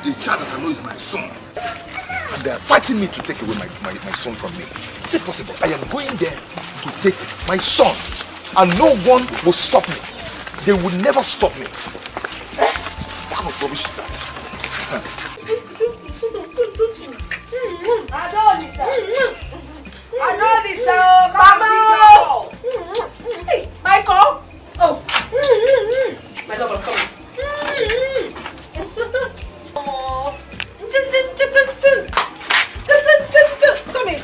a child that I know is my son. And they are fighting me to take away my son from me. Is it possible? I am going there to take my son. And no one will stop me. They will never stop me. What kind of rubbish is that? Adolisa, Mama! Hey, Michael! Oh! My love, I'm coming. Oh! Come in.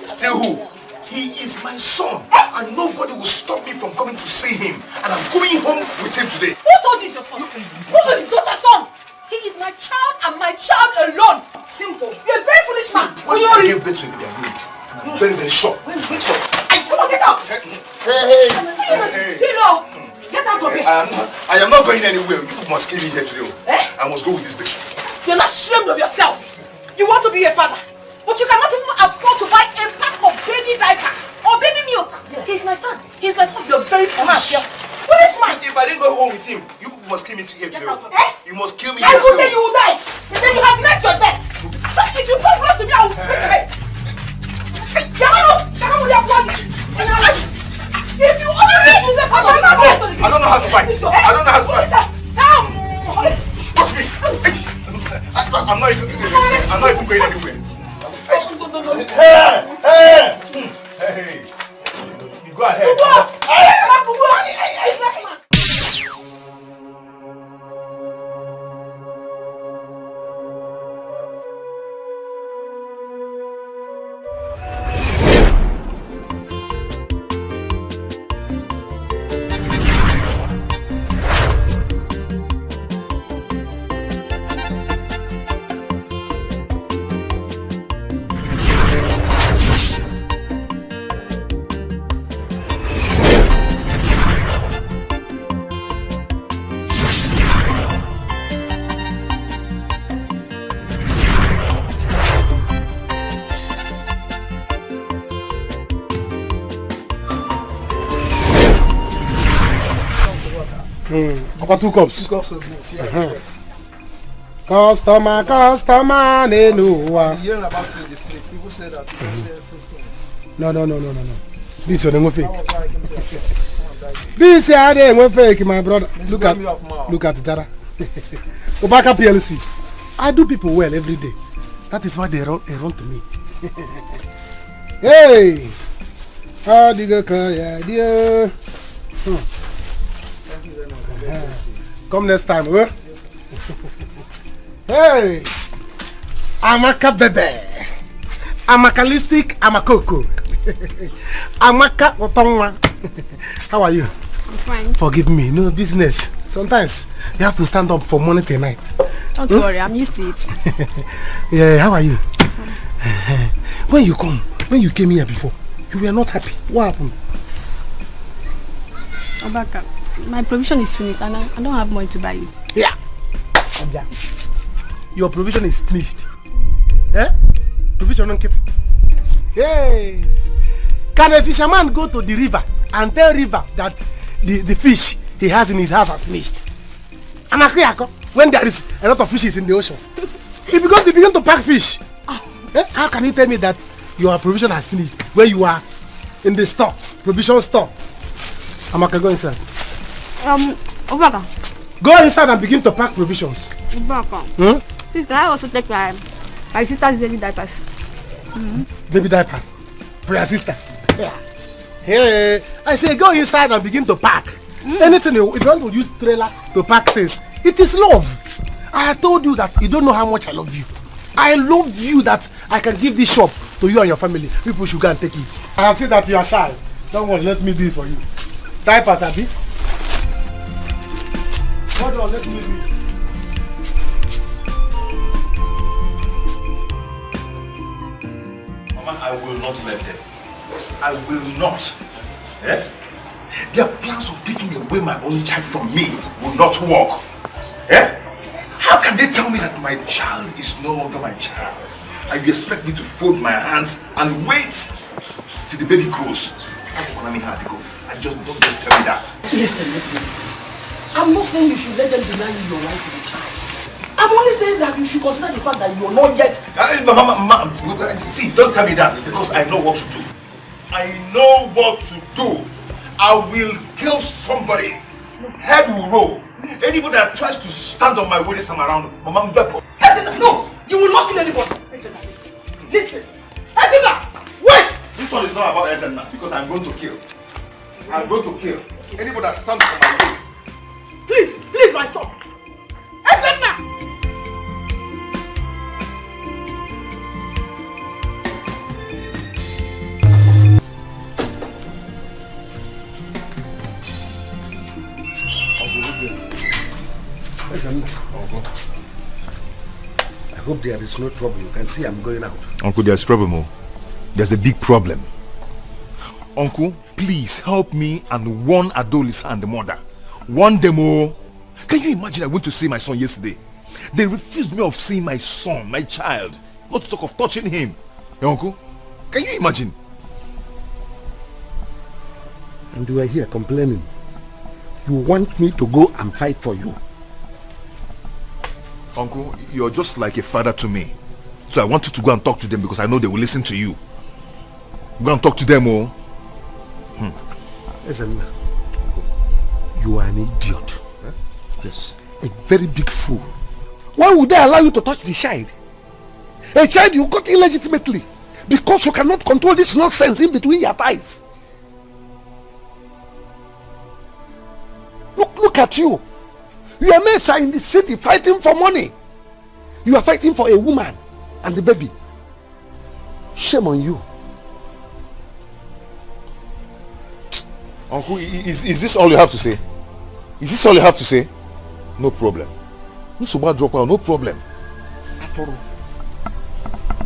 Still who? He is my son, and nobody will stop me from coming to see him. And I'm going home with him today. Who told you it's your son? Who told you it's your son? He is my child and my child alone. Simple. You're a very foolish man. When you give birth to him, they are late. And I'm very, very sure. Come on, get out. Hey. Say no. Get out of here. I am not going anywhere. You must kill me here today. I must go with this bitch. You're not ashamed of yourself. You want to be a father, but you cannot even afford to buy a pack of baby diaper or baby milk. Yes. He's my son. He's my son. You're very foolish. Foolish man. If I didn't go home with him, you must kill me here today. You must kill me. I will tell you will die. And then you have met your death. But if you come close to me, I will break your head. If you only listen to the father, I don't know how to fight. I don't know how to fight. Watch me. I'm not even going anywhere. Hey. You go ahead. About 2 cups. 2 cups of this, yes. Customer, no. Hearing about it in the street, people say that you can say fake things. No. This one ain't fake. That was why I came to come This here ain't fake, my brother. Look at Jara. Obaka PLC. I do people well every day. That is why they run to me. Hey! How do you go? Yeah. Come next time, huh? Hey! Amaka bebe. Amakalistic Amakoko. Amaka Otongwa. How are you? I'm fine. Forgive me, no business. Sometimes you have to stand up from morning till night. Don't worry, I'm used to it. Yeah, how are you? When you came here before, you were not happy. What happened? Obaka, my provision is finished and I don't have money to buy it. Yeah. Your provision is finished. Eh? Provision on kit. Hey! Can a fisherman go to the river and tell river that the fish he has in his house has finished? When there is a lot of fishes in the ocean, they begin to pack fish. Eh? How can you tell me that your provision has finished when you are in the store, provision store? Amaka, go inside. Obaka. Go inside and begin to pack provisions. Obaka. Please, can I also take my sister's baby diapers? Baby diapers for your sister. Yeah. Hey, I say go inside and begin to pack. Anything if you want to use trailer to pack things, it is love. I told you that you don't know how much I love you. I love you that I can give this shop to you and your family. People should go and take it. I have seen that you are shy. Don't worry, let me do it for you. Diapers, Abi. Hold on, let me do it. Mama, I will not let them. I will not. Eh? Their plans of taking away my only child from me will not work. Eh? How can they tell me that my child is no longer my child? And you expect me to fold my hands and wait till the baby grows? I just don't just tell me that. Listen. I'm not saying you should let them deny you your right to the child. I'm only saying that you should consider the fact that you're not yet. Mama, see, don't tell me that because I know what to do. I know what to do. I will kill somebody. Head will roll. Anybody that tries to stand on my way this time around, Mama, No, you will not kill anybody. Listen. Wait! This one is not about Ezenna because I'm going to kill. I'm going to kill anybody that stands on my way. Please, my son. Ezenna! Listen, Uncle. I hope there is no trouble. You can see I'm going out. Uncle, there's problem. Oh. There's a big problem. Uncle, please help me and warn Adolisa and the mother. Warn them all. Can you imagine I went to see my son yesterday? They refused me of seeing my son, my child. Not to talk of touching him. Hey, Uncle, can you imagine? And you are here complaining. You want me to go and fight for you. Uncle, you're just like a father to me. So I want you to go and talk to them because I know they will listen to you. Go and talk to them, oh. Listen, you are an idiot. Huh? Yes. A very big fool. Why would they allow you to touch the child? A child you got illegitimately because you cannot control this nonsense in between your thighs. Look at you. Your mates are in the city fighting for money. You are fighting for a woman and the baby. Shame on you. Uncle, is this all you have to say? Is this all you have to say? No problem. No problem. At all.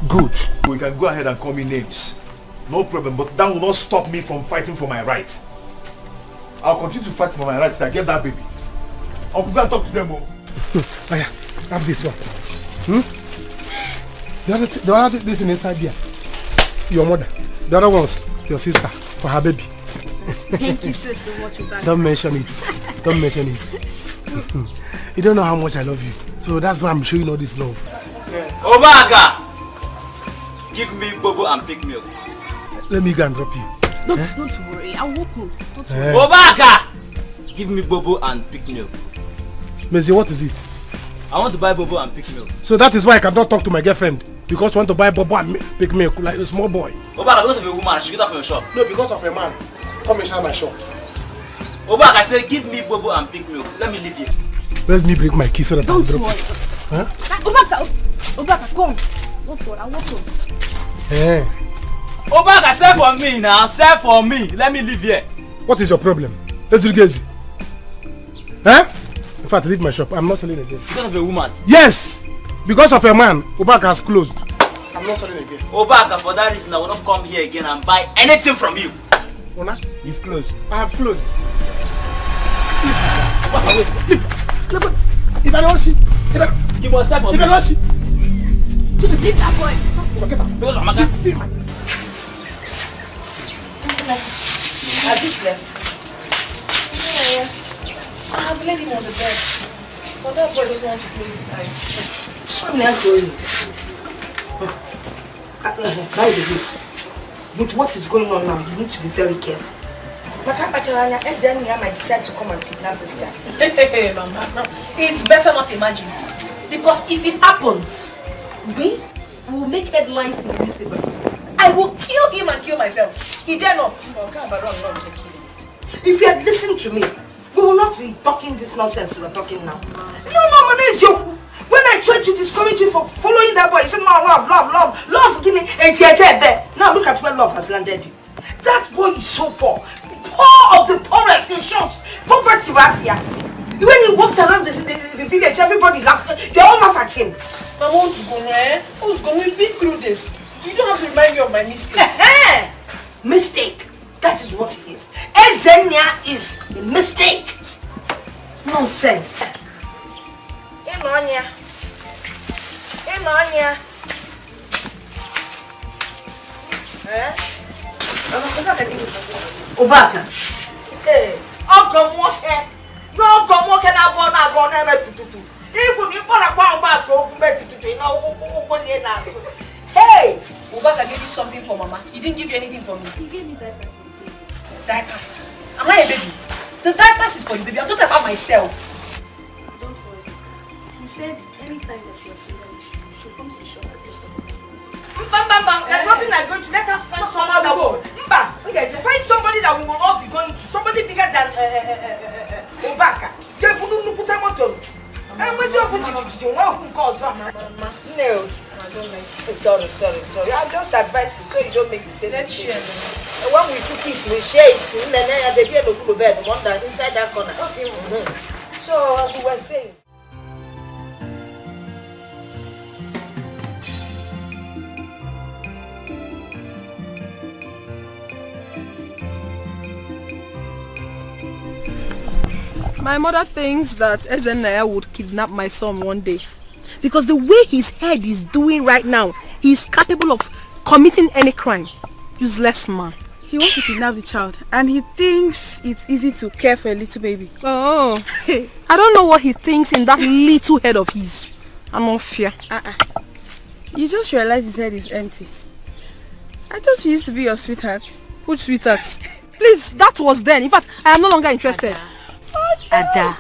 Good. We can go ahead and call me names. No problem, but that will not stop me from fighting for my right. I'll continue to fight for my rights till I get that baby. Uncle, go and talk to them. Oh yeah, have this one. The other this is inside here. Your mother. The other one's your sister for her baby. Thank you so much. Don't mention it. Don't mention it. You don't know how much I love you. So that's why I'm showing all this love. Obaka! Give me bobo and pick milk. Let me go and drop you. Don't worry, I'll walk home. Obaka! Give me bobo and pick milk. Mezi, what is it? I want to buy bobo and pick milk. So that is why I cannot talk to my girlfriend. Because I want to buy bobo and pick milk like a small boy. Obaka, because of a woman, I should get that from your shop. No, because of a man. Come inside my shop. Obaka, I said give me bobo and pick milk. Let me leave here. Let me break my key so that I don't drop. worry. Huh? Obaka, come. Don't worry, I'll walk home. Hey. Obaka, sell for me now. Sell for me. Let me leave here. What is your problem? Let's do it. Huh? In fact, leave my shop. I'm not selling again. Because of a woman? Yes! Because of a man, Obaka has closed. I'm not selling again. Obaka, for that reason, I will not come here again and buy anything from you. Ona? You've closed. I have closed. If I don't see, you must sell for me. If I don't see, leave that boy. Because of Amaka. Has he slept? Yeah. I have laid him on the bed. But that boy doesn't want to close his eyes. I'm not going. By the way, with what is going on now, you need to be very careful. Makapacharanya, Ezenna might decide to come and kidnap this child. Hey, Mama, it's better not imagine. Because if it happens, we will make headlines in the newspapers. I will kill him and kill myself. He dare not. If you had listened to me, we will not be talking this nonsense we're talking now. No, it's you. When I tried to discourage you for following that boy, you said, no, love, give me a there. Now look at where love has landed you. That boy is so poor. Poor of the poorest in short. Poverty mafia. When he walks around the village, everybody laughs. They all laugh at him. Mama, who's going to be through this? You don't have to remind me of my mistake. Mistake. That is what it is. Ezenia is a mistake. Nonsense. Inonya. Obaka. Hey. No, come walk and I want to go never to do. Even if I want back, go back to do. Hey! Obaka gave you something for Mama. He didn't give you anything for me. He gave me diapers. Diapers. Am I a baby? The diapers is for the baby. I'm talking about myself. Don't worry, sister. He said anytime that you're feeling, you should come to the shop at this time. There's nothing I'm going to let her find someone that will. Find somebody that we will all be going to. Somebody bigger than Obaka. No. I don't like it. Sorry. I'm just advising so you don't make the same mistake. When we cook it, we share it. Then they be able to go to bed. One that inside that corner. Okay. So as we were saying. My mother thinks that Ezenaya would kidnap my son one day. Because the way his head is doing right now, he is capable of committing any crime. Useless man. He wants to kidnap the child and he thinks it's easy to care for a little baby. Oh, I don't know what he thinks in that little head of his. I'm not fear. You just realize his head is empty. I thought you used to be your sweetheart. Which sweetheart? Please, that was then. In fact, I am no longer interested. Ada,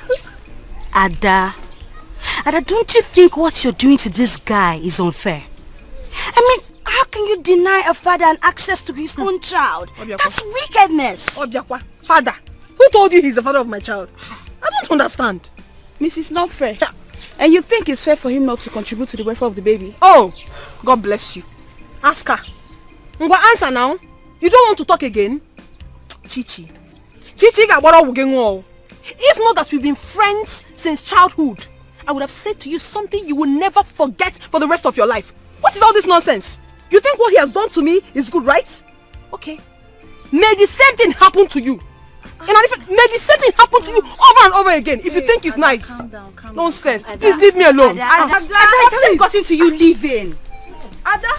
don't you think what you're doing to this guy is unfair? I mean, how can you deny a father an access to his own child? That's wickedness. Obiakwa, father? Who told you he's the father of my child? I don't understand. Mrs. Not fair. And you think it's fair for him not to contribute to the welfare of the baby? Oh, God bless you. Ask her. Ngwa, answer now. You don't want to talk again? Chichi got what. If not that we've been friends since childhood, I would have said to you something you will never forget for the rest of your life. What is all this nonsense? You think what he has done to me is good, right? Okay. May the same thing happen to you. And may the same thing happen to you over and over again if you think it's nice. Calm down. Nonsense. Please leave me alone. Ada, it hasn't gotten to you leaving. Ada?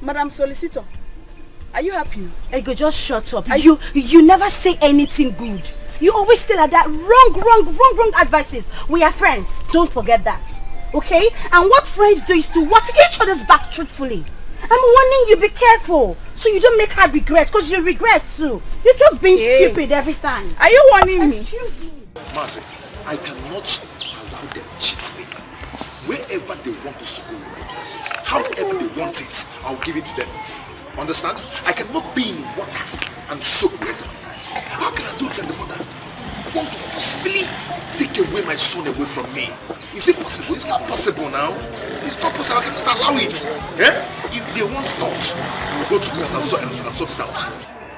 Madam Solicitor, are you happy? Ego, just shut up. You never say anything good. You always still at that wrong advices. We are friends. Don't forget that. Okay? And what friends do is to watch each other's back truthfully. I'm warning you, be careful. So you don't make her regret, because you regret too. You're just being stupid every time. Are you warning me? Excuse me. Mercy, I cannot allow them cheat me. Wherever they want us to go, however they want it, I'll give it to them. Understand? I cannot be in water and soak wet. How can I do it, and the mother want to forcefully take away my son away from me? Is it possible? It's not possible now. It's not possible. I cannot allow it. If they want court, we'll go to court and sort it out.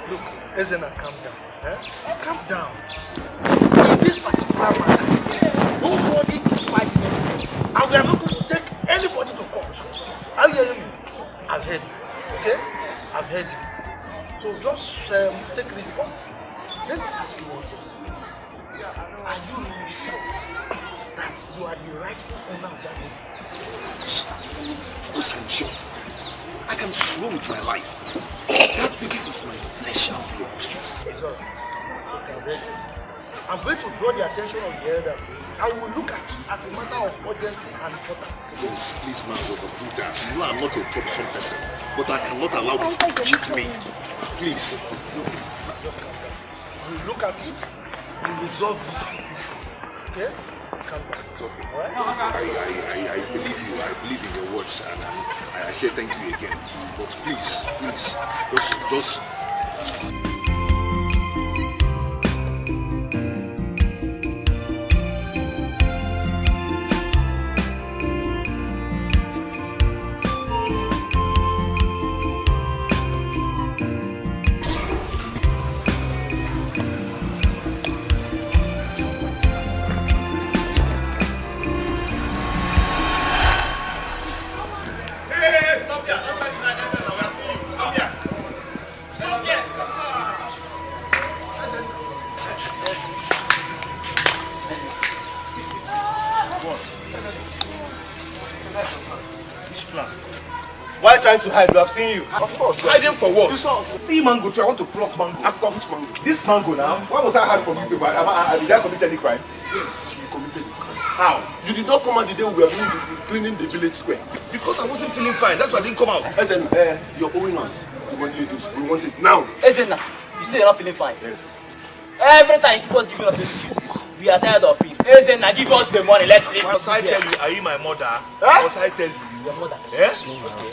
Look, Ezena, calm down. Calm down. In this particular matter, nobody is fighting anybody. And we are not going to take anybody to court. Are you hearing me? I've heard you. Okay? I've heard you. So just take it easy. Let me ask you one question. Are you really sure that you are the rightful owner of that baby? Of course I'm sure. I can swear with my life. That baby is my flesh and blood. It's all right. It's okay, I'm going to draw the attention of the elder. I will look at it as a matter of urgency and importance. Please, man, do that. You know I'm not a troublesome person, but I cannot allow this to cheat me. Please. Just calm down. We'll look at it, we'll resolve the issue. Okay? Calm down. Alright? I believe you. I believe in your words, and I say thank you again. But please, just. Which plan? Why trying to hide? We have seen you. Of course. Hiding for what? See mango tree. I want to pluck mango. After which mango? This mango now. Why was I hide from you people? Did I commit any crime? Yes, you committed a crime. How? You did not come out the day we were doing cleaning the village square. Because I wasn't feeling fine. That's why I didn't come out. Ezen, you're owing us the money you do. We want it now. Ezen, you say you're not feeling fine. Yes. Every time you keep us giving us excuses, we are tired of it. Ezen, now give us the money. Let's leave. Must I tell you, are you my mother? Must I tell you? Your mother. Eh?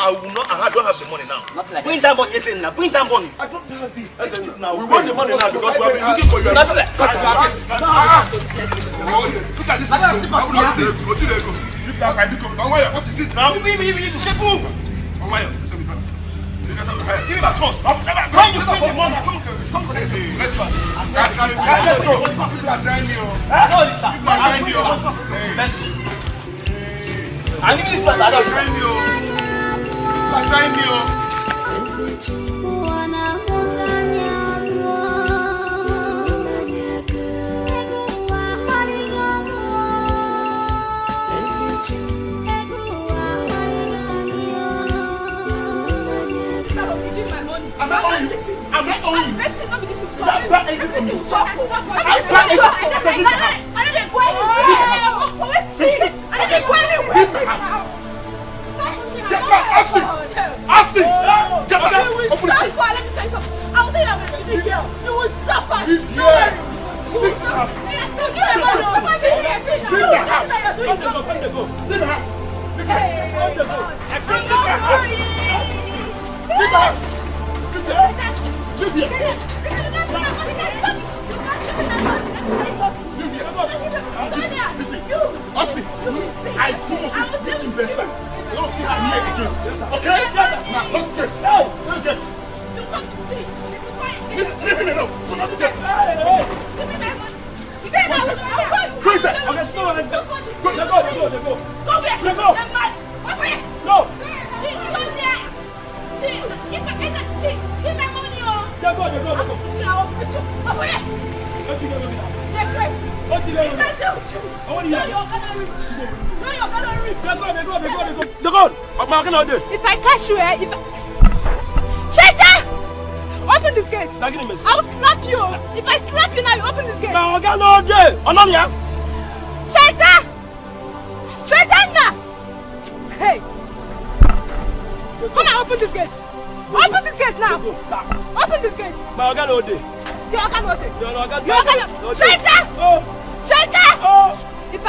I will not. I don't have the money now. Nothing like Bring that money, Ezen, now. Bring that money. I don't have it. Ezen, now we want the money now because we have been looking for you. Nothing like Look at this. Look at my big. What is it now? Give me, shake move. Give me that trust. When you bring the money, come for this. Let's go. Let's go. People are trying me. People are trying me. I'm giving this place. I don't trying me. People are trying me. I'm not owing you. Let's not begin to talk. I'm not owing you. Austin! Get back! Open the gate! Let me tell you something. I will tell you that you will suffer. You will suffer. Leave the house! Leave the house! Leave the house! I said leave the house! Leave the house! Leave here! Listen, Austin, I promise you, this investor, you don't see her here again. Okay? Now, let's get. Let's get. Leave him alone. Do not get. Who is that? Okay, stop. Let go. Go back. Let go. No. If I catch you, Shaita! Open this gate! I will slap you! If I slap you now, you open this gate! Shaita! Shaita! Hey! Come on, open this gate! Open this gate now! Open this gate! Shaita! If I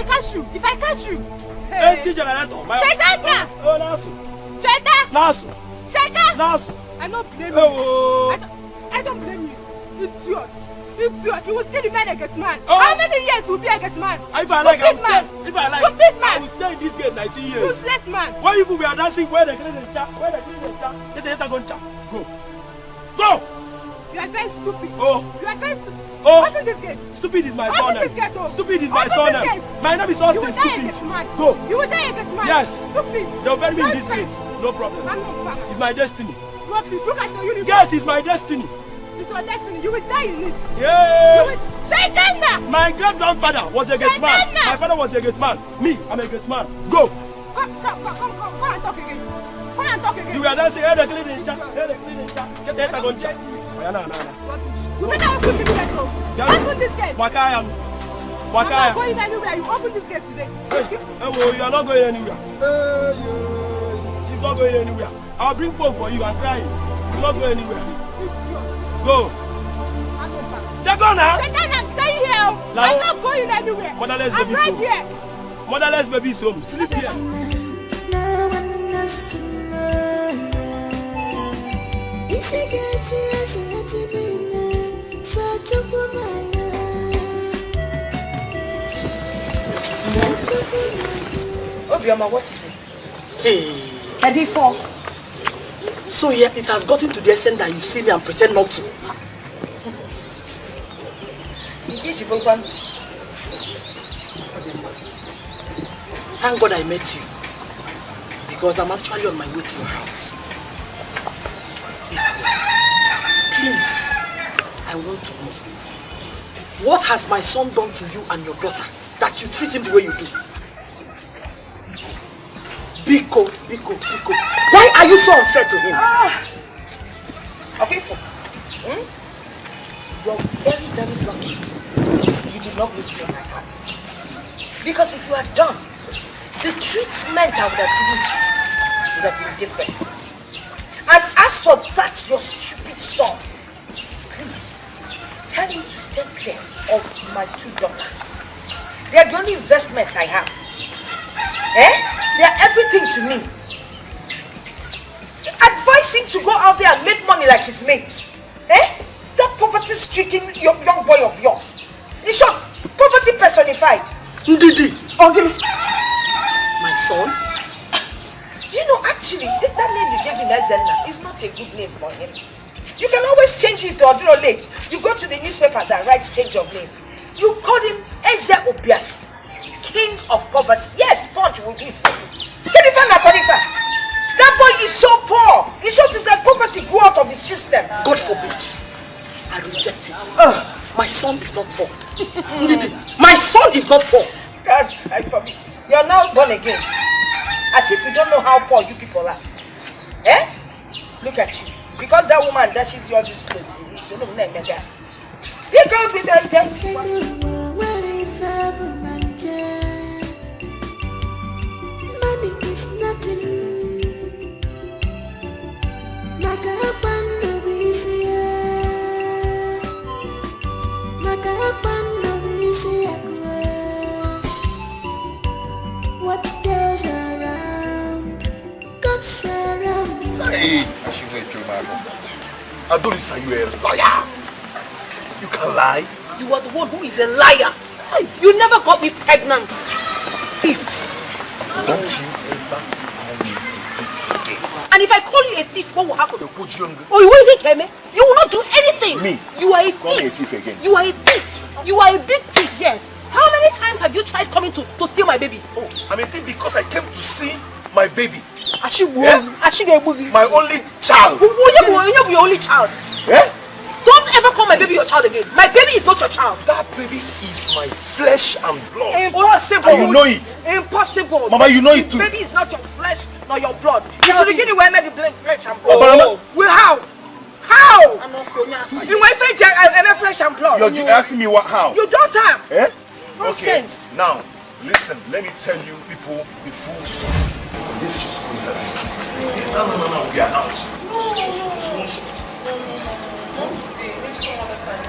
catch you, if I catch you, hey. Shaita! I don't blame you. I don't blame you. Idiot. You will still remain a get man. How many years will be a get man? If I like, Stupid man. I will stay in this gate 90 years. Useless man. Why you people are dancing where they clean the chat? Go! You are very stupid. You are very stupid. Open this gate. Stupid is my son. Stupid is my son. My name is Austin. You will die a get man. Go. You will die a get man. Yes. Stupid. They will bury me in this gate. No problem. It's my destiny. Look at your uniform. Gate is my destiny. It's your destiny. You will die in it. Yeah. Shaitana! My great-grandfather was a gate man. My father was a gate man. Me, I'm a gate man. Go. Come and talk again. You were dancing. Get the head on chat. You better open this gate, bro. Open this gate. I'm not going anywhere. You open this gate today. You are not going anywhere. She's not going anywhere. I'll bring phone for you. I'm crying. You're not going anywhere. Go. They're gone now. Shaitan, I'm staying here. I'm not going anywhere. Motherless I'm baby right home. here. Motherless baby's home. Sleep here. Obioma, what is it? Hey. Edifo. So yeah, it has gotten to the extent that you see me and pretend not to. Thank God I met you. Because I'm actually on my way to your house. Please, I want to know. What has my son done to you and your daughter that you treat him the way you do? Biko. Why are you so unfair to him? Okay, you're very, very lucky you did not meet you in my house. Because if you had done, the treatment I would have given to you would have been different. And as for that, your stupid son, please, tell him to stay clear of my 2 daughters. They are the only investments I have. They are everything to me. Advise him to go out there and make money like his mates. That poverty-stricken young boy of yours. In short, poverty personified. Ndidi. Okay. My son? You know, actually, that name you gave him, Ezenna, is not a good name for him. You can always change it or do it late. You go to the newspapers and write change of name. You call him Eze Obiak, king of poverty. Yes, Punch will give. That boy is so poor. In short, it's like poverty grew out of his system. God forbid. I reject it. My son is not poor. My son is not poor. God, I forbid. You're now born again. As if you don't know how poor you people are. Look at you. Because that woman dashes you all these clothes. So no, you go be there. Money is nothing. What goes around comes around. Hey, Adolisa, you a liar. You can lie. You are the one who is a liar. You never got me pregnant. Thief. Don't you ever call me a thief again. And if I call you a thief, what will happen? Oh, you will hit me. You will not do anything. Me? You are a thief. Call me a thief again. You are a thief. You are a big thief, yes. How many times have you tried coming to steal my baby? Oh, I'm a thief because I came to see my baby. My only child. You're your only child. Don't ever call my baby your child again. My baby is not your child. That baby is my flesh and blood. Impossible. And you know it. Impossible. Mama, you know it too. Baby is not your flesh nor your blood. You should begin where I made the flesh and blood. Well, how? How? I'm not in my face, I'm flesh and blood. You're asking me what? How? You don't have. Nonsense. Okay. Now, listen. Let me tell you people the full story. This is just coincidence. Stay there. No. We are out. Just one shot. Please. Maybe some other time.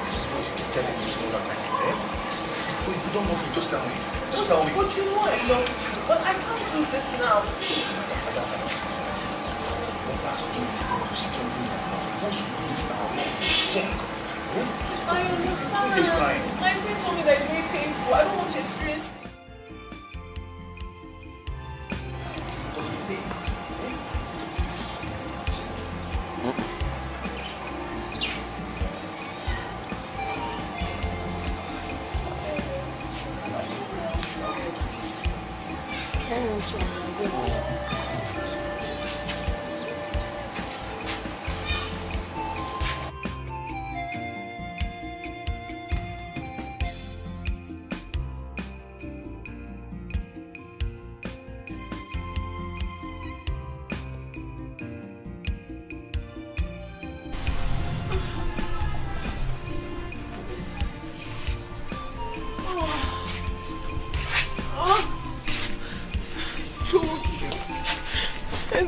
This is what you keep telling me so that I can. If you don't want me, just tell me. Just tell me. But you know I love you. But I can't do this now. Please. Listen. One person doing this thing to strengthen that now. Once you do this now, junk. I understand. My friend told me that it's very painful. I don't want to experience it.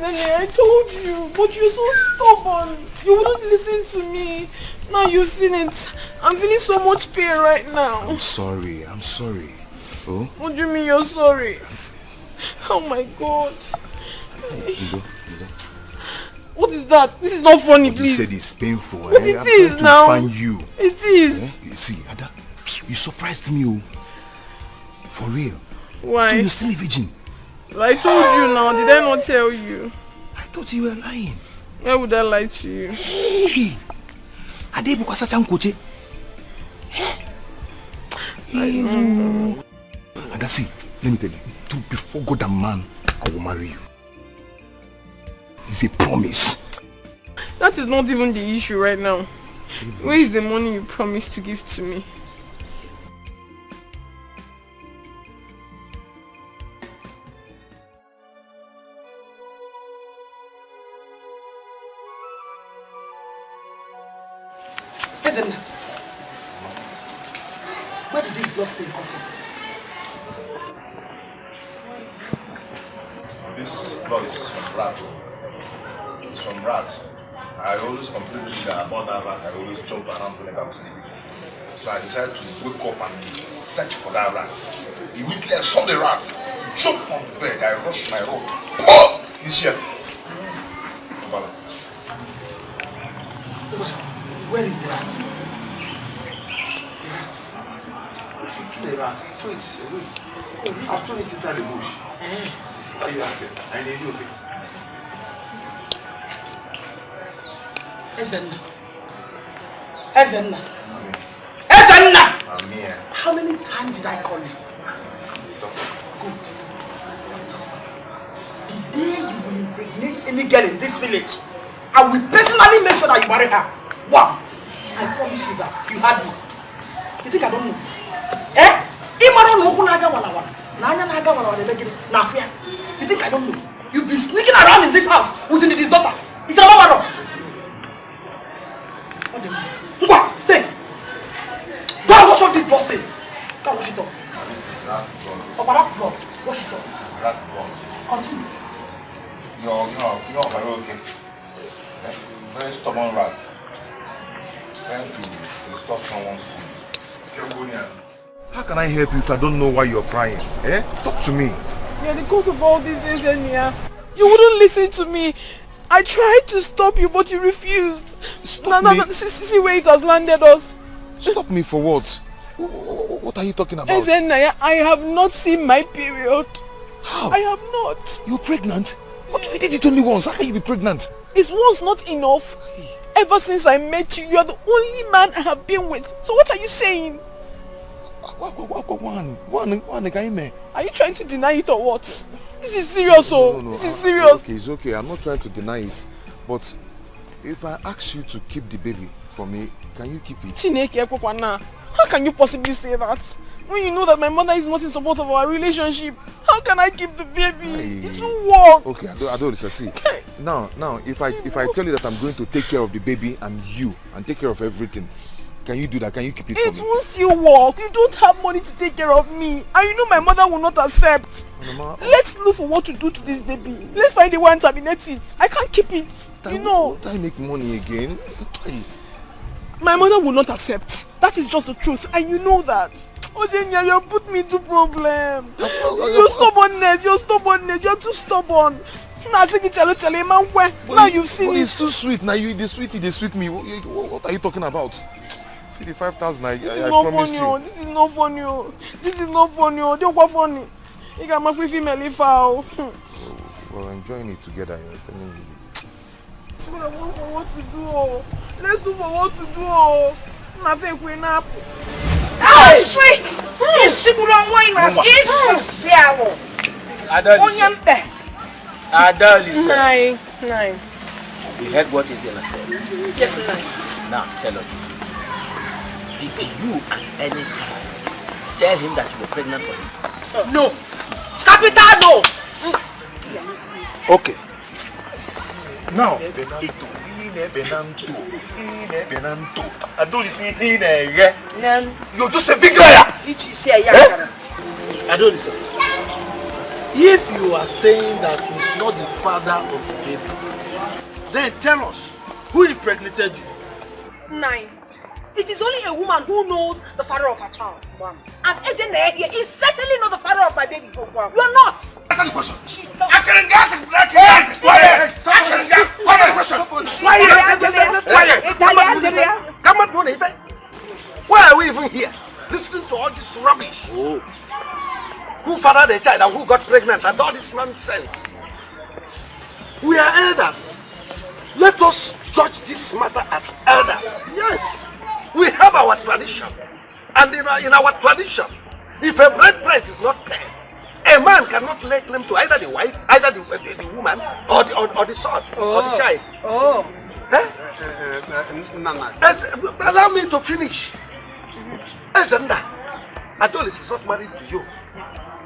I told you, but you're so stubborn. You wouldn't listen to me. Now you've seen it. I'm feeling so much pain right now. I'm sorry. Oh? What do you mean you're sorry? Oh my God. Edo. What is that? This is not funny, please. You said it's painful. But it is now. I'm trying to find you. It is. You see, Ada, you surprised me. For real. Why? So you're still a virgin. I told you now. Did I not tell you? I thought you were lying. Why would I lie to you? Hey, Ada, such a coach. Ada, see, let me tell you. Before God and man, I will marry you. It's a promise. That is not even the issue right now. Where is the money you promised to give to me? Where did this blood stain come from? This blood is from rat. It's from rats. I always complain to you about that rat. I always jump around whenever I'm sleeping. So I decided to wake up and search for that rat. Immediately I saw the rat. Jump on the bed. I rushed my rope. Oh! He's here. Where is the rat? The rat. Throw it away. I'll throw it inside the bush. What are you asking? I need you. Ezenna. Ezenna. Ezenna! I'm here. How many times did I call you? Good. The day you will impregnate any girl in this village, I will personally make sure that you marry her. Wow! I promise you that. You had me. You think I don't know? Eh? You think I don't know? You've been sneaking around in this house with this daughter. It's a mama. Stay. Go and wash off this blood stain. Go and wash it off. This is rat blood. Blood. Wash it off. This is rat blood. Continue. You're very okay. Very stubborn rat. Trying to stop someone's food. How can I help you if I don't know why you're crying? Eh? Talk to me. Yeah, the cause of all this is you wouldn't listen to me. I tried to stop you, but you refused. Stop me? See where it has landed us. Stop me for what? What are you talking about? Ezenaya, I have not seen my period. How? I have not. You're pregnant? What if you did it only once? How can you be pregnant? Is once not enough? Ever since I met you, you are the only man I have been with. So what are you saying? One again. Are you trying to deny it or what? This is serious, No. This is serious. It's okay. I'm not trying to deny it. But if I ask you to keep the baby for me, can you keep it? Chineke, how can you possibly say that? When you know that my mother is not in support of our relationship, how can I keep the baby? It won't work. Okay, I don't see. Now, if I tell you that I'm going to take care of the baby and you and take care of everything, can you do that? Can you keep it for me? It won't still work. You don't have money to take care of me. And you know my mother will not accept. Mama, let's look for what to do to this baby. Let's find a way and terminate it. I can't keep it. You know. Won't I make money again? My mother will not accept. That is just the truth. And you know that. Ojenya, you put me into problem. Your stubbornness. You're too stubborn. Now you've seen it. It's too sweet. Now you the sweetie, they sweet me. What are you talking about? See the 5,000 I promised you. This is not funny. This is not funny. Don't go funny. You can make me feel melifao. We're enjoying it together. You're telling me. I want for what to do. Let's look for what to do. I think we're not. Oh, sweet! It's Nine. You heard what Izena said? Yes, 9. Now, tell us. Did you at any time tell him that you were pregnant for him? No. Capital no. Yes. Okay. Now, you're just a big liar. Adolisa, if you are saying that he's not the father of the baby, then tell us who impregnated you. 9. It is only a woman who knows the father of her child. And Ezenaya here is certainly not the father of my baby. You are not. Answer the question. Why are we even here? Listening to all this rubbish. Oh. Who fathered the child and who got pregnant and all this nonsense? We are elders. Let us judge this matter as elders. Yes. We have our tradition. And in our tradition, if a bride price is not paid, a man cannot lay claim to either the wife, either the woman, or the son, or the child. Oh. Allow me to finish. Ezenda, Adolis is not married to you.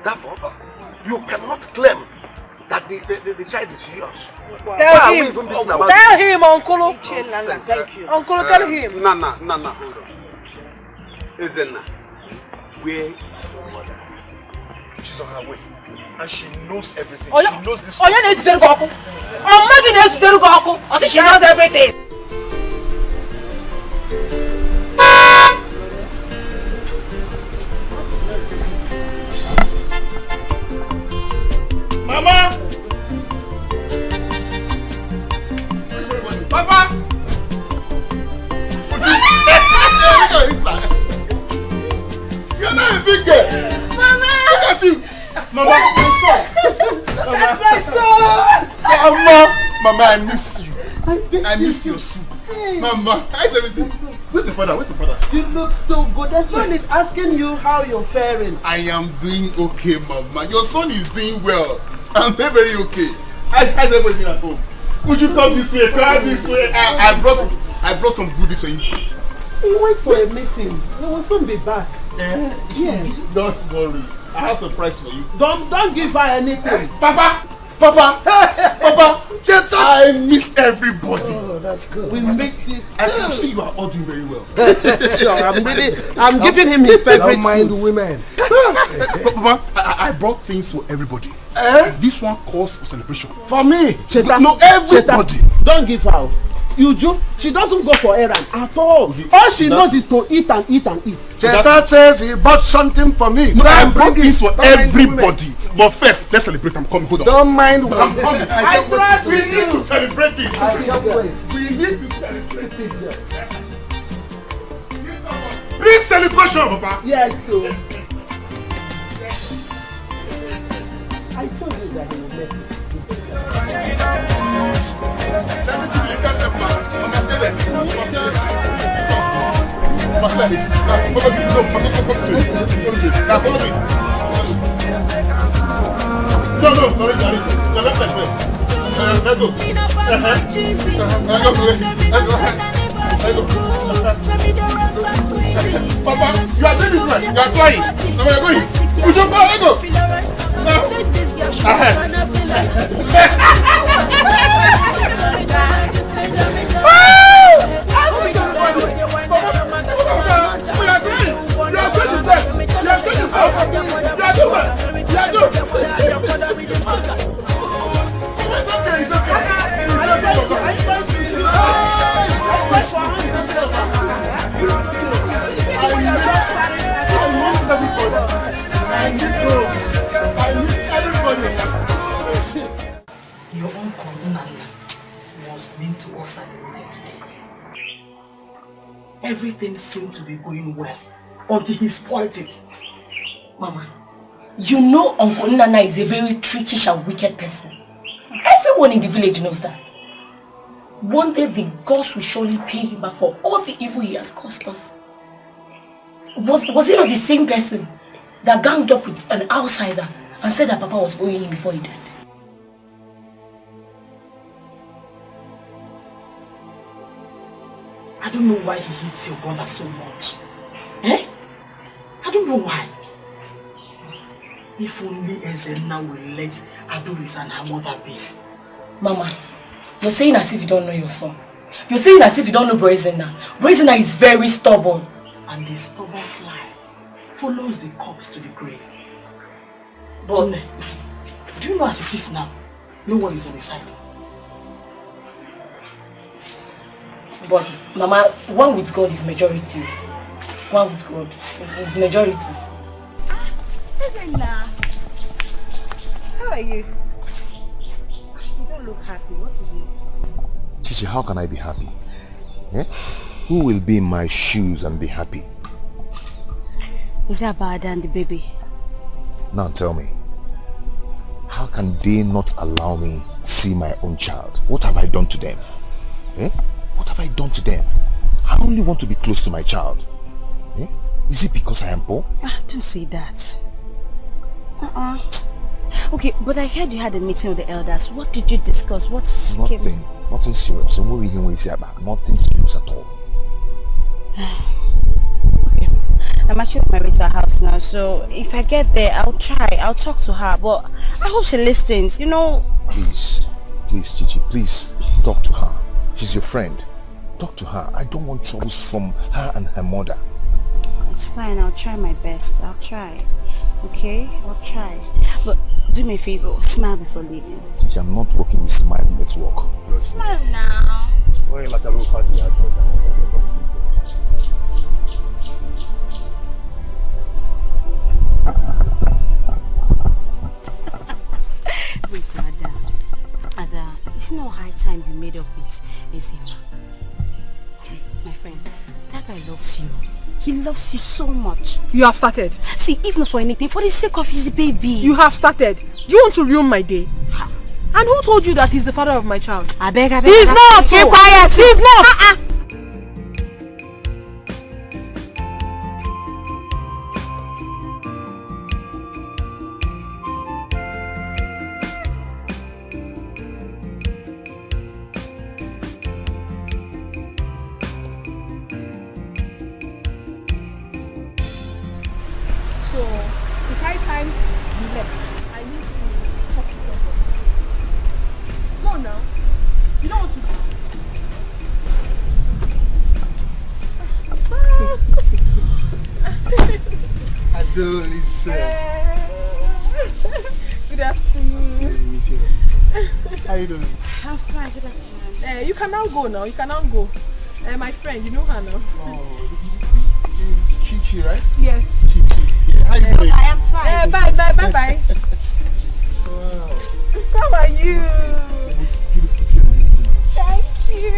Therefore, you cannot claim that the child is yours. Tell him, Uncle. Thank you. Uncle, tell him. Hold on. Ezenda, where your mother. She's on her way. And she knows everything. Oh, she knows this. Oh, yeah, she knows everything. Mama! Papa! You're not a big girl. Mama! Look at you. Mama, my son. Mama, I miss you. I miss your soup. Mama, how's everything? Where's the father? You look so good. There's no need asking you how you're faring. I am doing okay, Mama. Your son is doing well. I'm very, very okay. How's everything at home? Would you come this way? Come this way. I brought some goodies for you. You wait for a meeting. You will soon be back. Yes. Don't worry. I have a surprise for you. Don't give her anything. Papa! I miss everybody. Oh, that's good. We missed it. I can see you are all doing very well. Sure, I'm giving him his favorite. Don't mind the women. Papa, I brought things for everybody. This one calls for celebration. For me? Cheta, no, everybody. Cheta, don't give her. She doesn't go for errand at all. All she knows is to eat and eat and eat. Cheta says he bought something for me. No, I brought things for everybody. But first, let's celebrate. I'm coming. Hold on. Don't mind. I'm coming. I trust we need to celebrate this. I can't wait. We need to celebrate this. Big celebration, Papa. Yes, so. I told you that he would make it. Papa, you are doing it right. You are trying. Now we are going. Push up, let go. Your uncle Nana was meant to us at the meeting today. Everything seemed to be going well until he spoiled it. Mama, you know Uncle Nana is a very trickish and wicked person. Everyone in the village knows that. One day the gods will surely pay him back for all the evil he has caused us. Was he not the same person that ganged up with an outsider and said that Papa was owing him before he died? I don't know why he hates your brother so much. Eh? I don't know why. If only Ezenna will let Adoris and her mother be. Mama, you're saying as if you don't know your son. You're saying as if you don't know Ezenna. Ezenna is very stubborn. And the stubborn fly follows the corpse to the grave. But do you know as it is now? No one is on his side. But Mama, one with God is majority. One with God is majority. Ezenna, how are you? You don't look happy. What is it? Chichi, how can I be happy? Eh? Who will be in my shoes and be happy? Is that bad and the baby? Now tell me, how can they not allow me see my own child? What have I done to them? Eh? What have I done to them? I only want to be close to my child. Eh? Is it because I am poor? Don't say that. Okay, but I heard you had a meeting with the elders. What did you discuss? What's nothing? Nothing serious. So what are you going to say about? Nothing serious at all. Okay. I'm actually on my way to her house now, so if I get there, I'll talk to her, but I hope she listens, you know. Please, Chichi, please talk to her. She's your friend. Talk to her. I don't want troubles from her and her mother. It's fine, I'll try my best. I'll try. Okay? I'll try. But do me a favor, smile before leaving. Teacher, I'm not working with Smile Network. Smile now. Wait, like a little party. Wait, Ada, it's not high time you made up with Ezema. My friend, that guy loves you. He loves you so much. You have started. See, if not for anything, for the sake of his baby. You have started. Do you want to ruin my day? And who told you that he's the father of my child? I beg. He's not! Keep quiet! He's not! So, it's high time you left. I need to talk to someone. Go now. You don't want to go. I don't listen. Good afternoon. How you doing? I'm fine, good afternoon. You can now go now. You can now go. My friend, you know her now. Oh, Chichi, right? Yes. How you doing? I am fine. Bye. Wow. How are you? Thank you.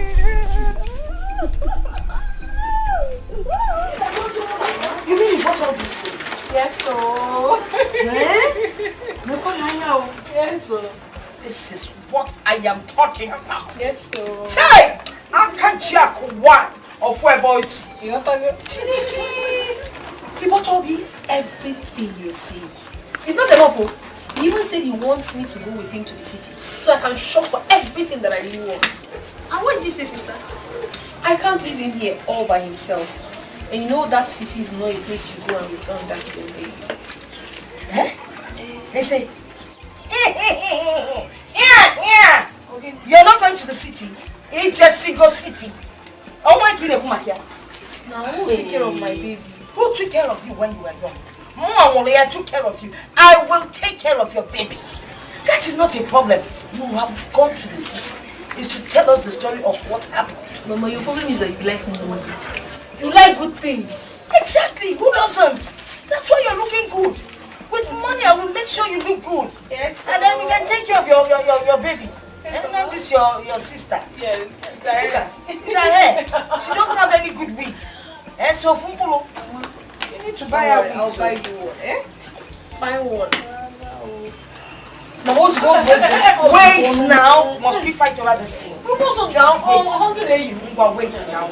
You mean you bought all this food? Yes, so. Yes, so. This is what I am talking about. Yes, so. Chai! Jack one of where boys. You want to go? He bought all these? Everything you see. It's not enough. Oh. He even said he wants me to go with him to the city so I can shop for everything that I really want. And what did you say, sister? I can't leave him here all by himself. And you know that city is not a place you go and return that same day. They say, yeah. Okay. You're not going to the city. It's just go city. Oh my God, now who will take care of my baby? Who took care of you when you were young? Mama took care of you. I will take care of your baby. That is not a problem. You have gone to the city. Is to tell us the story of what happened. Mama, your problem is that you like money. You like good things. Exactly. Who doesn't? That's why you're looking good. With money, I will make sure you look good. Yes. And then we can take care of your baby. Yes, and then this your sister. Yes. Look at her. She doesn't have any good wig. So Funkulo, you need to buy her wig. I'll buy you one. Find one. Now, wait now. Must we fight over this thing? Wait now.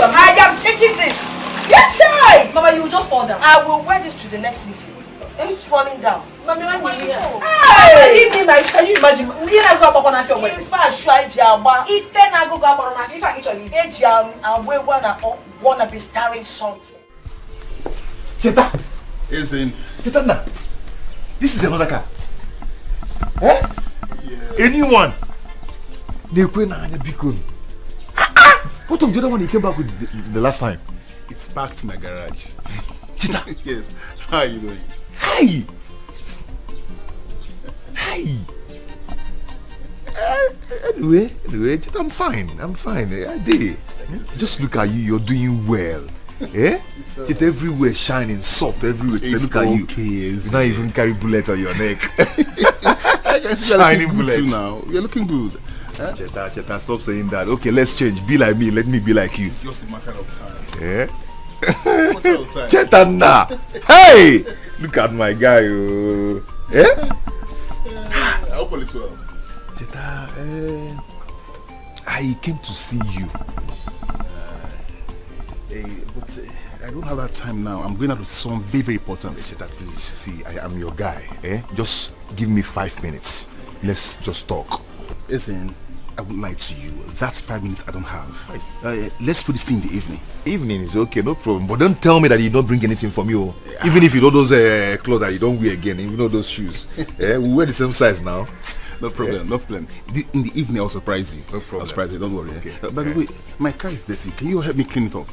I am taking this. Yes, shy. Mama, you will just fall down. I will wear this to the next meeting. It's falling down. Mama, when you hear? Hey! Can you imagine? We are going to go on your wedding. If I try Jamba, if then I go on my if I get you. I will wanna be starring something. Cheta! Is in. Cheta, now. This is another car. Eh? Yeah. Anyone? What of the other one you came back with the last time? It's back to my garage. Chita! Yes. How are you doing? Hi! Anyway, Chita, I'm fine. I did. Just look at you, you're doing well. Eh? Chita, everywhere shining, soft everywhere. Chita, look at you. You don't even carry bullet on your neck. I guess shining bullets now. You're looking good. Cheta, stop saying that. Okay, let's change. Be like me, let me be like you. It's just a matter of time. Yeah? Matter of time. Cheta, nah. Hey! Look at my guy. Eh? I hope all is well. Cheta, I came to see you. But I don't have that time now. I'm going out with someone very, very important. Cheta, please. See, I am your guy. Just give me 5 minutes. Let's just talk. Listen, I won't lie to you. That's 5 minutes I don't have. Let's put this thing in the evening. Evening is okay, no problem. But don't tell me that you don't bring anything from you. Even if you know those clothes that you don't wear again, even know those shoes. We wear the same size now. No problem, no problem. In the evening, I'll surprise you. No problem. I'll surprise you, don't worry. Okay. By the way, my car is dirty. Can you help me clean it up?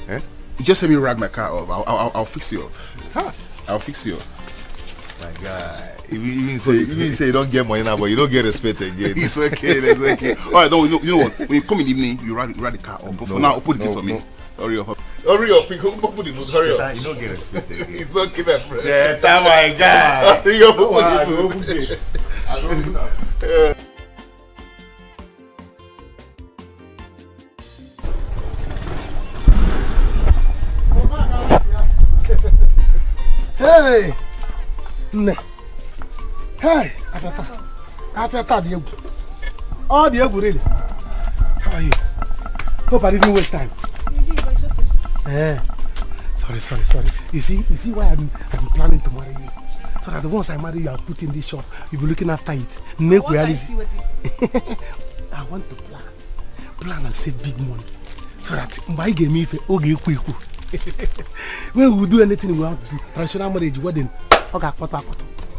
Eh? You just help me rag my car up. I'll fix you up. Huh? I'll fix you up. My guy. You say you don't get money now, but you don't get respect again. It's okay, it's okay. Alright, you know what? When you come in the evening, you rag the car up. But for now, open the gates for me. Hurry up. Hurry up, you open the doors. Hurry up. You don't get respect again. It's okay, my friend. Jetta, my guy. Hurry up, open the doors. I don't open that. Hey! Ne. Hey! After the egg. Oh, the egg, really? How are you? Hope I didn't waste time. Sorry. You see why I'm planning to marry you. So that once I marry you, I'll put in this shop. You'll be looking after it. I want to plan and save big money. So that my game if quick. When we do anything we want to do, traditional marriage, wedding, okay,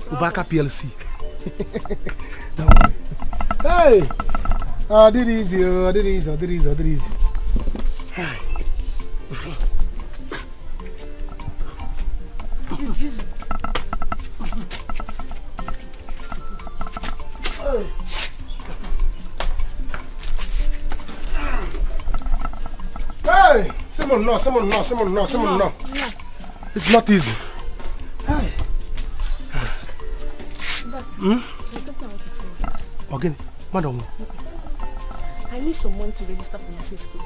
Ubaka PLC. Don't worry. Hey! Oh, did easy. Hey! Someone no. It's not easy. Hey. But there's something I want to tell you. Again, madam. I need some money to register for nursing school.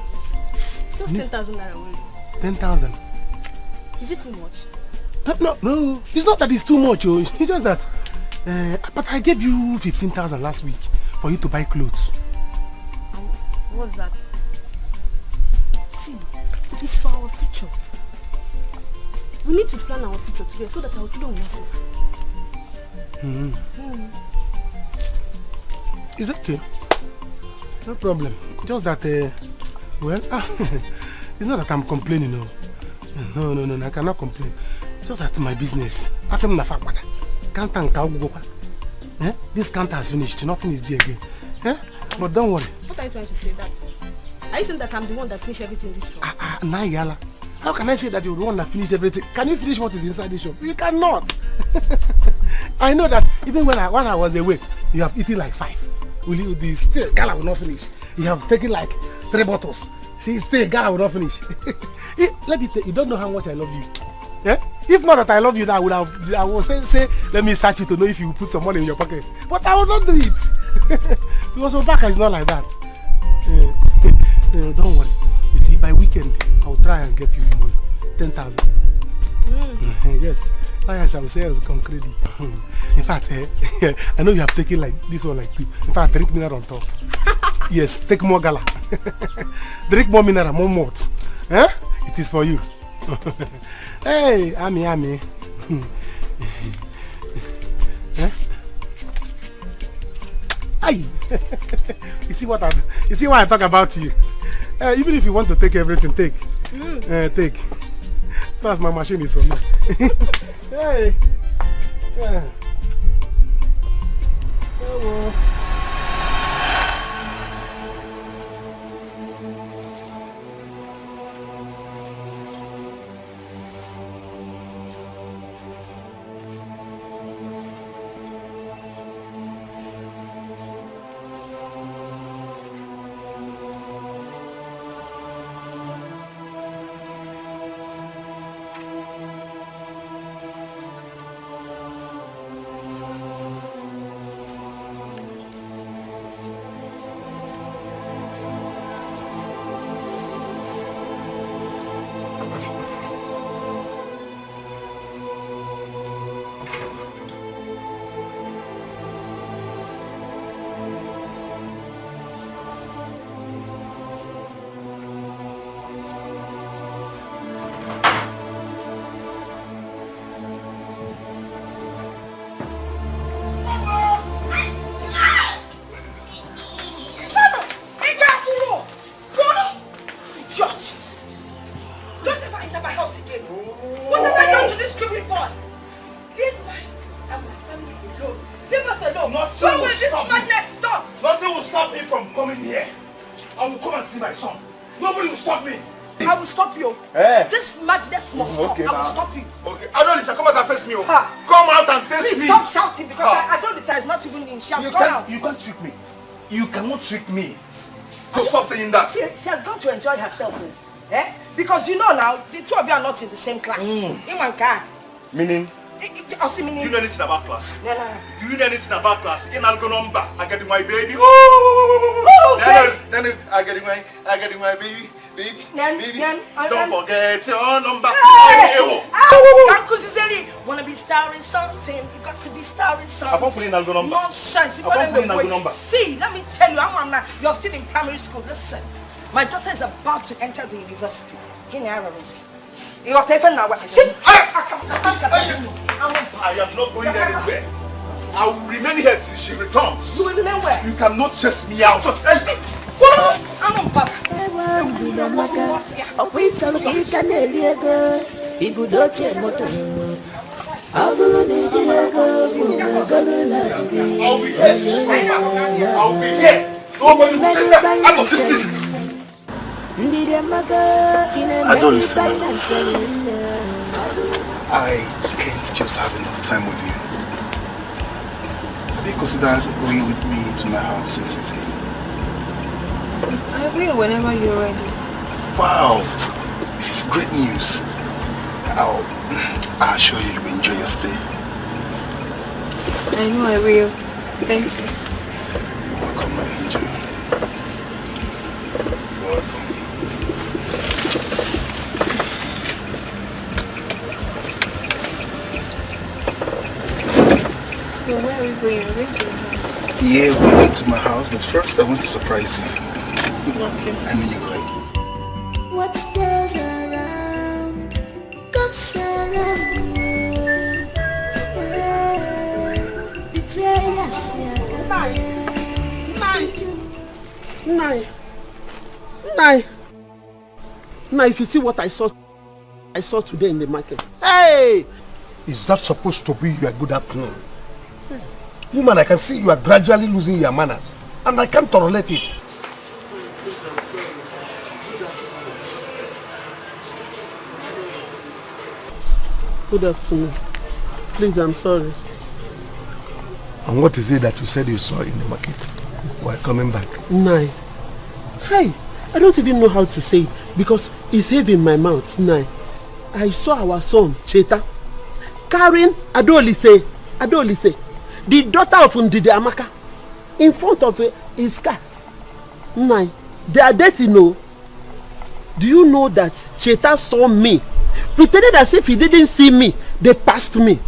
Just 10,000 naira only. 10,000. Is it too much? No. It's not that it's too much. It's just that. But I gave you 15,000 last week for you to buy clothes. What's that? See, it's for our future. We need to plan our future together so that our children will not suffer. It's okay. No problem. Just that, it's not that I'm complaining, no. No, I cannot complain. Just that my business. This counter has finished. Nothing is there again. But don't worry. What are you trying to say, Dad? Are you saying that I'm the one that finished everything in this shop? Naija. How can I say that you're the one that finished everything? Can you finish what is inside the shop? You cannot. I know that even when I was away, you have eaten like 5. The still gala will not finish. You have taken like 3 bottles. See, still gala will not finish. Let me tell you, don't know how much I love you. Yeah? If not that I love you now, I would say let me search you to know if you put some money in your pocket. But I will not do it. Because Obaka is not like that. Don't worry. You see, by weekend, I'll try and get you the money. 10,000. Yes. Yes, I will say on credit. In fact, I know you have taken like this one like 2. In fact, drink mineral on top. Yes, take more gala. Drink more mineral, more malt. It is for you. Hey, Ami. Aye. You see why I talk about you? Even if you want to take everything, take. Take. Plus my machine is on me. Hey. Hello. Leave us alone. Nothing will this stop madness stop. Nothing will stop me from coming here. I will come and see my son. Nobody will stop me. I will stop you. Eh? This madness must stop. I will stop you. Okay. Adolisa, come out and face me. Come out and face Please me. stop shouting because Adolisa is not even in. She has gone out. You can't trick me. You cannot trick me. So stop saying that. See, she has gone to enjoy herself. Eh? Because you know now, the two of you are not in the same class. In one car. Meaning? Do you know anything about class? No. Do you know anything about class? In Algo number, I get my baby. Then I get my baby. Baby. Don't forget your number. Wanna be starring something? You got to be starring something. Number. Nonsense. See, let me tell you, you're still in primary school. Listen, my daughter is about to enter the university. Give me a you are taking now. See, I am not going anywhere. I will remain here till she returns. You will remain where? You cannot chase me out. I'll be here. Nobody will take that out of this place. Adolisa, I can't just have enough time with you. Have you considered going with me to my house in the city? I will whenever you're ready. Wow, this is great news. I assure you will enjoy your stay. I know I will. Thank you. Welcome, my angel. Welcome. So where are we going? We're going to your house. Yeah, we're going to my house, but first I want to surprise you. Okay. I know you like it. What goes around comes around. Betrayal. Now, if you see what I saw today in the market. Hey! Is that supposed to be your good afternoon? Woman, I can see you are gradually losing your manners, and I can't tolerate it. Good afternoon. Please, I'm sorry. And what is it that you said you saw in the market while coming back? Nai. Hey, I don't even know how to say it because it's heavy in my mouth. Nai. I saw our son, Cheta, carrying Adolise, the daughter of Ndidi Amaka, in front of his car. Nai, they are dating, no? Do you know that Cheta saw me, pretended as if he didn't see me, they passed me?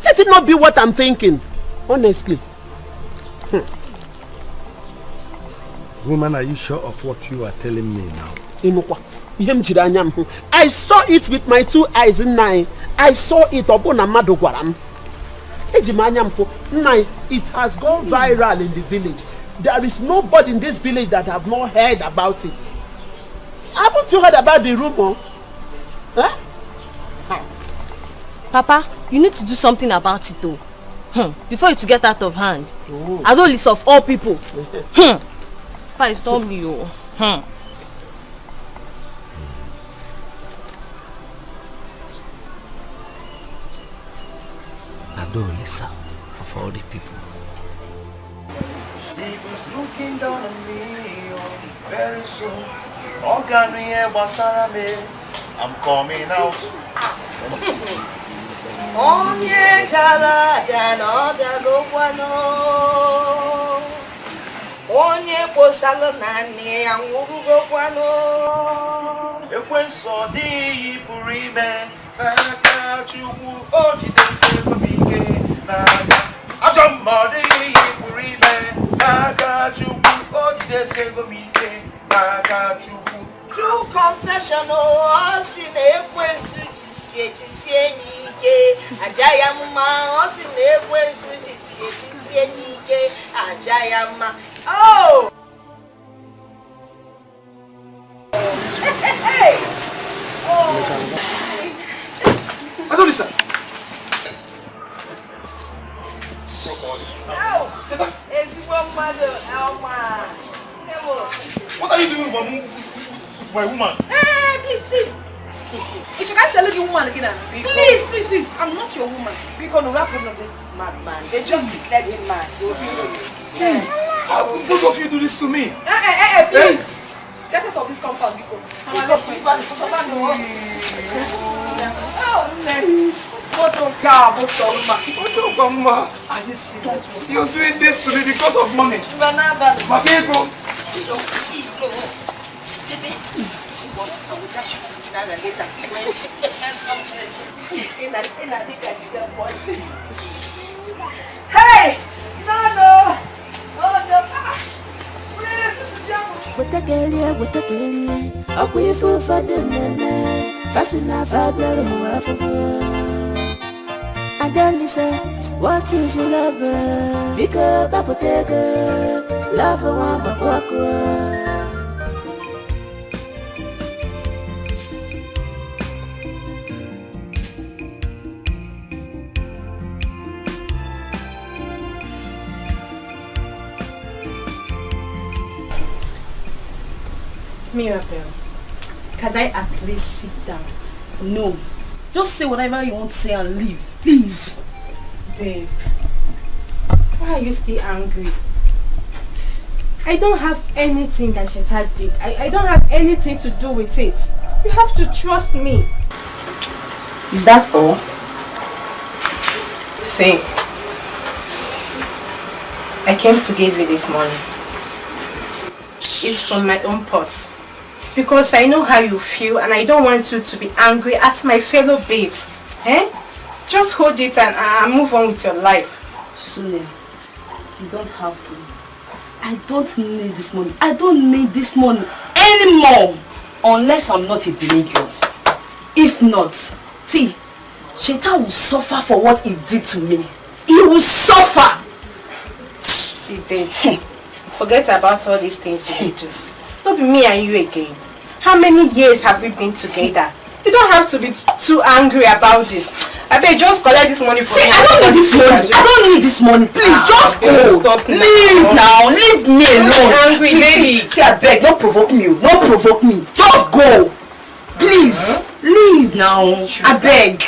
Let it not be what I'm thinking, honestly. Woman, are you sure of what you are telling me now? I saw it with my two eyes. I saw it upon a madogwaram. It has gone viral in the village. There is nobody in this village that have not heard about it. Haven't you heard about the rumor? Huh? Papa, you need to do something about it though. Before it to get out of hand. I don't list of all people. Papa, it's not me. Adolisa, of all the people. He was looking down on me very soon. I'm coming out. Onye jara dano dago kwano. Onye posalo nani anwurugo kwano. Ekwenso di purime naka chukwu ojidese komike naga. Ajamodi purime naka chukwu ojidese komike naga chukwu. True confession osi na ekwensu jisie nike. Ajayama osi na ekwensu jisie nike. Ajayama. Oh! Hey! Oh! Adolisa! with my woman. Hey, please. If you can't sell the woman again, please, I'm not your woman. Because no problem of this madman. They just declared him mad. How could both of you do this to me? Please. Get out of this compound, Biko. Are you serious? You're doing this to me because of money. Makeko. I will dash you 59 later. Hey! No! Oh no! With the girl, up with you for the man, fast enough, I'll be I don't listen, what is your lover? Because Papa take a love for one, but walk. Mirabel, can I at least sit down? No. Just say whatever you want to say and leave. Please. Babe, why are you still angry? I don't have anything that Sheta did. I don't have anything to do with it. You have to trust me. Is that all? See, I came to give you this money. It's from my own purse. Because I know how you feel and I don't want you to be angry as my fellow babe. Just hold it and move on with your life. Sule, you don't have to. I don't need this money. I don't need this money anymore. Unless I'm not a believer. If not, see, Sheta will suffer for what he did to me. He will suffer. See, babe, forget about all these things you do. Not be me and you again. How many years have we been together? You don't have to be too angry about this. I bet just collect this money for me. I don't need this money. I don't need this money. Please, just go. Leave now. Leave me alone. I'm angry, lady. See, I beg, don't provoke me. Don't provoke me. Just go. Please, leave now. I beg.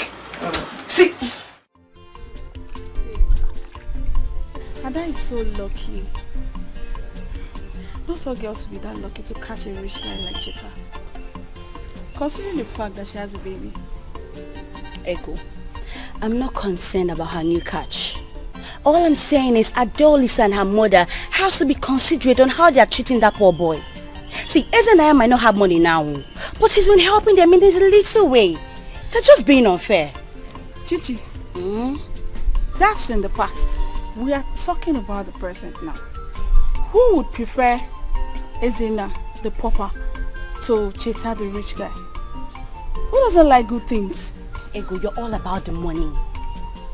See. Ada is so lucky. Not all girls will be that lucky to catch a rich guy like Cheta. Considering the fact that she has a baby. Echo, I'm not concerned about her new catch. All I'm saying is Adolisa and her mother has to be considerate on how they are treating that poor boy. See, Ezenaya might not have money now, but he's been helping them in this little way. They're just being unfair. Chichi, that's in the past. We are talking about the present now. Who would prefer Ezena, the pauper, to Cheta, the rich guy? Who doesn't like good things? Ego, you're all about the money.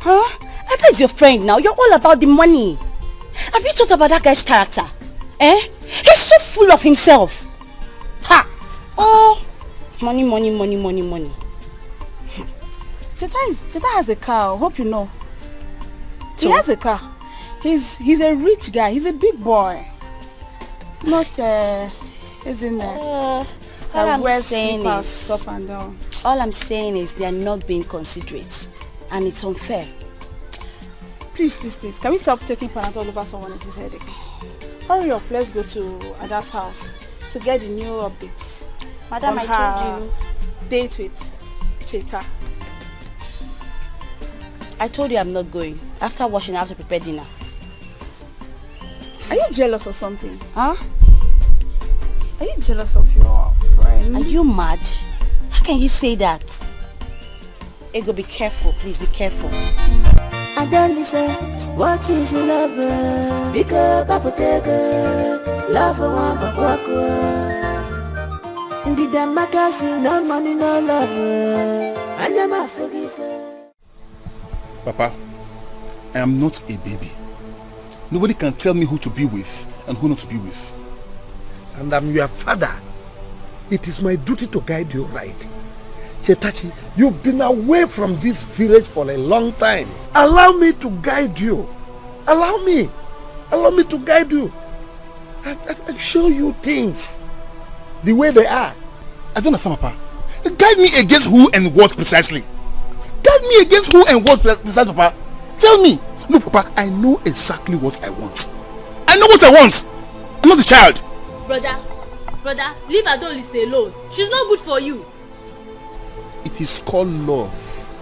Huh? That is your friend now. You're all about the money. Have you thought about that guy's character? He's so full of himself. Ha! Oh, money. Cheta has a car. Hope you know. So? He has a car. He's a rich guy. He's a big boy. Not isn't all I'm saying is up and down. All I'm saying is they are not being considerate, and it's unfair. Please. Can we stop taking Panadol over someone else's headache? Hurry up. Let's go to Ada's house to get the new updates. Madam, I told you. Date with Cheta. I told you I'm not going. After washing, I have to prepare dinner. Are you jealous or something? Huh? Are you jealous of your friend? Are you mad? How can you say that? Ego, be careful. Please be careful. I don't listen. What is your lover? Because Papa take a love for one, but walk away. Did that make us no money, no love? I never forgive her. Papa, I am not a baby. Nobody can tell me who to be with and who not to be with. And I'm your father. It is my duty to guide you right. Chetachi, you've been away from this village for a long time. Allow me to guide you. Allow me to guide you. And show you things. the way they are. I don't understand, Papa. Guide me against who and what precisely? Guide me against who and what precisely, Papa? Tell me. Look, Papa, I know exactly what I want. I know what I want. I'm not a child. Brother, leave Adolise alone. She's not good for you. It is called love,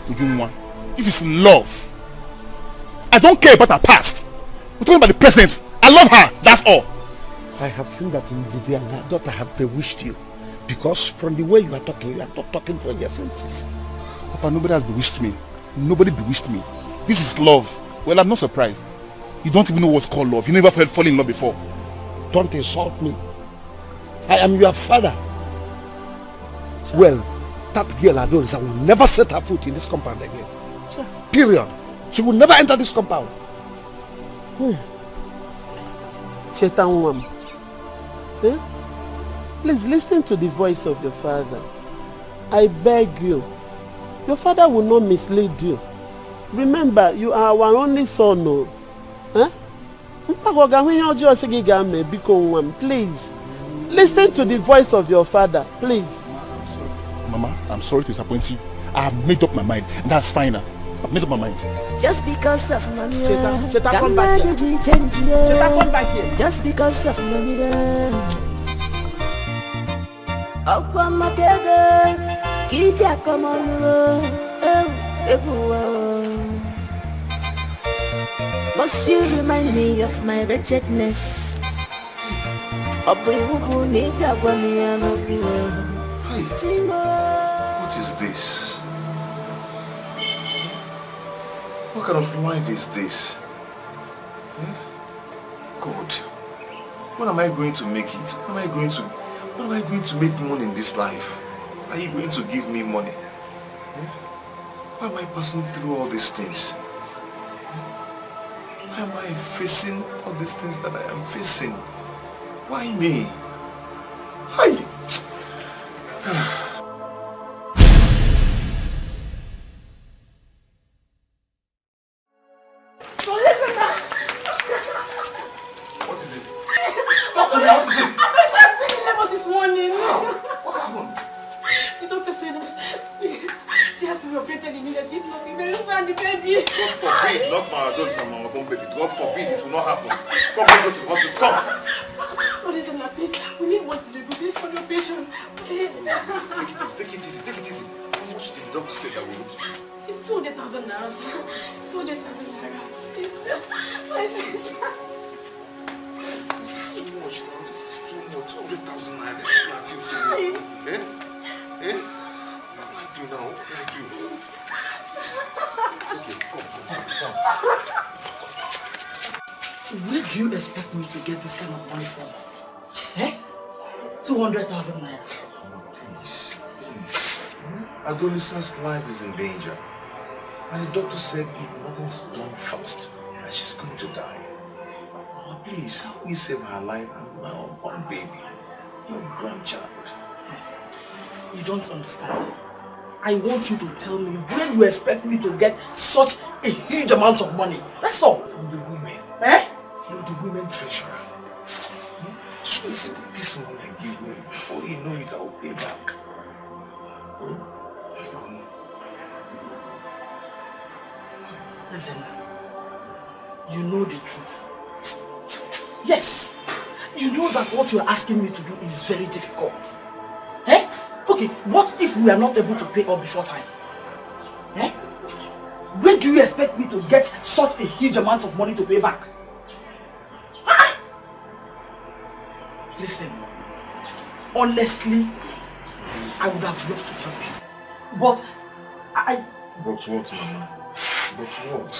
Ujunwa. This is love. I don't care about her past. We're talking about the present. I love her. That's all. I have seen that in the day and I thought I have bewitched you. Because from the way you are not talking from your senses. Papa, nobody has bewitched me. Nobody bewitched me. This is love. Well, I'm not surprised. You don't even know what's called love. You never felt falling in love before. Don't insult me. I am your father. Well, that girl Adolisa will never set her foot in this compound again. Sure. Period. She will never enter this compound. Chetanwam. Please listen to the voice of your father. I beg you. Your father will not mislead you. Remember, you are our only son. No? Please. Listen to the voice of your father, please. Mama, I'm sorry to disappoint you. I have made up my mind, and that's fine. I've made up my mind. Just because of money, Cheta, come back here. Cheta, come back here. Just because of money, must you remind me of my wretchedness? What is this? What kind of life is this? God, when am I going to make it? When am I going to make money in this life? Are you going to give me money? Why am I passing through all these things? Why am I facing all these things that I am facing? Why me? Hi. What is it? Talk to me, what is it? My son's been in labor this morning. How? What happened? The doctor said that she has to be operated immediately. If not, they will lose the baby. God forbid, not my adults and my own baby. God forbid, it will not happen. Come, let's go to the hospital. Come. Please, we need one to negotiate for your patient. Please. Take it easy. How much did the doctor say that we would? It's 200,000 naira. 200,000 naira. Please. This is too much now. This is too much. 200,000 naira. This is nothing so much. What do I do now? What can I do? Okay, come. Where do you expect me to get this kind of money from? 200,000 naira. Please. Adolisa's life is in danger. And the doctor said if nothing's done fast, that she's going to die. Oh, please, help me save her life and my unborn baby, your grandchild. You don't understand. I want you to tell me where you expect me to get such a huge amount of money. That's all. From the women. You're the women treasurer. This money I give me, before you know it, I'll pay back. Listen, you know the truth. Yes, you know that what you're asking me to do is very difficult. Okay, what if we are not able to pay up before time? Where do you expect me to get such a huge amount of money to pay back? Listen, honestly, I would have loved to help you. But But what, Mama? But what?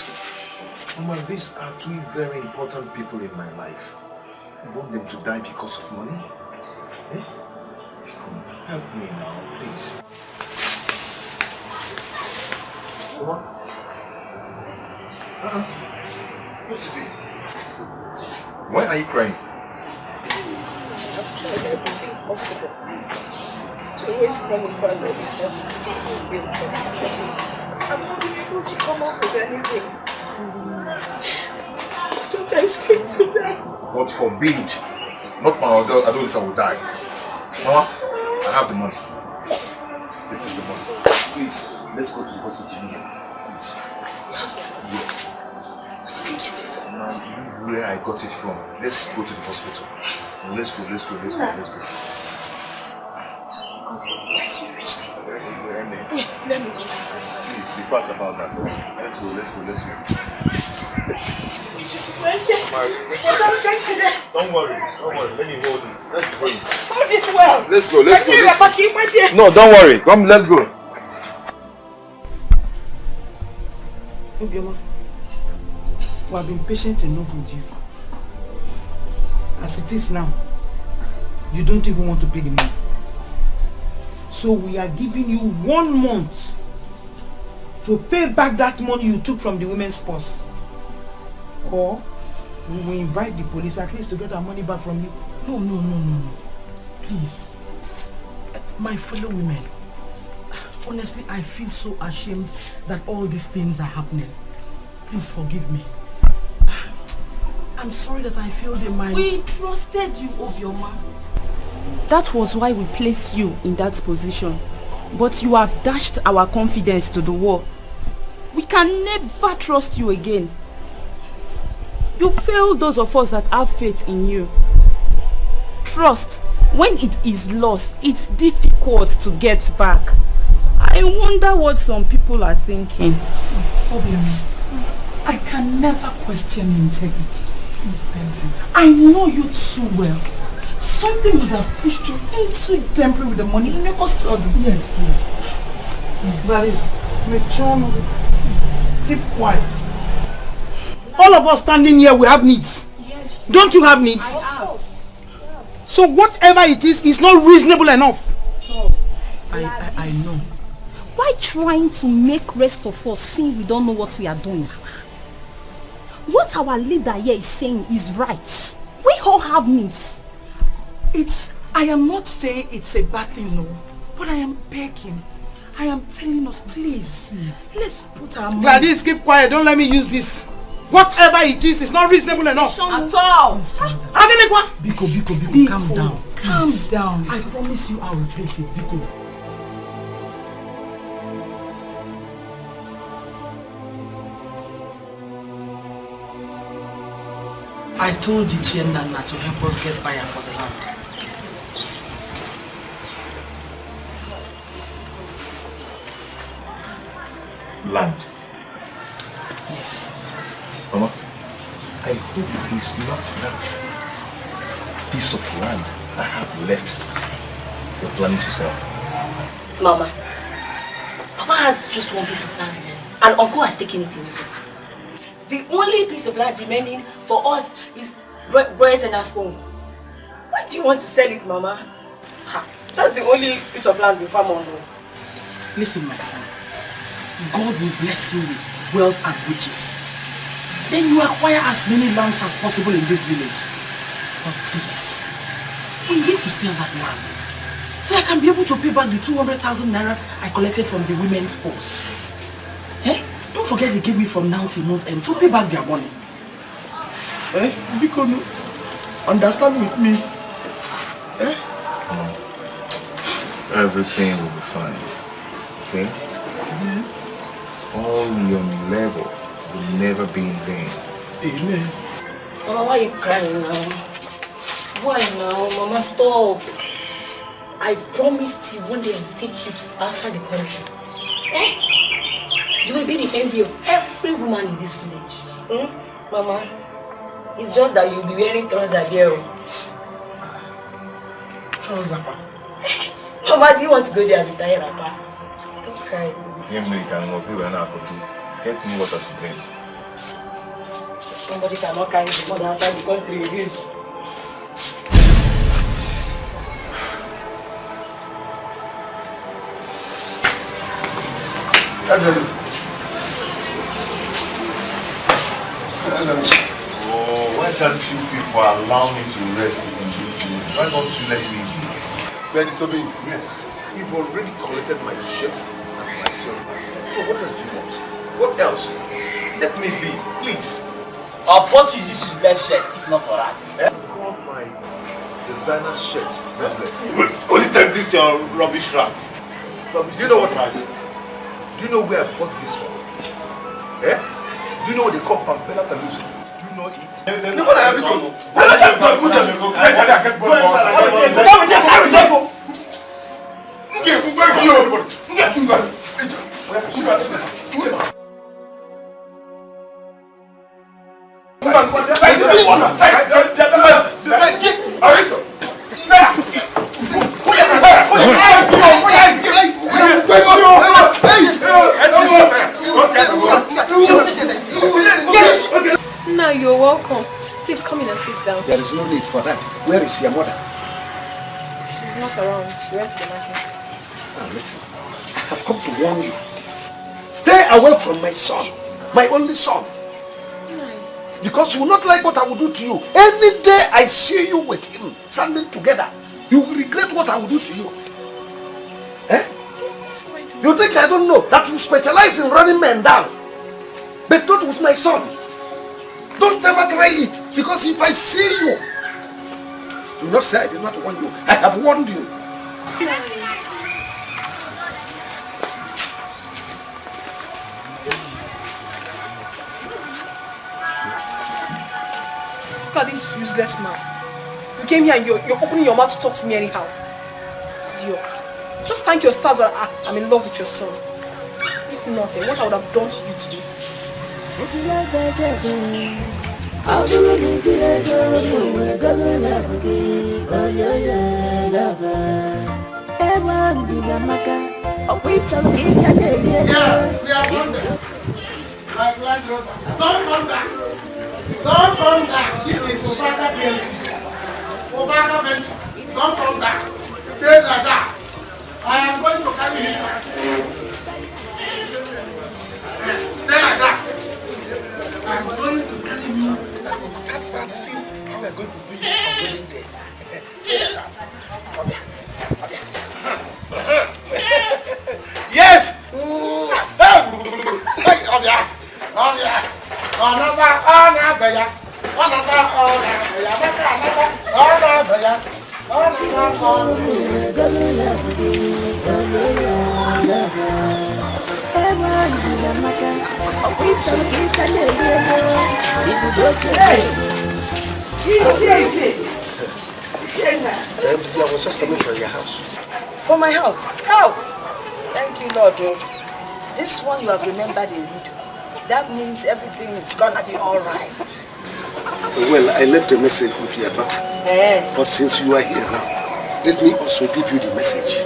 Mama, these are two very important people in my life. I want them to die because of money? Come, help me now, please. Come on. What is it? Why are you crying? I've tried everything possible to raise money for an responsibility bill, but I'm not able to come up with anything. Don't I is going to die? God forbid. Not my Adolisa will die. Mama, I have the money. This is the money. Please, let's go to the hospital. Please. Yes. Where did you get it from? Where I got it from. Let's go to the hospital. Let's go. Yes, you reached it. Let me go. Please, be fast about that. Let's go. What am I going to do? Don't worry. Let me hold it. Let's go. Hold it well. Let's go. Let's No, don't worry. Come, let's go. Obioma, we have been patient enough with you. As it is now, you don't even want to pay the money. So we are giving you 1 month to pay back that money you took from the women's purse. Or we will invite the police at least to get our money back from you. No. Please. My fellow women, honestly, I feel so ashamed that all these things are happening. Please forgive me. I'm sorry that I feel they might... We trusted you, Obioma. That was why we placed you in that position. But you have dashed our confidence to the wall. We can never trust you again. You failed those of us that have faith in you. Trust, when it is lost, it's difficult to get back. I wonder what some people are thinking. Obioma, I can never question your integrity. I know you too well. Something must have pushed you into temporary with the money in your custody. Yes. That is, Mechon, keep quiet. All of us standing here, we have needs. Yes. Don't you have needs? So whatever it is not reasonable enough. I know. Why trying to make rest of us seem we don't know what we are doing? What our leader here is saying is right. We all have needs. I am not saying it's a bad thing, no. But I am begging. I am telling us, please. Let's put our money... Gladys, keep quiet. Don't let me use this. Whatever it is not reasonable enough. At all. Biko, calm down. Calm down. I promise you I'll replace it, Biko. I told the Chien Nana to help us get buyer for the land. Land? Yes. Mama, I hope it is not that piece of land I have left you're planning to sell. Mama has just one piece of land and Uncle has taken it away. The only piece of land remaining for us is Bread and home. Why do you want to sell it, Mama? That's the only piece of land we farm on. Listen, my son. God will bless you with wealth and riches. Then you acquire as many lands as possible in this village. But please, we need to sell that land so I can be able to pay back the 200,000 naira I collected from the women's purse. Eh? Don't forget they gave me from now till month end to pay back their money. Eh? Because understand with me. Eh? Everything will be fine. Okay? All your labor will never be in vain. Amen. Mama, why are you crying now? Why now? Mama, stop. I promised you one day I will take you outside the country. Eh? You will be the envy of every woman in this village. Mama, it's just that you'll be wearing trousers here. Trousers? Mama, do you want to go there and retire, Papa? Stop crying. Help me water to drink. Somebody cannot carry the mother outside the country again. Oh, why can't you people allow me to rest in this room? Why don't you let me be? Very sorry. Yes, you've already collected my shirts and my shoulders. So what else do you want? What else? Let me be, please. Of what is this useless shirt if not for that? I want my designer shirt. Only take this your rubbish rack. Do you know what it is? Do you know where I bought this from? Eh? Do you know what they call Pampela Peluso? Do you know it? No, what I have to do? Now you're welcome. Please come in and sit down. There is no need for that. Where is your mother? She's not around. She went to the market. Now listen, I have come to warn you. Stay away from my son, my only son. Because you will not like what I will do to you. Any day I see you with him standing together, you will regret what I will do to you. Eh? You think I don't know that you specialize in running men down, but not with my son. Don't ever try it, because if I see you, do not say I did not warn you. I have warned you. Look at this useless man. You came here and you're opening your mouth to talk to me anyhow. Idiot. Just thank your stars that I'm in love with your son. If not, what I would have done to you today. I'll do it to we're gonna love again. Oh yeah, lover. Everyone do the maka. Oh, we shall get a day. We are on there. Like Land Rover. Don't come back. Don't come back. This is Obaka PLC. Obaka Venture. Don't come back. Stay like that. I am going to carry this one. Stay like that. I am going to carry you. I will start practicing how we are going to do it on wedding day. Stay like that. Okay. Yes! I was just coming from your house. For my house? How? Thank you, Lord. This one you have remembered in Ido. That means everything is gonna be alright. Well, I left a message with your daughter. But since you are here now, let me also give you the message.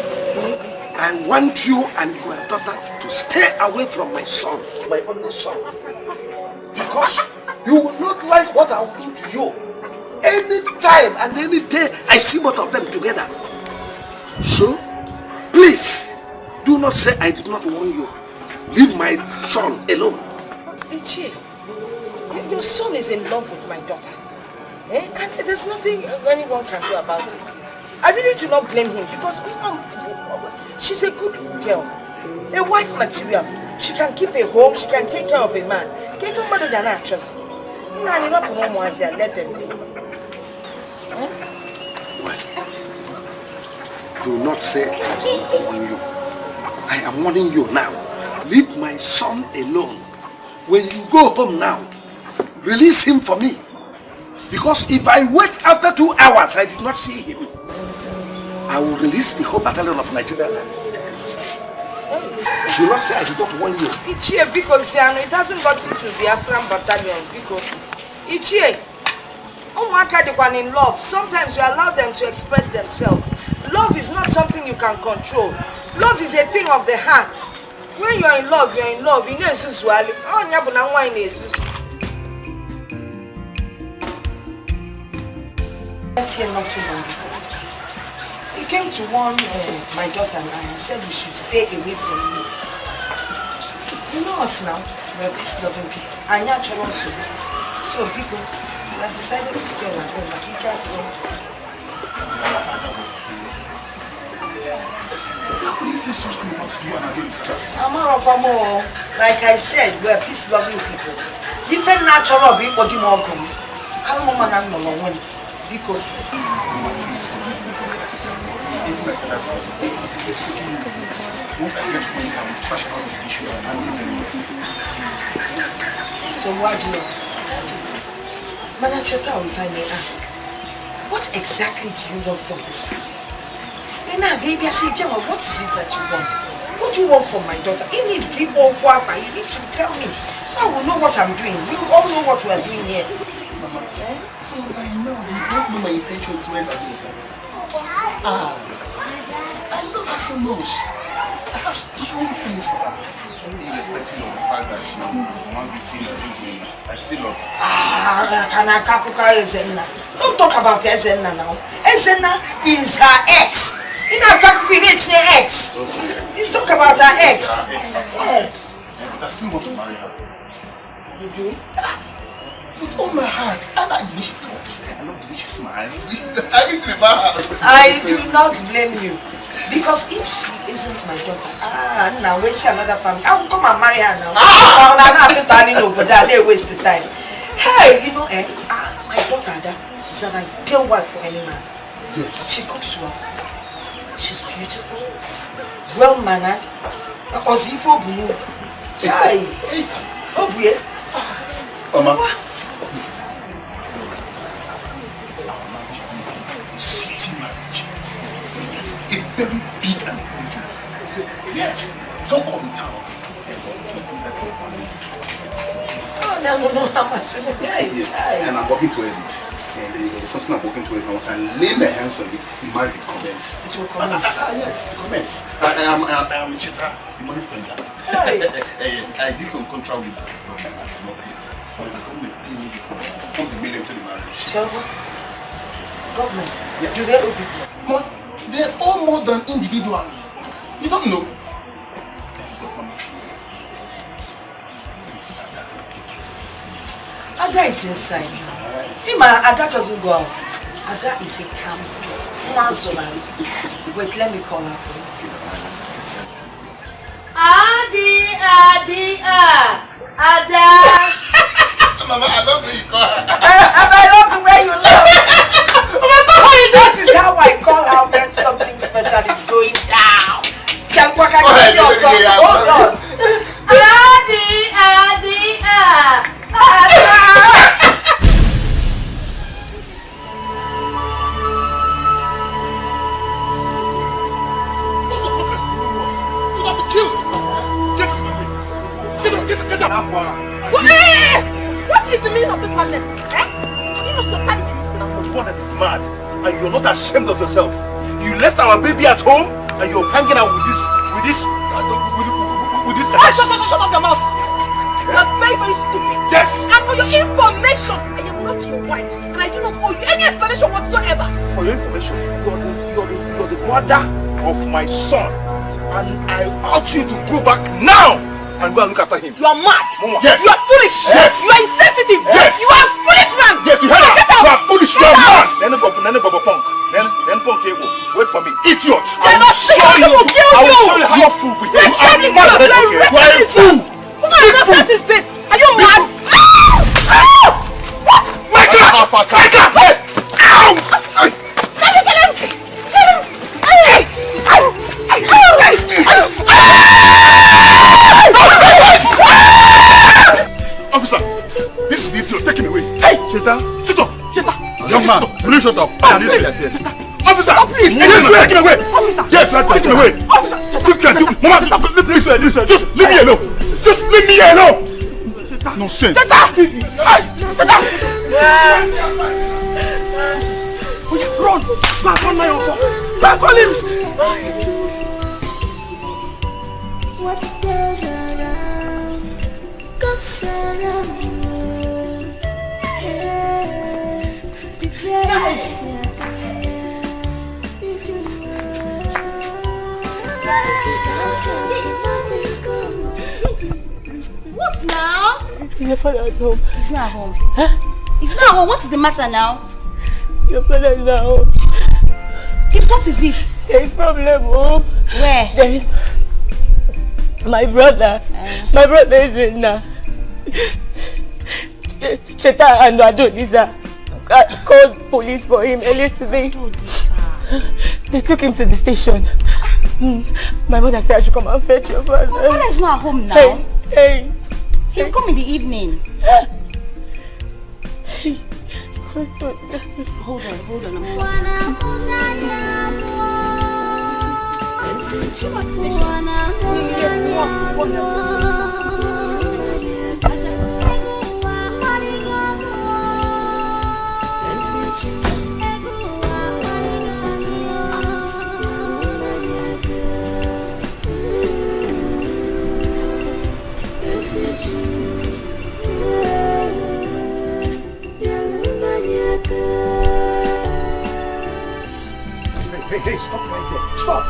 I want you and your daughter to stay away from my son, my only son. Because you will not like what I will do to you. Any time and any day I see both of them together. So, please, do not say I did not warn you. Leave my son alone. Ichie, your son is in love with my daughter. And there's nothing anyone can do about it. I really do not blame him because she's a good girl. A wife material. She can keep a home, she can take care of a man. Give him mother than actress. Let them be. Do not say I did not warn you. I am warning you now. Leave my son alone. When you go home now, release him for me. Because if I wait after 2 hours, I did not see him, I will release the whole battalion of Nigeria. Do not say I did not warn you. Ichie, because it hasn't got into the Afghan battalion. Because Ichie, in love, sometimes you allow them to express themselves. Love is not something you can control. Love is a thing of the heart. When you're in love, you're in love. Left here not too long ago. He came to warn my daughter and I said we should stay away from you. You know us now, we're peace-loving people. And you're also. So people, we have decided to stay on our own. Like he can't go. How could you say something about you and against her? Like I said, we're peace-loving people. Different natural people do more come. Come on, man, I'm not one. Because That's it. Please forgive me. Once I get home, I will trash out this issue and handle it. So what do you know? Manager, if I may ask, what exactly do you want from this family? Now, baby, I say, what is it that you want? What do you want from my daughter? You need to keep all quiet. You need to tell me, so I will know what I'm doing. We all know what we are doing here. Mama, so I know you don't know my intentions towards Agusa. I love her so much. I have strong feelings for her. Irrespective of the fact that she won't be teen or this way, I still love her. Don't talk about Ezenna now. Ezenna is her ex. You know, it's her ex. You talk about her ex. Yes. But I still want to marry her. You do? With all my heart. I like the way she talks. I love the way she smiles. Everything about her. I do not blame you. Because if she isn't my daughter, now we see another family. I will come and marry her now. I'm not telling you, but they waste the time. Hey, you know, my daughter is an ideal wife for any man. Yes. She cooks well. She's beautiful, well-mannered. Ozifo Bunu. Chai. Obuye. Mama. City marriage. Yes, a very big and huge one. Yes, talk of the town. Oh, no, I'm a simple guy. Yes, and I'm working towards it. And there's something I'm working towards. Once I lay my hands on it, the marriage will commence. It will commence. Yes, commence. I am a cheater, the money spender. I did some contract with government pay me this money. Put the million to the marriage. Government? Yes. Do they owe people? They owe more than individual. You don't know. Ada is inside. Ada doesn't go out. Ada is a calm girl. Wait, let me call her for you. Ada. Mama, I love the way you call her. I love the way you laugh. That is how I call her when something special is going down. Hold on. What is the meaning of this madness? Have you lost your sanity? I'm one that is mad, and you're not ashamed of yourself. You left our baby at home, and you're hanging out with this. Shut up your mouth! You are very, very stupid. Yes. And for your information, I am not your wife, and I do not owe you any explanation whatsoever. For your information, you're the mother of my son, and I urge you to go back now and go and look after him. You are mad. Mama. Yes. You are foolish. Yes. You are insensitive. Yes. You are a foolish man. Yes, you heard Get her. out. You are foolish. You are mad. Then Punk. Then Punk Ego. Wait for me. Idiot. I will show you how a fool we do. You are mad. You are a fool. What kind of nonsense is this? Are you mad? What? Michael! Yes! Ow! Kill him! Officer, this is the idiot. Take him away. Hey! Cheta! Young man, will you shut up? Officer! Please! Take him away! Officer! Yes, take him away! Mama, please, just leave me alone! Just leave me alone! Nonsense! Run! Back on my own! Back on him! What goes around comes around. Betrayal. What now? Your father is home. He's not home. Huh? He's not home. What is the matter now? Your father is not home. Gift, what is it? There is problem home. Where? There is my brother. My brother is in Cheta and Adonisa called police for him earlier today. They took him to the station. My mother said I should come and fetch your father. My father is not at home now. Hey. He'll come in the evening. Hold on. Hey, stop right there. Stop.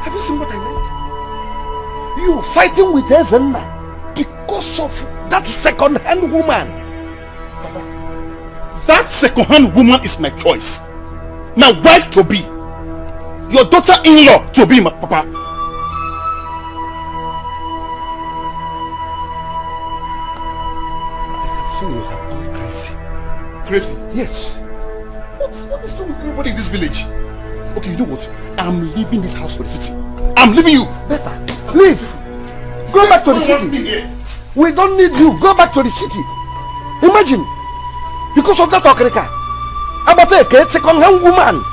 Have you seen what I meant? You fighting with Ezenna because of that second-hand woman. Papa, that second-hand woman is my choice. My wife to be. Your daughter-in-law to be, my papa. So you have gone crazy. Crazy? Yes. What is wrong with everybody in this village? Okay, you know what? I'm leaving this house for the city. I'm leaving you. Better. Leave. Go back to the city. We don't need you. Go back to the city. Imagine. Because of that okrika. About a second-hand woman.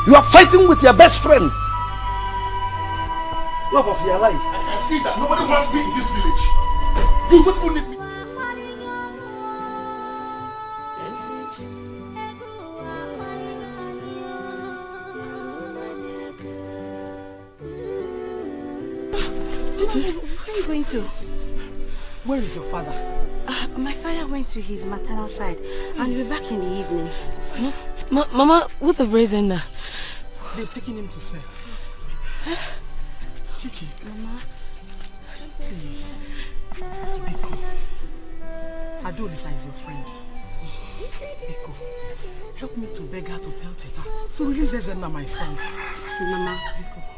You are fighting with your best friend. Love of your life. I can see that nobody wants me in this village. You don't even need me. Where are you going to? Where is your father? My father went to his maternal side and will be back in the evening. Mama, what of Ezenna? They've taken him to sell. Chichi. Mama. Please. Biko. Adolisa is your friend. Biko, help me to beg her to tell Cheta to release Ezenna, my son. See, Mama,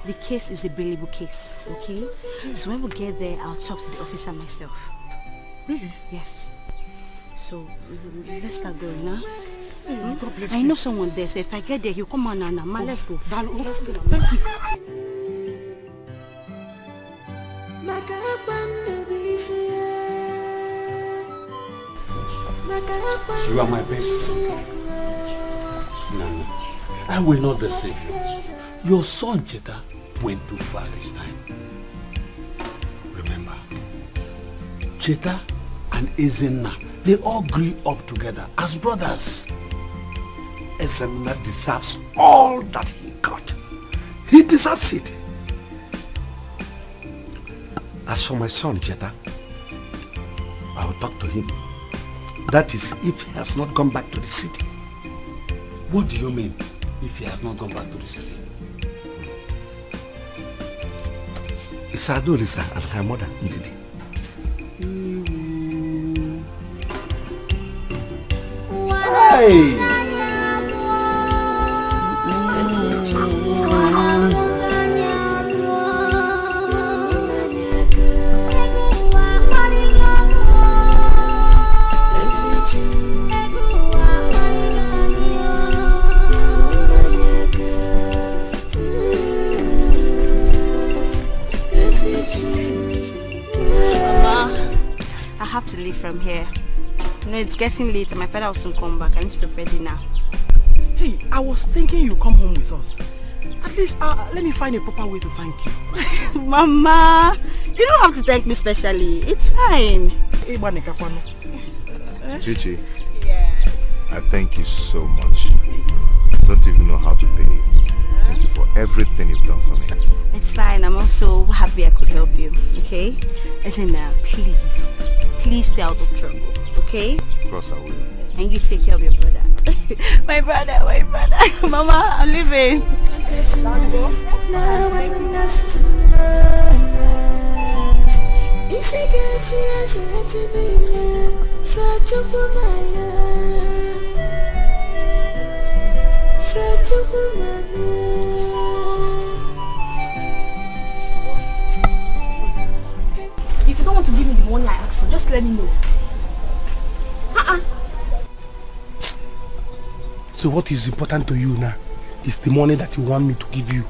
the case is a bailable case, okay? So when we get there, I'll talk to the officer myself. Really? Yes. So, let's start going, huh? Hey, God bless I you. know someone there, so if I get there, he'll come on, Nana. Ma, let's go. Let's go, Thank you. You are my best friend. Nana, I will not deceive you. Your son Cheta went too far this time. Remember, Cheta and Ezenna, they all grew up together as brothers. Ezenna deserves all that he got. He deserves it. As for my son Cheta, I will talk to him. That is, if he has not gone back to the city. What do you mean, if he has not gone back to the city? It's Adolisa and her mother, Ndidi. Hey! I have to leave from here. You know, it's getting late and my father will soon come back. I need to prepare dinner. Hey, I was thinking you come home with us. At least, let me find a proper way to thank you. Mama, you don't have to thank me specially. It's fine. Chichi. Yes. I thank you so much. I don't even know how to pay you. Thank you for everything you've done for me. It's fine. I'm also happy I could help you. Okay? Listen now, please stay out of trouble. Okay? Of course I will. And you take care of your brother. my brother. Mama, I'm leaving. If you don't want to give me the money I asked for, just let me know. So what is important to you now is the money that you want me to give you.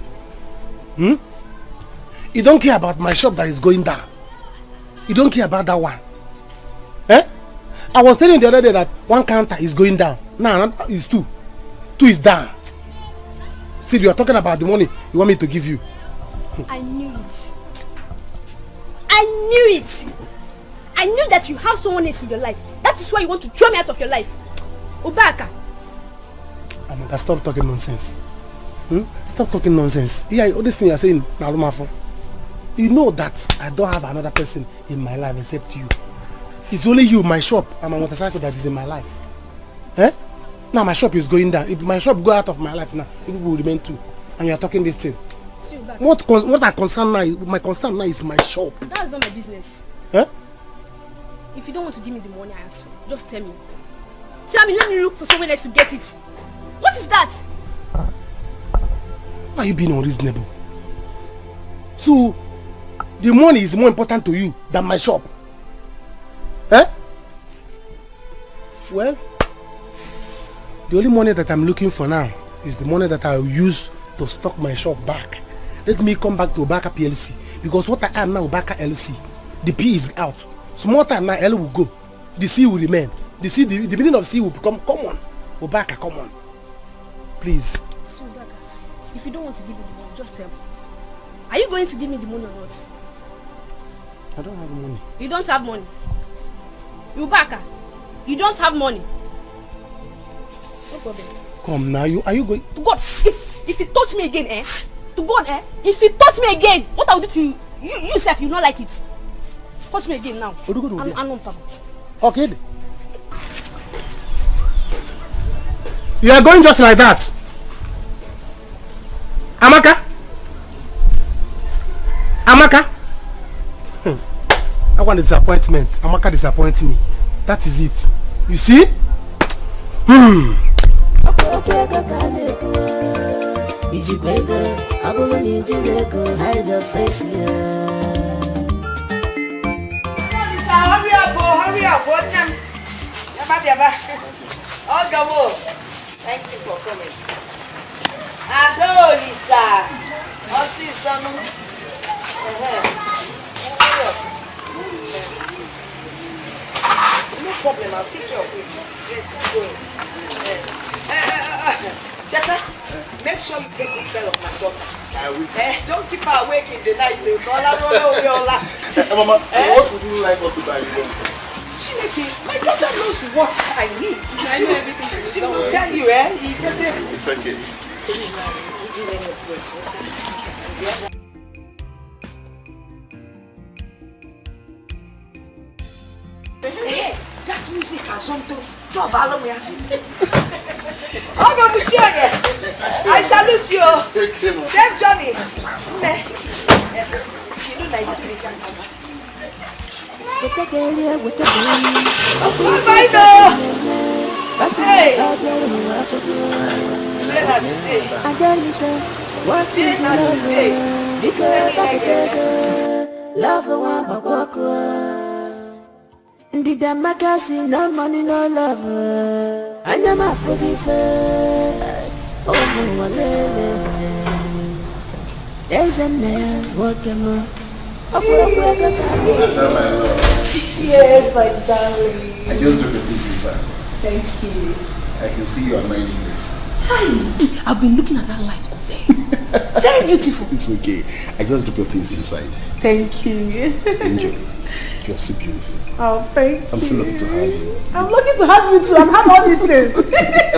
You don't care about my shop that is going down. You don't care about that one. I was telling you the other day that one counter is going down. Now it's 2. 2 is down. See, you are talking about the money you want me to give you. I knew it. I knew it. I knew that you have someone else in your life. That is why you want to throw me out of your life. Obaka. Amanda, stop talking nonsense. Stop talking nonsense. Yeah, all this thing you are saying, you know that I don't have another person in my life except you. It's only you, my shop, and my motorcycle that is in my life. Now my shop is going down. If my shop go out of my life now, it will remain too. And you are talking this thing. What I concern now, my concern now is my shop. That's not my business. If you don't want to give me the money I asked for, just tell me. Tell me, let me look for someone else to get it. What is that? Why are you being unreasonable? So, the money is more important to you than my shop. Well, the only money that I'm looking for now is the money that I will use to stock my shop back. Let me come back to Obaka PLC. Because what I am now, Obaka LC, the P is out. Small time now, L will go. The C will remain. The meaning of C will become common. Obaka, come on. Please. So, Obaka, if you don't want to give me the money, just tell me. Are you going to give me the money or not? I don't have money. You don't have money. Obaka, you don't have money. No problem. Come now, are you going? To God, if you touch me again, to God, if you touch me again, what I will do to you? You yourself, you not like it. Touch me again now. Okay. You are going just like that. Amaka? I want a disappointment. Amaka disappoints me. That is it. You see? Hurry up, Thank you for coming. Adolisa. I'll see you, son. No problem, I'll take care of it. Yes, keep going. Cheta, make sure you take good care of my daughter. Don't keep her awake in the night. Mama, what would you like us to buy you? My daughter knows what I need. I know everything. She will tell you, It's okay. That music has something. I salute you. Save Johnny. You know Nigeria. With the girl, with the girl. Hey. And then we say, what is love? Because love one but walk one. Did the magazine, no money, no love. And I'm a forgive. Oh, no, there's a man walking on. Yes, my darling. I just took a piece inside. Thank you. I can see you are minding this. Hi. I've been looking at that light all day. Very beautiful. It's okay. I just took your things inside. Thank you. Enjoy. You're so beautiful. Oh, thank you. I'm so lucky to have you. I'm lucky to have you too. I'm having all these things.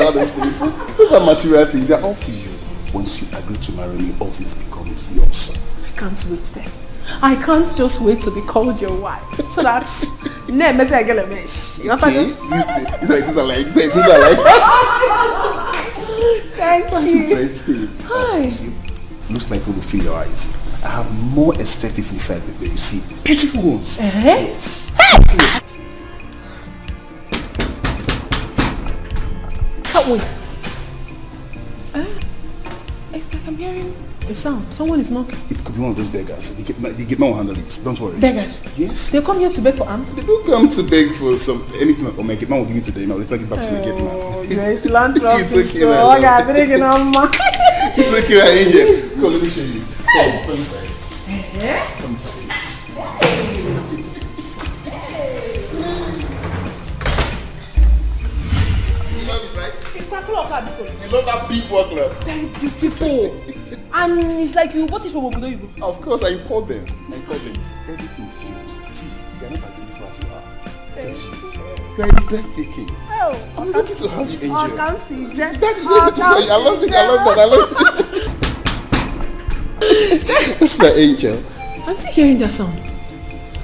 All these things. Those are material things. They're all for you. Once you agree to marry me, all things become yours. I can't wait then. I can't just wait to be called your wife. So that's name I get a mesh. These are like. Thank That's you. interesting. Hi. See, looks like you will feel your eyes. I have more aesthetics inside than you see. Beautiful ones. Yes. Can't wait. It's like I'm hearing a sound. Someone is knocking. It could be one of those beggars. The gate man will handle it. Don't worry. Beggars? Yes. They come here to beg for alms? They don't come to beg for something. Anything. Or my gate man will give it to them. I'll return it back to my gate man. you're a philanthropist. It's okay, so I got drinking on my. It's okay, I'm in here. Come, let me show you. Come inside. Come inside. You love it, right? It's quite cool of her. You love that big work club. Very beautiful. And it's like you, what is wrong with you? Of course, I import them. Everything is yours. See, you're not as beautiful as you are. Thank you. You're breathtaking. Oh, I'm lucky to have you, Angel. I can see that. That is everything. I love this. I love that. That's my angel. I'm still hearing that sound.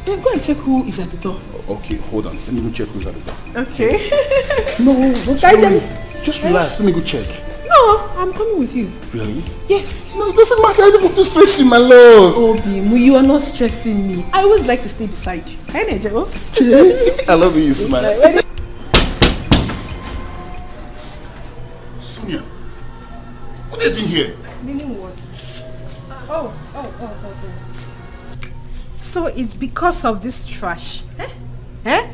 Go and check who is at the door. Okay, hold on. Let me go check who's at the door. Okay. No, don't worry. Just relax. Let me go check. No, I'm coming with you. Really? Yes. No, it doesn't matter. I don't want to stress you, my love. Oh, Bimu, you are not stressing me. I always like to stay beside you. Hey, Naija. I love you, smile. Sonia, what are you doing here? Meaning what? Oh. So it's because of this trash. Eh?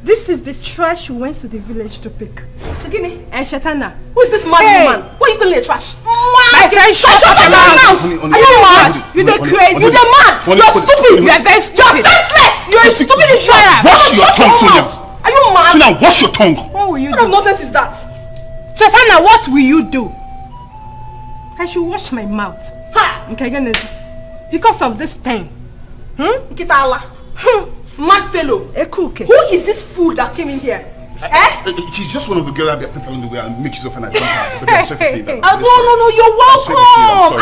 This is the trash we went to the village to pick. Sagini and Shatana. Who is this mad woman? Why are you calling her trash? My friend, shut your mouth! Are you mad? You're crazy. You're mad. You're stupid. You're very stupid. You're senseless. You're a stupid shut. Wash your tongue, Sonia. Are you mad? Sonia, wash your tongue. What will you do? What kind of nonsense is that? Shatana, what will you do? I should wash my mouth. Ha! Okay, because of this thing. Kitala. Mad fellow. Who is this fool that came in here? She's just one of the girls that put along the way and make yourself an identity. But I'm sorry for saying that. No, you're welcome.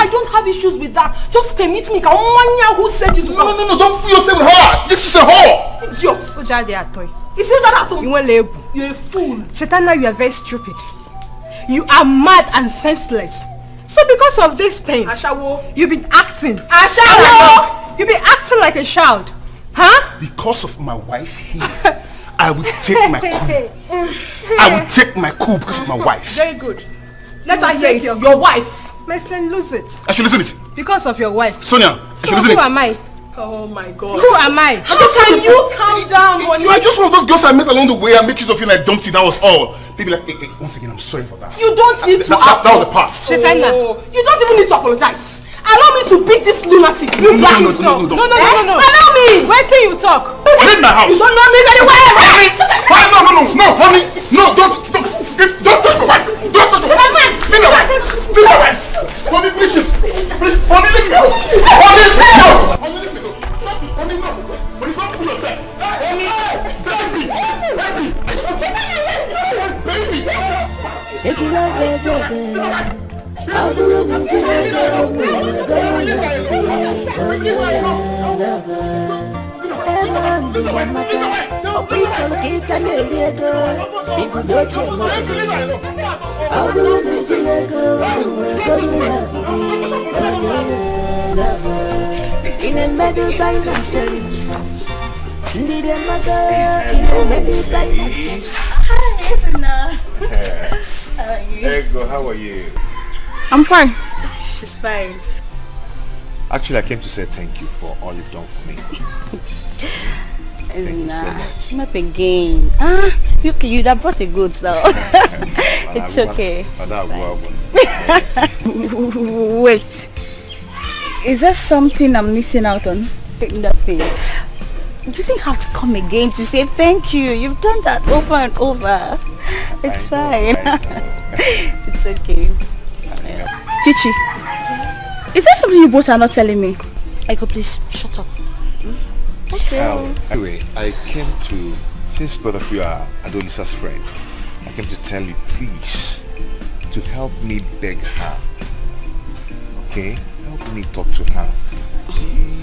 I don't have issues with that. Just permit me. Who sent you to come? No, don't fool yourself with her. This is a whore. Idiot. Is it you're a fool. Shatana, you are very stupid. You are mad and senseless. So because of this thing, Ashawo, you've been acting. Ashawo! You've been acting like a child. Huh? Because of my wife here, I will take my coup. I will take my coup because of my wife. Very good. Let her hear it. Your wife. My friend, lose it. I should listen it. Because of your wife. Sonia, I should listen it. Who am I? Oh my God. Who am I? How can you calm down? You are just one of those girls I met along the way and make use of you and I dumped you. That was all. Baby, like, hey, once again, I'm sorry for that. You don't need to. That was the past. Shetana. You don't even need to apologize. Allow me to beat this lunatic. No. Allow me. Wait till you talk. Leave my house. You don't know me very well. No, honey. No, don't touch my wife. Don't touch my wife. Leave my wife. Honey, please. Honey, leave me alone. Honey, no. Honey, no. But you don't fool yourself. Honey, Ego, how are you? I'm fine. She's fine. Actually, I came to say thank you for all you've done for me. Thank you so much. Not again. You'd have brought a goat now. It's okay. Wait. Is there something I'm missing out on? Nothing. You didn't have to come again to say thank you. You've done that over and over. It's fine. It's okay. Chichi, is there something you both are not telling me? Eiko, please shut up. Okay. Anyway, I came to, since both of you are Adolisa's friend, I came to tell you, please, to help me beg her. Okay? Help me talk to her.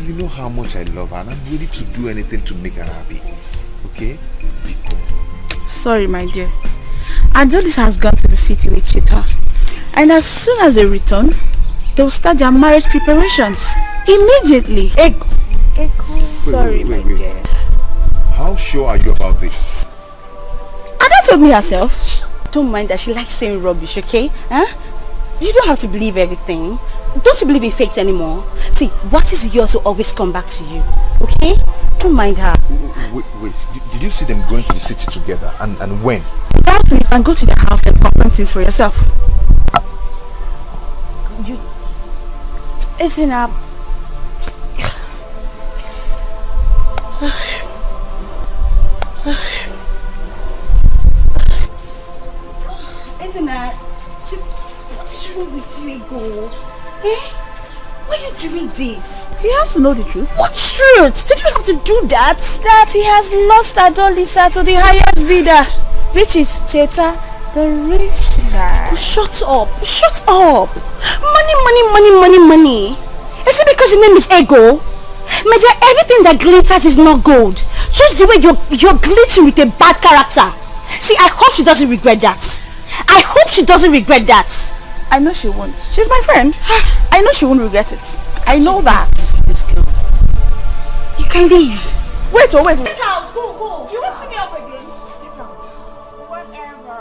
You know how much I love her and I'm ready to do anything to make her happy. Okay? Sorry, my dear. Adolis has gone to the city with Chita. And as soon as they return, they will start their marriage preparations. Immediately. Eiko. Sorry, my dear. How sure are you about this? Ada told me herself. Don't mind that she likes saying rubbish, okay? Huh? You don't have to believe everything. Don't you believe in fate anymore? See, what is yours will always come back to you. Okay? Don't mind her. Wait. Did you see them going to the city together? And when? That's me and go to their house and confirm things for yourself. You... Isn't up. Isn't that? What is wrong with you, Ego? Eh? Why are you doing this? He has to know the truth. What truth? Did you have to do that? That he has lost Adolisa to the highest bidder, which is Cheta, the rich guy. Oh, shut up. Shut up. Money. Is it because your name is Ego? My dear, everything that glitters is not gold. Just the way you're glitching with a bad character. See, I hope she doesn't regret that. I hope she doesn't regret that. I know she won't. She's my friend. I know she won't regret it. I know that. This girl. You can leave. Wait. Get out. Go. You won't see me up again. Get out. Whatever.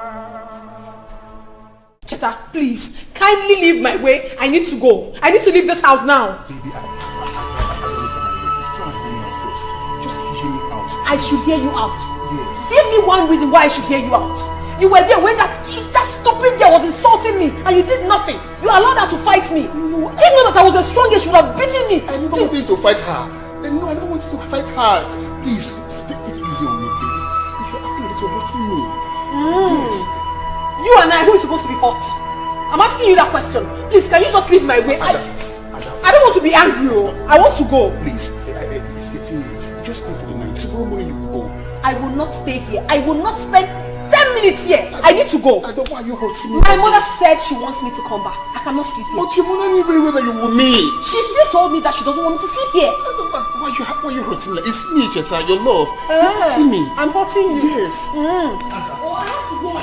Cheta, please, kindly leave my way. I need to go. I need to leave this house now. Baby, just hear me out. I should hear you out. Yes. Give me one reason why I should hear you out. You were there when that stupid girl was insulting me and you did nothing. You allowed her to fight me. Even that I was the strongest, she would have beaten me. I never wanted you to fight her. No, I don't want you to fight her. Please, take it easy on me, please. If you're acting like this, you're hurting me. Yes. You and I, who is supposed to be hot? I'm asking you that question. Please, can you just leave my way? I don't want to be angry. I want to go. Please, it's getting late. Just stay for the night. Tomorrow morning you will go. I will not stay here. I will not spend 10 minutes here. I need to go. I don't want you hurting me. My mother said she wants me to come back. I cannot sleep here. But your mother knew very well that you were me. She still told me that she doesn't want me to sleep here. Why you hurting me? It's me, Cheta, your love. You're hurting me. I'm hurting you. Yes. Oh, I have to go.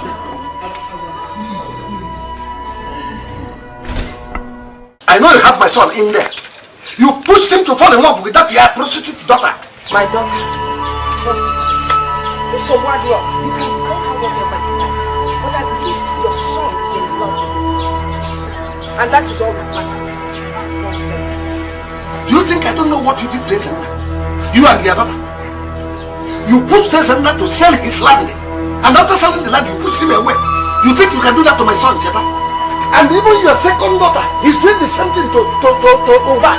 I know you have my son in there. You pushed him to fall in love with that your prostitute daughter. My daughter, prostitute. So what you can call her whatever you like, but at least your son is in love with the prostitute. And that is all that matters. Nonsense. Do you think I don't know what you did to Ezenna? You and your daughter. You pushed Ezenna to sell his land. And after selling the land, you pushed him away. You think you can do that to my son, Cheta? And even your second daughter is doing the same thing to Oba.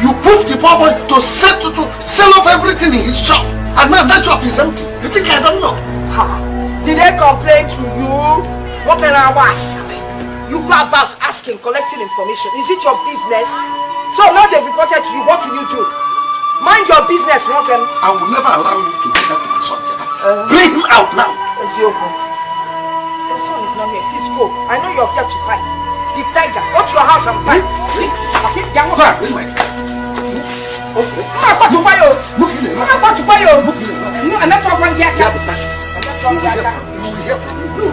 You pushed the poor boy to sell off everything in his shop. And now that shop is empty. You think I don't know? Did they complain to you? What can I was? You go about asking, collecting information. Is it your business? So now they've reported to you. What will you do? Mind your business, Roken. I will never allow you to do that to my son, Cheta. Bring him out now. Ezioku. Your son is not here. Please go. I know you're here to fight. The tiger, go to your house and fight. Okay,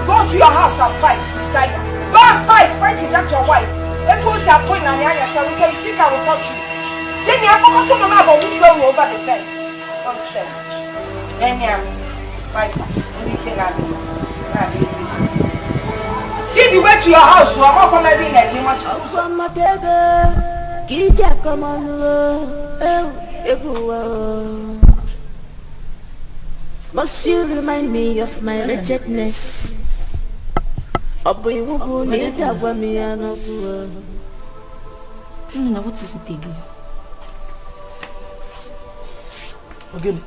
go to your house and fight, tiger. Go and fight with that your wife. Let us have point and so you think I will touch you. Then you have to come about we throw over the fence. Nonsense. Fight. See the way to your house, so I'm not going to be in Nigeria. Must you remind me of my wretchedness? What is it again? Again.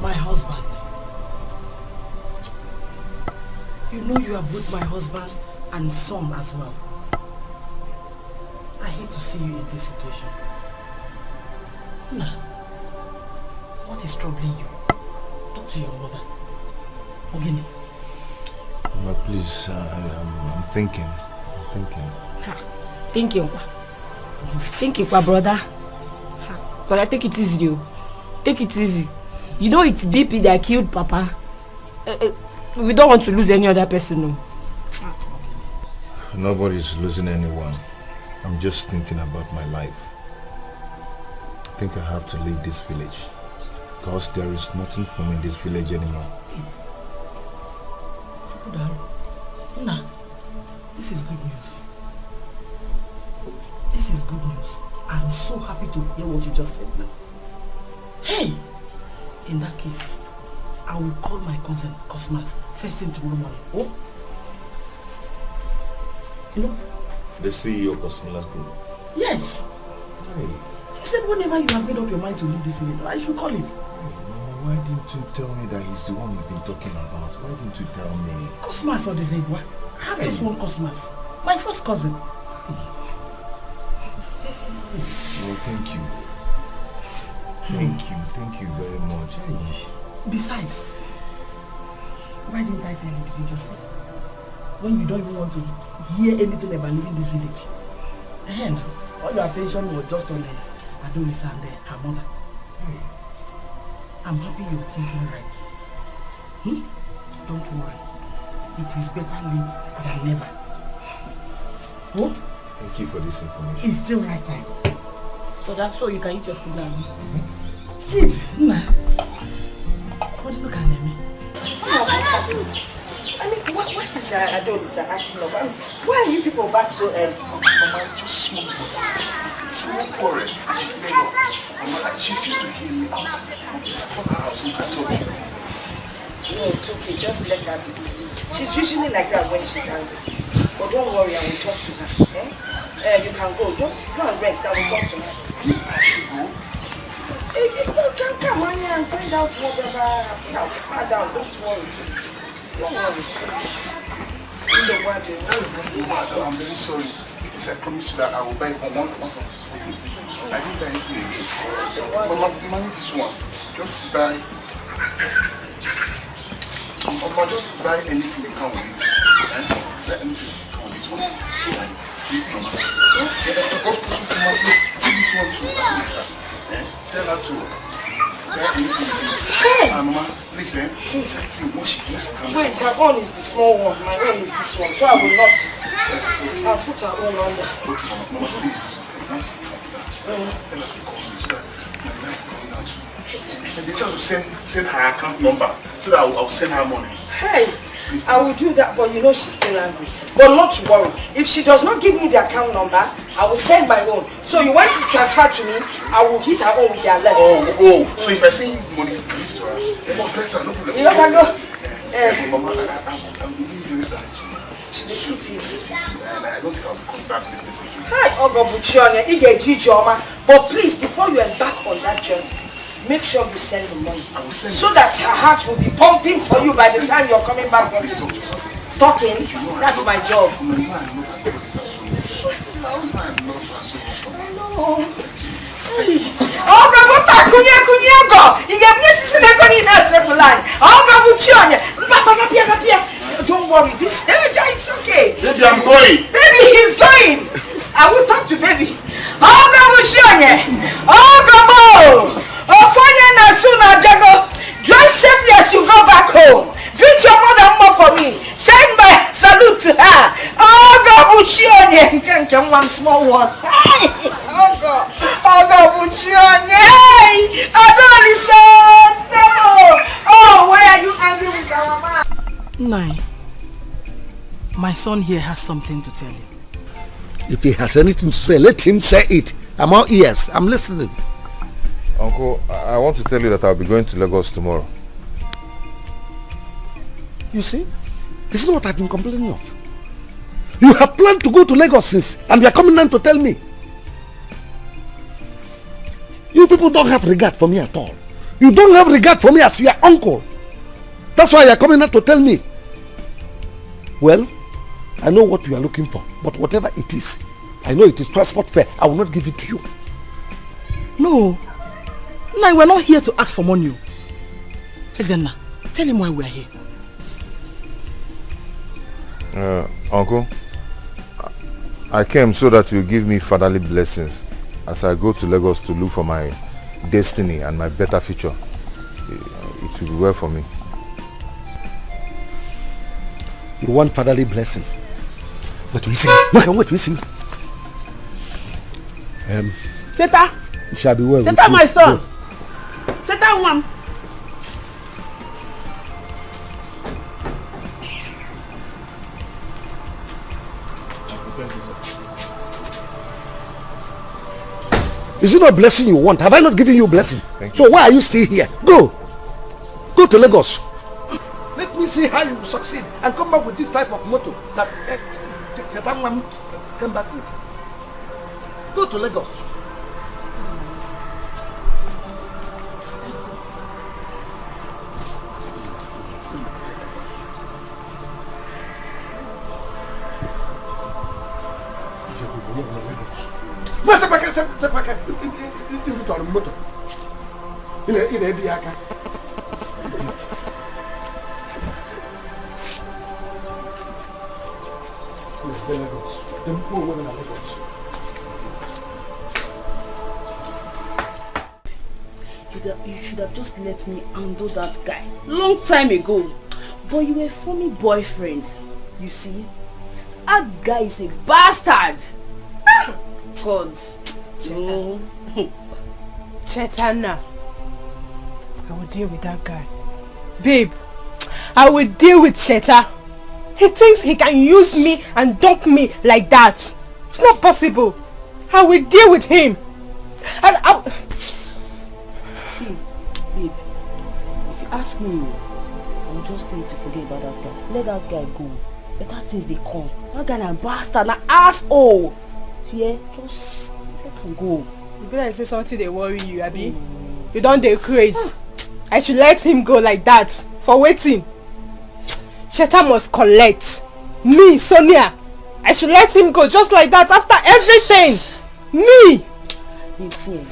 My husband. You know you are both my husband and son as well. I hate to see you in this situation. Nah. What is troubling you? Talk to your mother. Ogini. But please, I'm thinking. Thinking, brother. But I take it easy, you. Take it easy. You know it's DP that killed Papa. We don't want to lose any other person, no. Nobody's losing anyone. I'm just thinking about my life. I think I have to leave this village because there is nothing for me in this village anymore. Nah, this is good news. This is good news. I'm so happy to hear what you just said now. Hey! In that case, I will call my cousin Cosmas first thing tomorrow morning. Oh? You know? The CEO of Cosmas Group? Yes! Hey. He said whenever you have made up your mind to leave this village, I should call him. Why didn't you tell me that he's the one you've been talking about? Why didn't you tell me? Cosmas or this neighbor? I have just one Cosmas. My first cousin. Well, thank you. Thank you very much. Besides, why didn't I tell you? Did you just say? When you don't even want to hear anything about leaving this village. Now, all your attention was just on Adolisa and her mother. I'm happy you're thinking right. Don't worry. It is better late than never. Oh? Thank you for this information. It's still right time. So that's so you can eat your food now. Eat. What do you look at me? I mean, what is Adolisa acting of? I mean, why are you people back so early? Mama, just smoke something. Small quarrel. She refused to hear me out. It's for her house. No, it's okay. Just let her be. She's usually like that when she's angry. But don't worry, I will talk to her. You can go. Just go and rest. I will talk to her. I should go? Come on here and find out whatever. Now, calm down. Don't worry. Don't worry. I'm very sorry. It is I promise you that I will buy one of I didn't buy anything again. Mama, manage this one. Just buy. Mama, just buy anything you can with this. Buy anything you can with this one. Please, Mama. Please give this one to Alexa. Tell her to buy anything with this. Mama, please, see what she comes. Wait, her own is the small one. My own is this one. So I will not. I'll put her own under. Okay, Mama, please. They tell her to send her account number so that I'll send her money. Hey, please, I will do that, but you know she's still angry. But not to worry. If she does not give me the account number, I will send my own. So you want to transfer to me, I will hit her own with their left. So if I send money, you give to her. Better, no problem. You know that go? Mama, I'm really very glad to you. The city, and I don't think I'll come back to this place again. Hi, but please, before you embark on that journey, make sure you send the money. I will send so that her heart will be pumping for you by the time you're coming back from talking. That's my job. I know. Don't worry, this it's okay. Baby, I'm going. Baby, he's going. I will talk to baby. Drive safely as you go back home. Greet your mother for me. Send my salute to her. One small one. Why are you angry with our mama? Nai, my son here has something to tell you. If he has anything to say, let him say it. I'm all ears. I'm listening. Uncle, I want to tell you that I'll be going to Lagos tomorrow. You see? This is what I've been complaining of. You have planned to go to Lagos since, and you are coming down to tell me. You people don't have regard for me at all. You don't have regard for me as your uncle. That's why you are coming out to tell me. Well, I know what you are looking for, but whatever it is, I know it is transport fare. I will not give it to you. No. No, we're not here to ask for money. Ezenna, tell him why we're here. Uncle, I came so that you give me fatherly blessings as I go to Lagos to look for my destiny and my better future. it will be well for me. You want fatherly blessing? What do you say? What do you say? Cheta! It shall be well. Cheta, my son! Cheta, one! Is it not blessing you want? Have I not given you a blessing? So why are you still here? Go to Lagos. Let me see how you succeed and come back with this type of motto that Tetamam came back with. Go to Lagos. You should have just let me handle that guy long time ago. But you were a funny boyfriend. You see, that guy is a bastard. God. No. Chetana, I will deal with that guy. Babe, I will deal with Cheta. He thinks he can use me and dump me like that. It's not possible. I will deal with him. See, babe, if you ask me, I will just tell you to forget about that guy. Let that guy go. Better things they come. That guy is a bastard, an asshole. Yeah, just let him go. You better say something they worry you, Abby. You don't dey crazy. I should let him go like that. For waiting. Cheta must collect. Me, Sonia. I should let him go just like that after everything. Me. You see,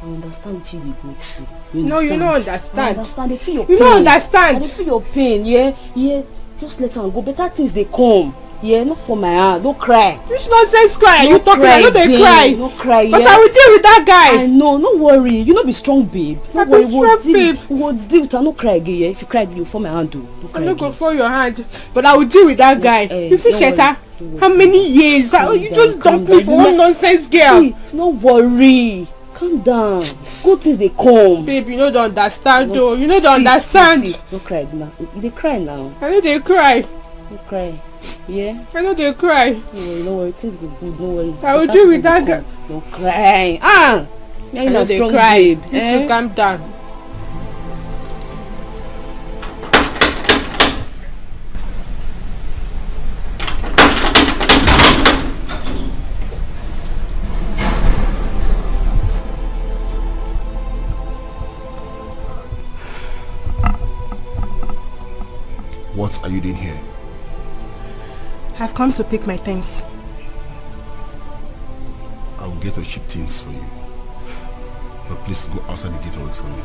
I understand what you go through. No, you don't understand. I understand. They feel your pain. You don't understand. They feel your pain. Yeah. Just let him go. Better things they come. Yeah, not for my hand. Don't cry. Which nonsense cry? No You talking? I know they cry. No cry. But I will deal with that guy. I know. No worry. You know, be strong, babe. No worry. We'll deal with her. No cry again. Yeah? If you cry, you fall my hand. I'm not gonna fall your hand. But I will deal with that guy. You see, Cheta? How many years? You just dumped me for one nonsense girl. See, no worry. Calm down. Good things they come. Babe, you don't understand though. You don't understand. No cry now. They cry now. I know they cry. No cry. Yeah? I know they cry. No worry, things go good, no worry. I will deal with that guy. No cry. Yeah, I know they cry. You to calm down. What are you doing here? I've come to pick my things. I will get your cheap things for you. But please go outside the gate and wait for me.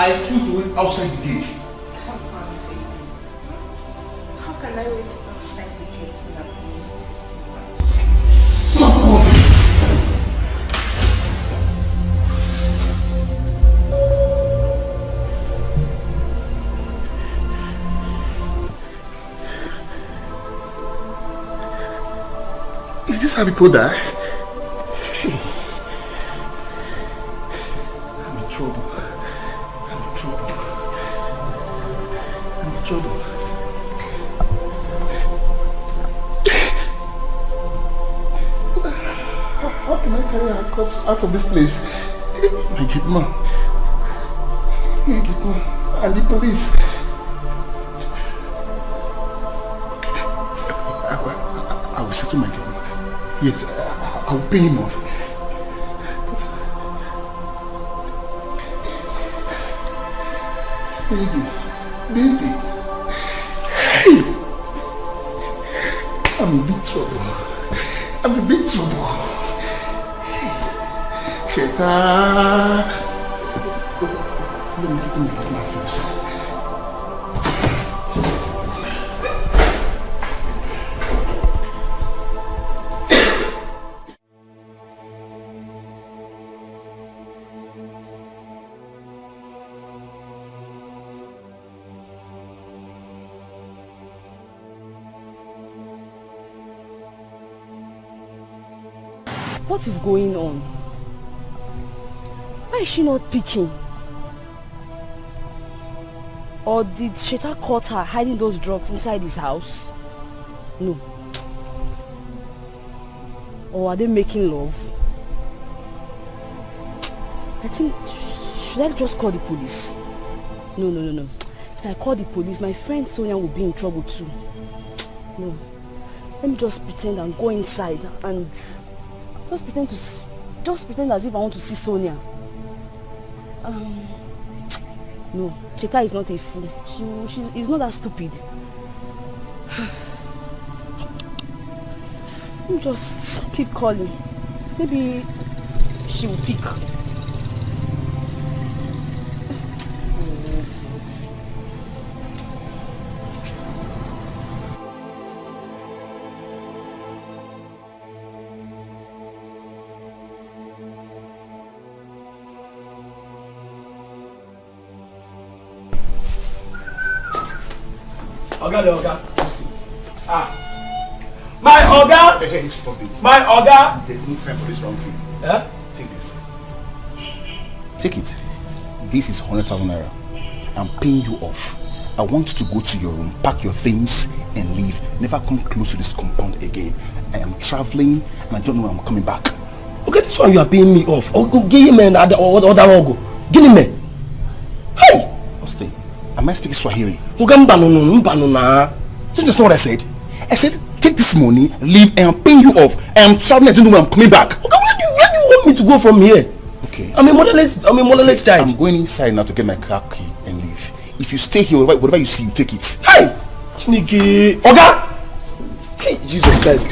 I told you to wait outside the gate. How can I wait outside the gate without Is this how people die? I'm in trouble. How can I carry our corpse out of this place? My gate man. And the police. I will settle my gate man. Yes, I will pay him off. Baby. I'm in big trouble. I'm in big trouble. Cheta. Let me see my first. What is going on? Why is she not picking? Or did Sheta caught her hiding those drugs inside his house? No. Or are they making love? I think, should I just call the police? No. If I call the police, my friend Sonia will be in trouble too. No. Let me just pretend and go inside and just pretend as if I want to see Sonia. No, Cheta is not a fool. She's not that stupid. Let me just keep calling. Maybe she will pick. Oga. My Oga! Hey, stop this. My Oga! There's no time for this wrong thing. Yeah? Take this. Take it. This is 100,000 naira. I'm paying you off. I want you to go to your room, pack your things, and leave. Never come close to this compound again. I am traveling, and I don't know when I'm coming back. Okay, this one you are paying me off. Oh, give him another go. Give him me. Hey! Austin, am I speaking Swahili? Don't you understand what I said? I said, take this money, leave, and I'm paying you off. I am traveling, I don't know when I'm coming back. Okay, where do you want me to go from here? Okay. I'm a motherless child. I'm going inside now to get my car key and leave. If you stay here, whatever you see, you take it. Hey! Chineke! Oga! Hey, Jesus Christ.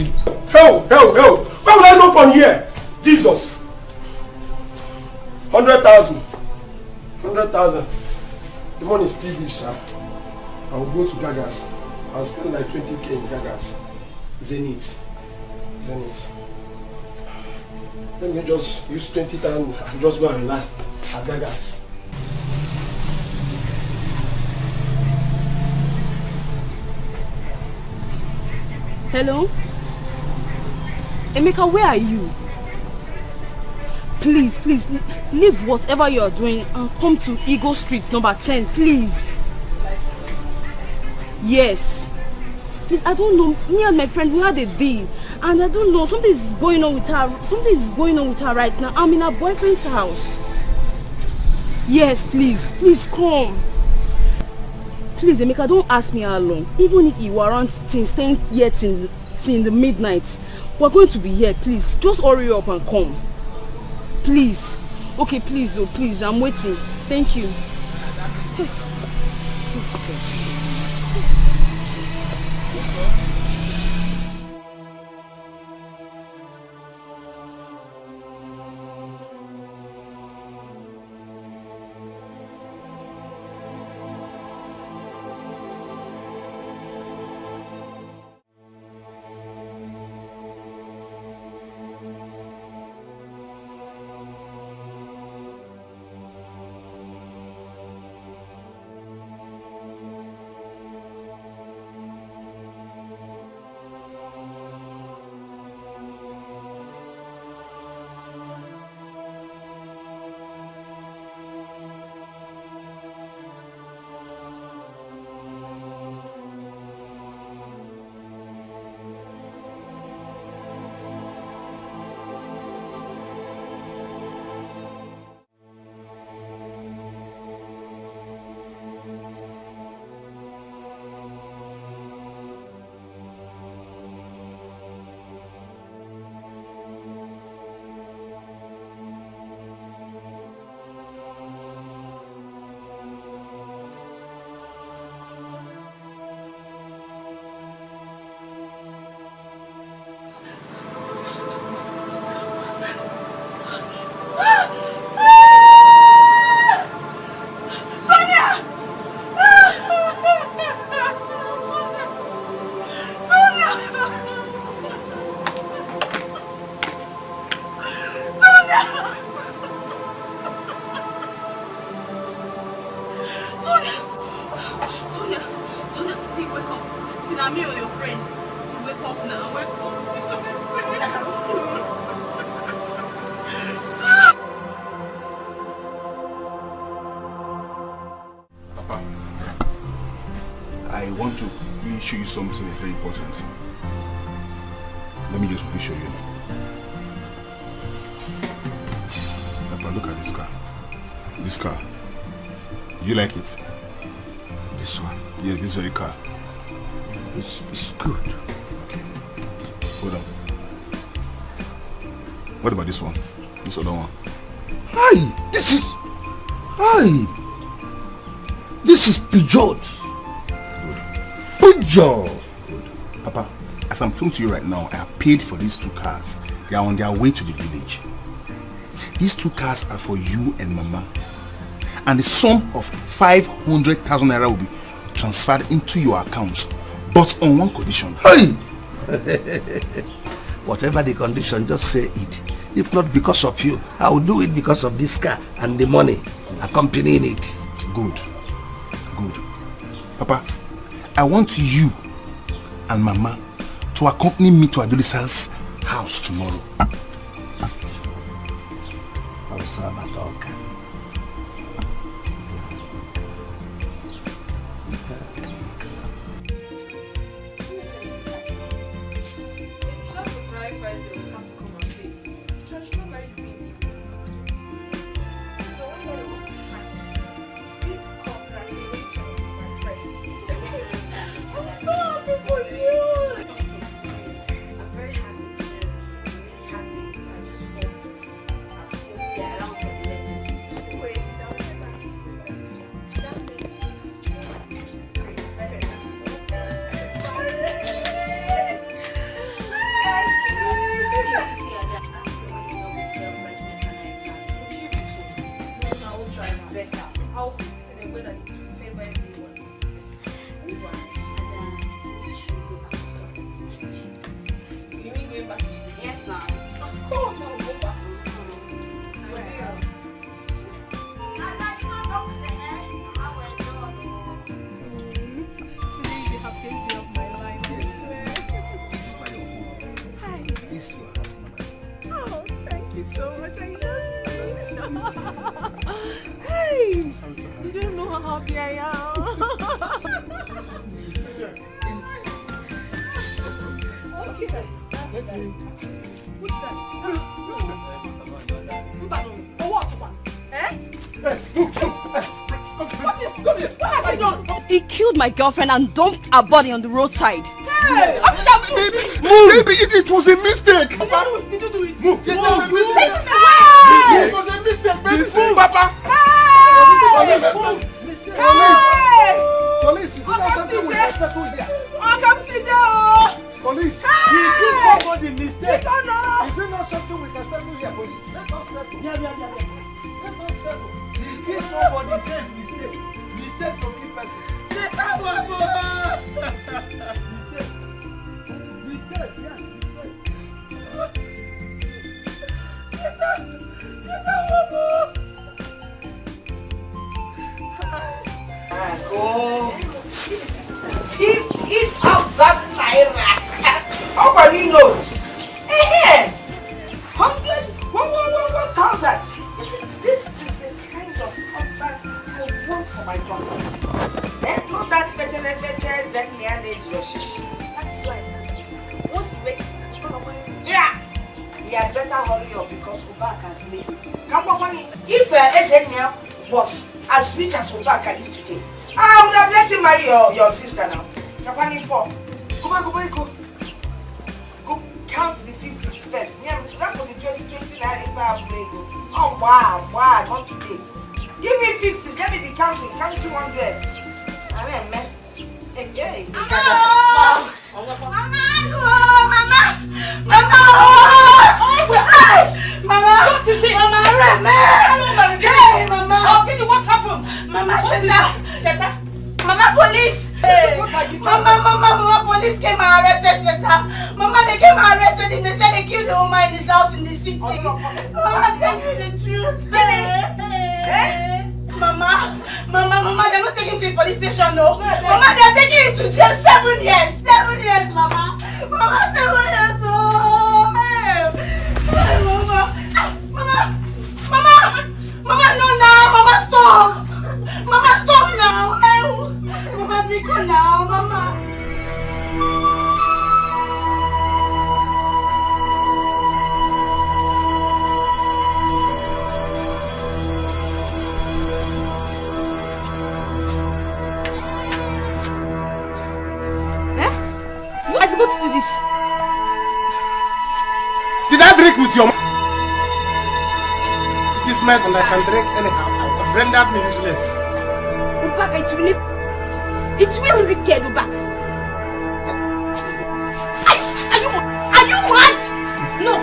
Help! Where will I go from here? Jesus! 100,000. 100,000. The money is still big, sir. I will go to Gagas. I'll spend like 20k in Gagas. Zenith. Let me just use 20,000 and just go and relax at Gagas. Hello? Emeka, where are you? Please, leave whatever you are doing and come to Eagle Street number 10, please. Yes. Please, I don't know. Me and my friend, we had a deal. And I don't know, something is going on with her right now. I'm in her boyfriend's house. Yes, please come. Please, Emeka, don't ask me how long. Even if you warrant staying here till the midnight, we're going to be here. Please, just hurry up and come. Please. Okay, please, I'm waiting. Thank you. something very important. Let me just show you. Papa, look at this car. This car. Do you like it? This one? Yes, this very car. It's good. Okay. Hold on. What about this one? This other one? Hi! This is Peugeot. Good. Peugeot. Good. Papa, as I'm talking to you right now, I have paid for these two cars. They are on their way to the village. These two cars are for you and Mama. And the sum of 500,000 naira will be transferred into your account. But on one condition. Hey! Whatever the condition, just say it. If not because of you, I will do it because of this car and the money accompanying it. Good. Good. Papa, I want you and Mama to accompany me to Adolisa's house tomorrow. He killed my girlfriend and dumped her body on the roadside. Hey! Maybe it was a mistake. Papa. Did you do it? Move. It was a mistake. It was a mistake, baby. Papa. Police, is not something we can settle here. Police, he did somebody mistake. Is it not something we can settle here, police? Let us settle. Let us settle. He did somebody says mistake. Mistake to keep person. Mistake, yes, Go. 50,000 naira. How many notes? 1,000. You see, this is the kind of husband I want for my daughters. Not that better than Roshish. That's why once he makes it, yeah, he had better hurry up because Ubaka has made it. Come on, if Ezenia was as rich as Ubaka is today, I would have let him marry your sister now. Kapani 4. Go count the 50s first. Yeah, not for the 20 naira break. Oh wow, not today. Give me 50s, let me be counting. Count 200s. Amen, man. Hey. Mama! What is it? Mama! Hey, Mama! Oh, what happened? Mama, Sheta! Mama, police! Hey. Mama, police came and arrested Sheta. Mama, they came and arrested him. They said they killed the woman in his house in the city. Mama, tell me the truth. Hey. Mama, they're not taking him to the police station, no. Mama, they're taking him to jail 7 years. 7 years, Mama. Mama, 7 years. Oh, hey, Mama, no, now. Mama, stop. Mama, stop now. Hey, Mama, be good now, Mama. put to this? Did I drink with your mom? It is night and I can drink anyhow. I've rendered me useless. Ubaka, it's really wicked, Ubaka. Are you mad? No.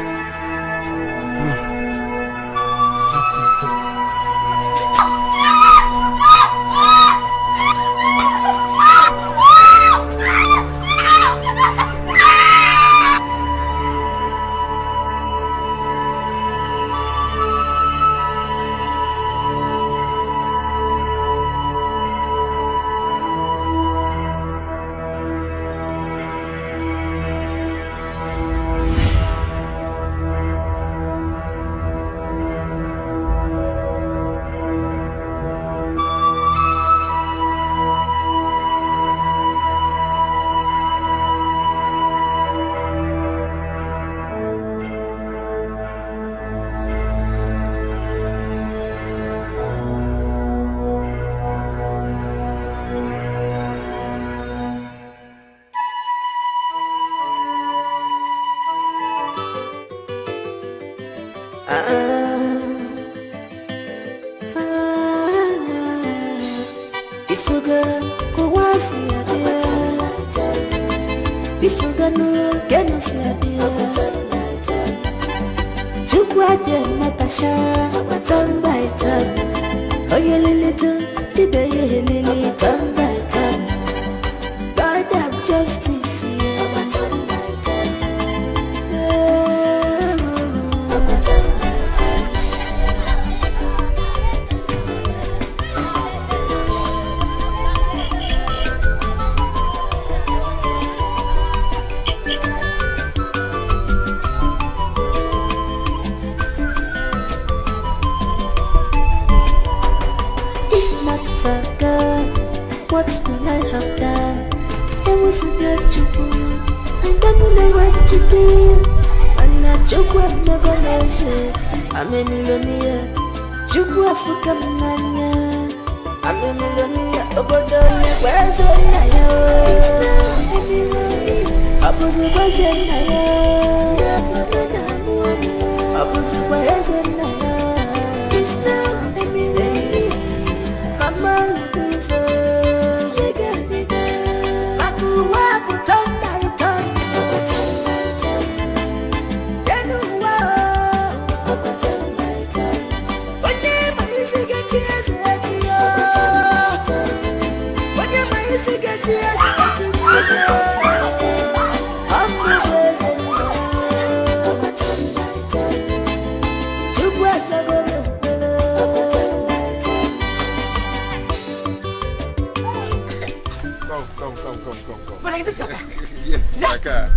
Yes, Aka.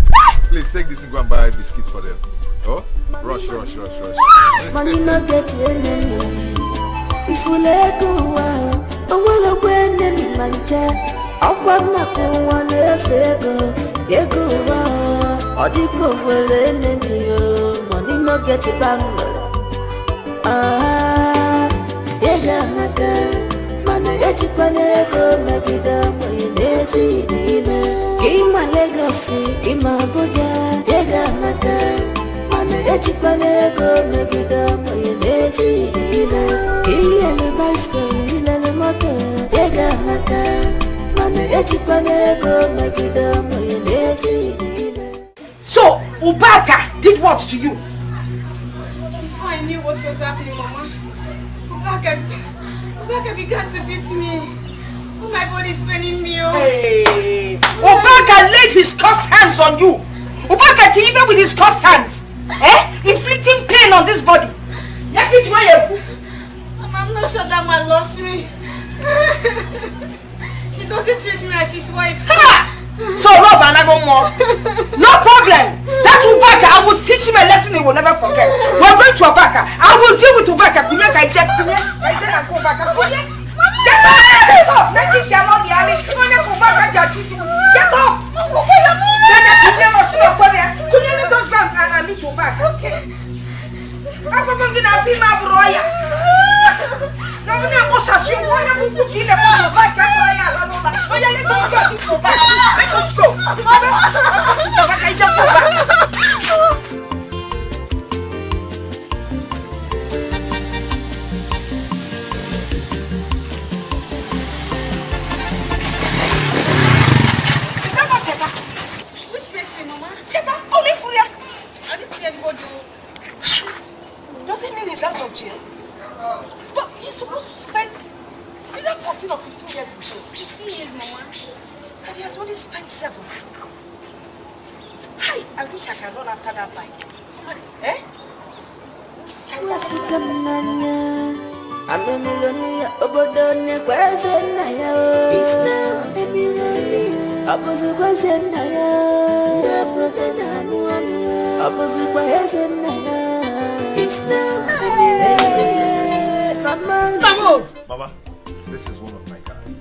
Please take this and go and buy a biscuit for them. Oh, rush. Money not get enemy. If you let go, I will win any mancha. I want not go on a favor. They go or the go will enemy. Money not get it back. They got my gun. Echikwanego megida moyeneji ime Kima legacy ima boja Yega naka Mana echikwanego megida moyeneji ime Kiyele bicycle ilele moto Yega naka Mana echikwanego megida moyeneji ime. So, Ubaka did what to you? Before I knew what was happening, Mama, Ubaka began to beat me. Oh, my body is paining me. Hey, Ubaka laid his cursed hands on you. Ubaka, even with his cursed hands, inflicting pain on this body. Mama, I'm not sure that man loves me. He doesn't treat me as his wife. Ha! So love and I go more. No problem. That Ubaka, I will teach him a lesson he will never forget. We're going to Ubaka. I will deal with Ubaka. Get up. Let's go. Does it mean he's out of jail? But he's supposed to spend either 14 or 15 years in jail. 15 years, Mama. And he has only spent 7. Hi, I wish I can run after that bike. Eh? Mama, this is one of my cars.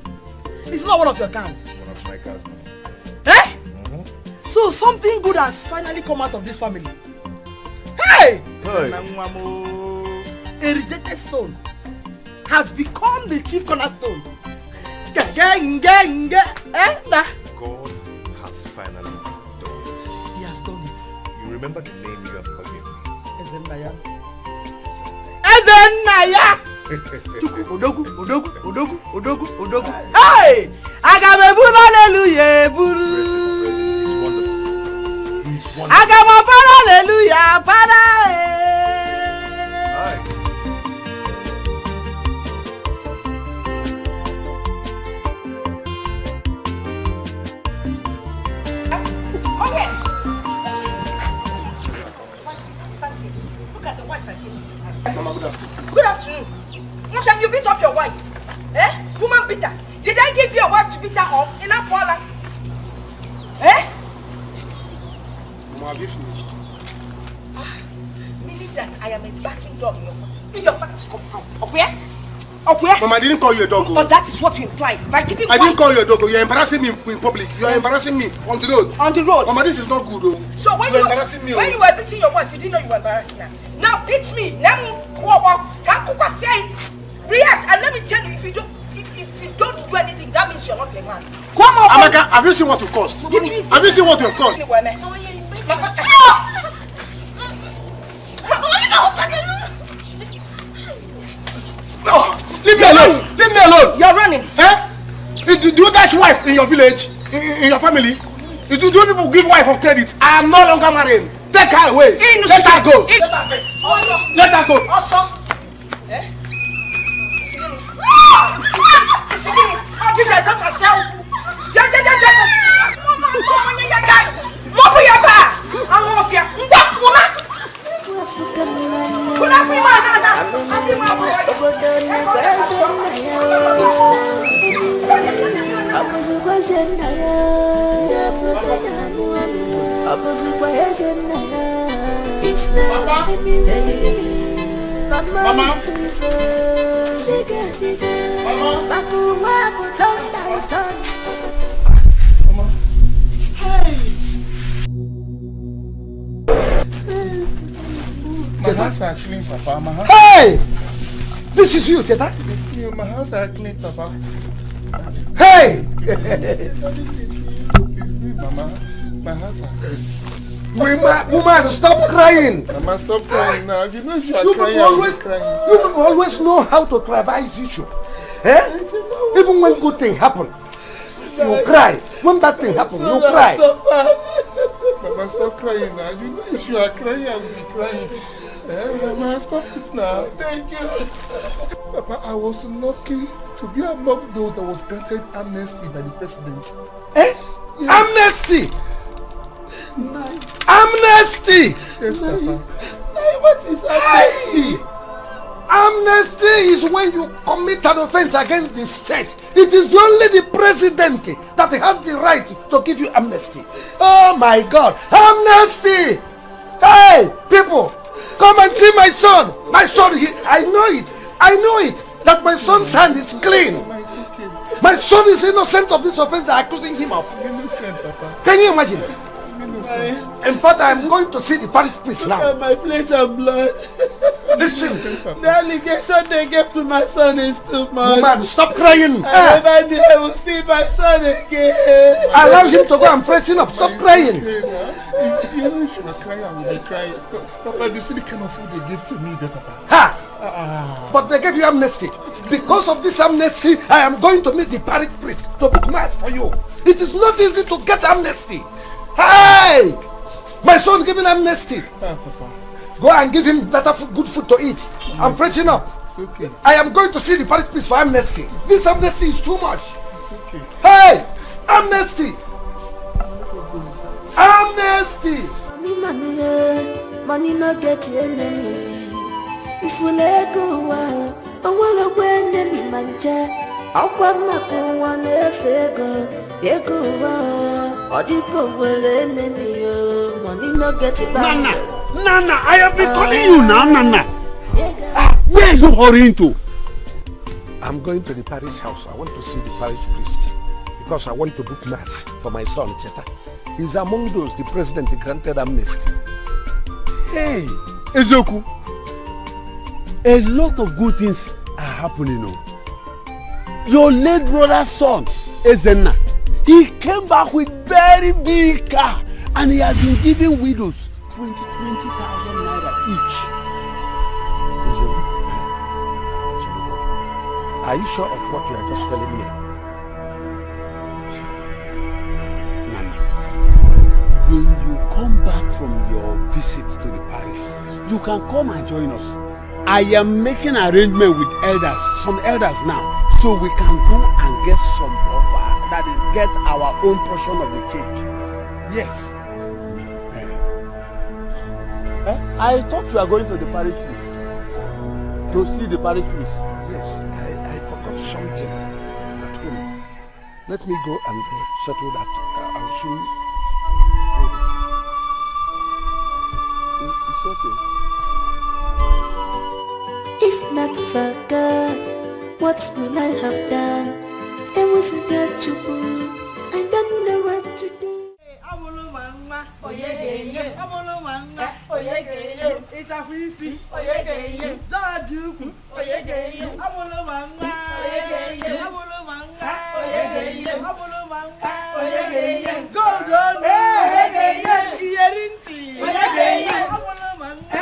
It's not one of your cars. One of my cars, Mama. Eh? So something good has finally come out of this family. Hey! A rejected stone has become the chief cornerstone. God has finally done it. He has done it. You remember the name you have given me? Ezenaya. Ezenaya! Odogu. Hey! Agamebulu hallelujah, buru. Agamabara hallelujah, para. Come here. Look at the wife I gave you. Mama, good afternoon. Good afternoon. What time you beat up your wife? Eh? Woman beater. Did I give you a wife to beat her up in a parlor? Eh? Mama, have you finished? Meaning that I am a backing dog in your father's compound. Up where? Up where? Mama, I didn't call you a dog. But that is what you imply by keeping quiet. I didn't call you a dog. You're embarrassing me in public. You're embarrassing me on the road. On the road? Mama, this is not good, though. So when you're embarrassing me. When you were beating your wife, you didn't know you were embarrassing her. Now beat me. React, and let me tell you, if you don't do anything, that means you're not a man. Come on. Amaka, have you seen what you cost? Have you seen what you have cost? Leave me alone! Leave me alone! You're running. Eh? Do you dash wife in your village? In your family? Do people give wife on credit? I am no longer married. Take her away. Let her go. Let her go. Also. Eh? This is just a cell. Mama. My hands are clean, Papa. My hands. Hey! This is you, Cheta. It's you. My hands are clean, Papa. Hey! It's me, Mama. My hands are clean. Woman, stop crying. Mama, stop crying now. You know you are crying. You people always know how to trivialize issue. Eh? Even when good thing happen, you cry. When bad thing happen, you cry. Mama, stop crying now. You know if you are crying, I will be crying. Mama, stop it now. Thank you. Papa, I was lucky to be among those that was granted amnesty by the president. Eh? Yes. Amnesty! Nice. Amnesty! Yes, Papa. What is amnesty? Amnesty is when you commit an offense against the state. It is only the president that has the right to give you amnesty. Oh my God! Amnesty! Hey, people, come and see my son. My son, I know it. I know it. That my son's hand is clean. My son is innocent of this offense they are accusing him of. Innocent, Papa. Can you imagine? In fact, I am going to see the parish priest now. My flesh and blood. Listen. The allegation they gave to my son is too much. Woman, stop crying. I never knew I will see my son again. Allow him to go and freshen up. Stop crying. If you are crying, I will be crying. Papa, you see the kind of food they give to me there, Papa. Ha! But they gave you amnesty. Because of this amnesty, I am going to meet the parish priest to book mass for you. It is not easy to get amnesty. Hey! My son giving amnesty. Go and give him better food, good food to eat. I'm freshening up. It's okay. I am going to see the parish priest for amnesty. This amnesty is too much. It's okay. Hey! Amnesty! Amnesty! Money no get enemy. If you let go, I wanna win enemy manja. I wanna go one fego. Etiko will enemy. Money no get it back. Nana, I have been calling you now, Nana. Where are you hurrying to? I'm going to the parish house. I want to see the parish priest because I want to book mass for my son, Cheta. He's among those the president granted amnesty. Hey, Ezoku, a lot of good things are happening. Your late brother's son, Ezenna, he came back with very big car and he has been giving widows 20,000 naira each. Are you sure of what you are just telling me? Nana, when you come back from your visit to the parish, you can come and join us. I am making arrangement with elders, some elders now, so we can go and get some offer, that is, get our own portion of the cake. Yes. I thought you were going to the parish priest. To see the parish priest. Yes, I forgot something at home. Let me go and settle that. I'll soon. It's okay. If not for God, what will I have done? It wasn't that you would. I don't know what to do. It's a feast. Zajuku. Abulumanga. Golden. Yerinti. Abulumanga.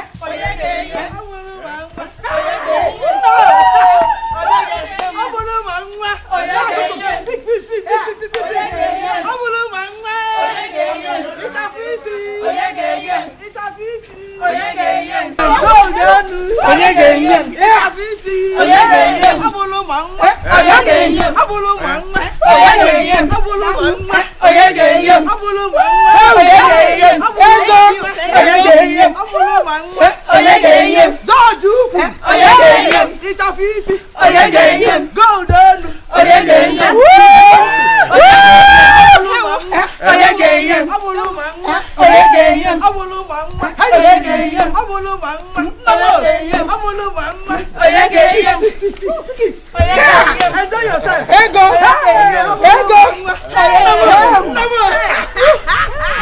Enjoy yourself.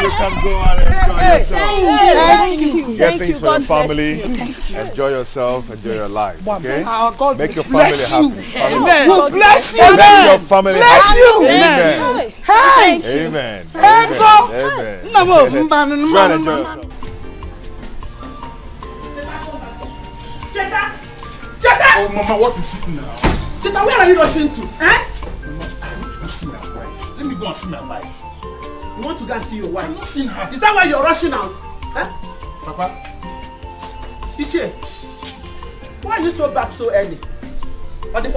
You can go and enjoy yourself. Thank you. Get things for your family. Enjoy yourself. Enjoy your life. Okay? God make your family happy. Amen. God bless you. Make your family happy. Amen. Amen. Amen. Amen. Go and enjoy yourself. Oh, Mama, what is it now? Cheta, where are you rushing to? Mama, I want to go see my wife. Let me go and see my wife. You want to go and see your wife? I'm not seeing her. Is that why you're rushing out? Huh? Papa. Ichie, why are you so back so early? Papa,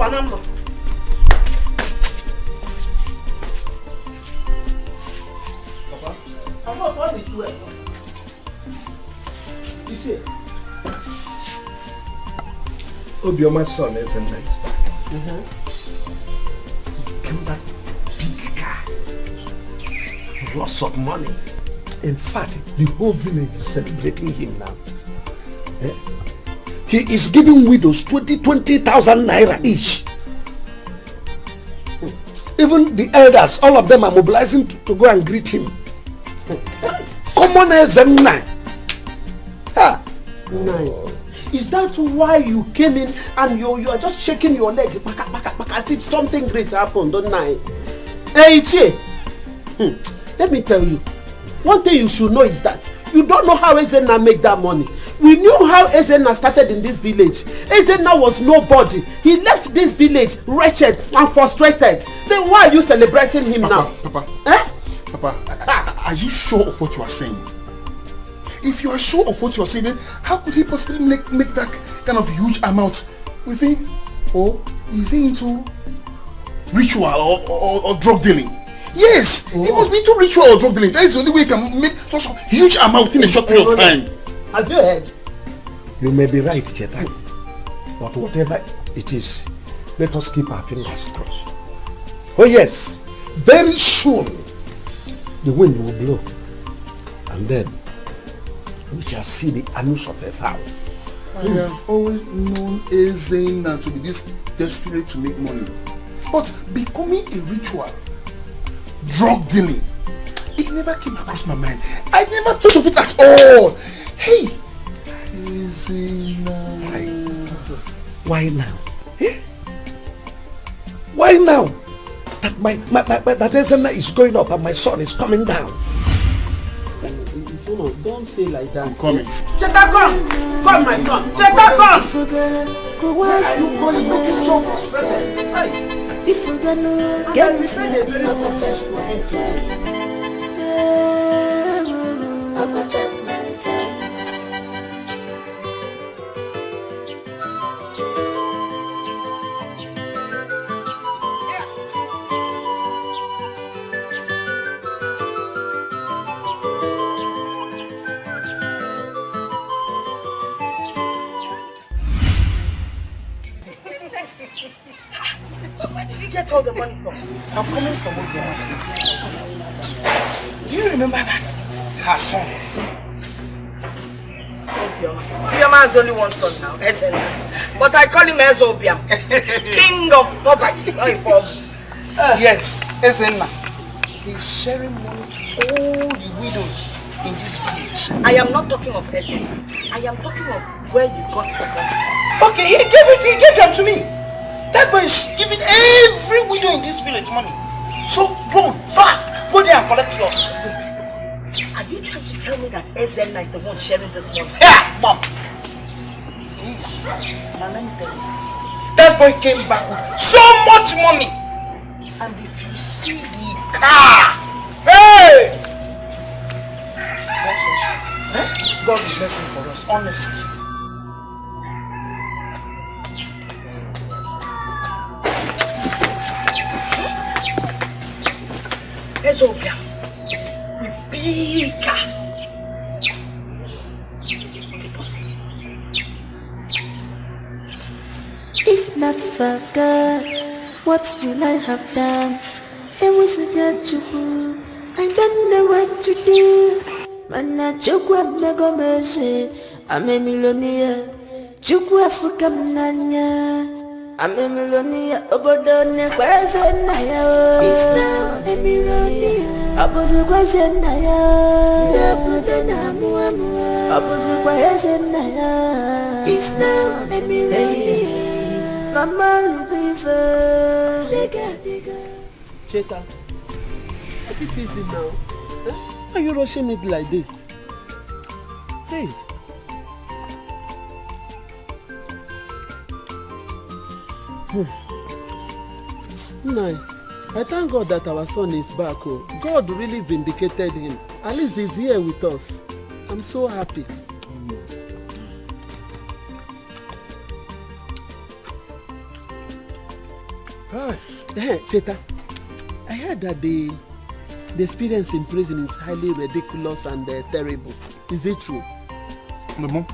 I thought all is well. Ichie. Obioma's son is a nice back. He came back big car. Lots of money. In fact, the whole village is celebrating him now. He is giving widows 20,000 naira each. Even the elders, all of them are mobilizing to go and greet him. Common as a nine. Is that why you came in and you are just shaking your leg as if something great happened, don't I? Hey, Ichie, let me tell you, one thing you should know is that you don't know how Ezenna make that money. We knew how Ezenna started in this village. Ezenna was nobody. He left this village wretched and frustrated. Then why are you celebrating him now? Papa, are you sure of what you are saying? If you are sure of what you are saying, then how could he possibly make that kind of huge amount with him? Or is he into ritual or drug dealing? Yes, he must be into ritual or drug dealing. That is the only way he can make such a huge amount in a short period of time. Have you heard? You may be right, Cheta. But whatever it is, let us keep our fingers crossed. Oh yes, very soon the wind will blow, and then we shall see the anus of a fowl. I have always known Ezena to be this desperate to make money. But becoming a ritual, drug dealing, it never came across my mind. I never thought of it at all. Hey, Ezena. Why now? Eh? Why now? That Ezena is going up and my son is coming down. Don't say like that. I'm coming. Cheta, come! Come, my son! Cheta, come! Where are you going? Making job frustrated. If we're gonna get this Where did you get all the money from? I'm coming from Obiama's place. Do you remember that? Her son. Obiama has only one son now, Ezena. But I call him Ezobiam. King of poverty. Yes, Ezena. He's sharing money to all the widows in this village. I am not talking of Ezena. I am talking of where you got the money. Okay, he gave them to me. That boy is giving every widow in this village money. So go fast, go there and collect yours. Are you trying to tell me that Ezena is the one sharing this money? Yeah, mom. Please, now let me tell you. That boy came back with so much money. And if you see the car, hey! Also, God is blessing for us, honestly. Ezobia, big car. If not for God, what will I have done? It was a good chuku. I don't know what to do. Mana chukwa mego meshe. I'm a millionaire. Chukwa fuka mnanya. I'm a millionaire. Obodone kweze naya. It's now a millionaire. Abuzu kweze naya. Nabuda na mua mua. Abuzu kweze naya. It's now a millionaire. Mama Lubifa. Cheta, take it easy now. Eh? Why are you rushing it like this? Hey. No, I thank God that our son is back. Oh. God really vindicated him. At least he's here with us. I'm so happy. Hey, Cheta, I heard that the experience in prison is highly ridiculous and terrible. Is it true? Mama,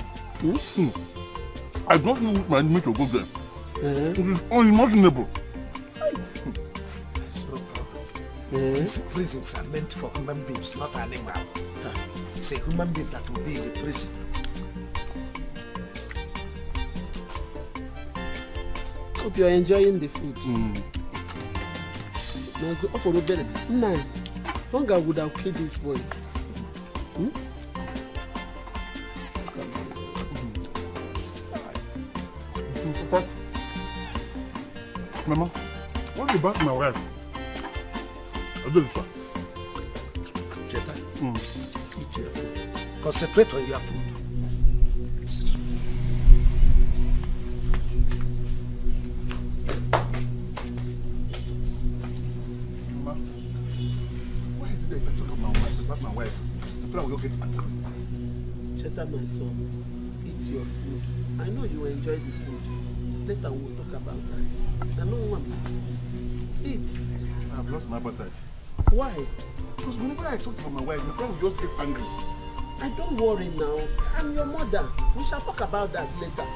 I don't even want me to go there. It is unimaginable. These prisons are meant for human beings, not animals. It's a human being that will be in the prison. Hope you're enjoying the food. Now go for the belly. Nah, hunger would have killed this boy. Mama, what about my wife? I do this one. Cheta, eat your food. Concentrate on your food. Mama, why is it that if I talk about my wife, I feel like we'll get angry? Oscar, my son, eat your food. I know you enjoy the food. Later we'll talk about that. I know one. Eat. I've lost my appetite. Why? Because whenever I talk to my wife, my friend will just get angry. I don't worry now. I'm your mother. We shall talk about that later.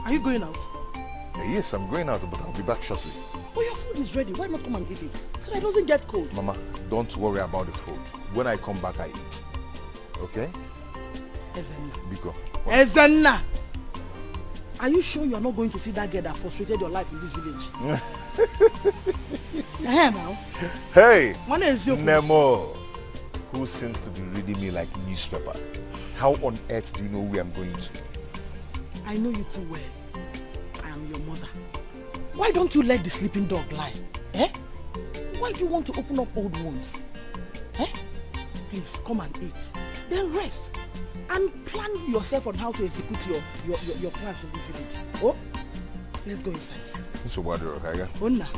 Are you going out? Yes, I'm going out, but I'll be back shortly. Oh, your food is ready. Why not come and eat it? So that it doesn't get cold. Mama, don't worry about the food. When I come back, I eat. Okay? Ezenna. Biko. Ezenna! Are you sure you are not going to see that girl that frustrated your life in this village? Now. Hey! Nemo, Nemo, who seems to be reading me like newspaper. How on earth do you know where I'm going to? I know you too well. I am your mother. Why don't you let the sleeping dog lie? Eh? Why do you want to open up old wounds? Eh? Please come and eat. Then rest. And plan yourself on how to execute your plans in this village. Oh, let's go inside. So what do you okay? Onna.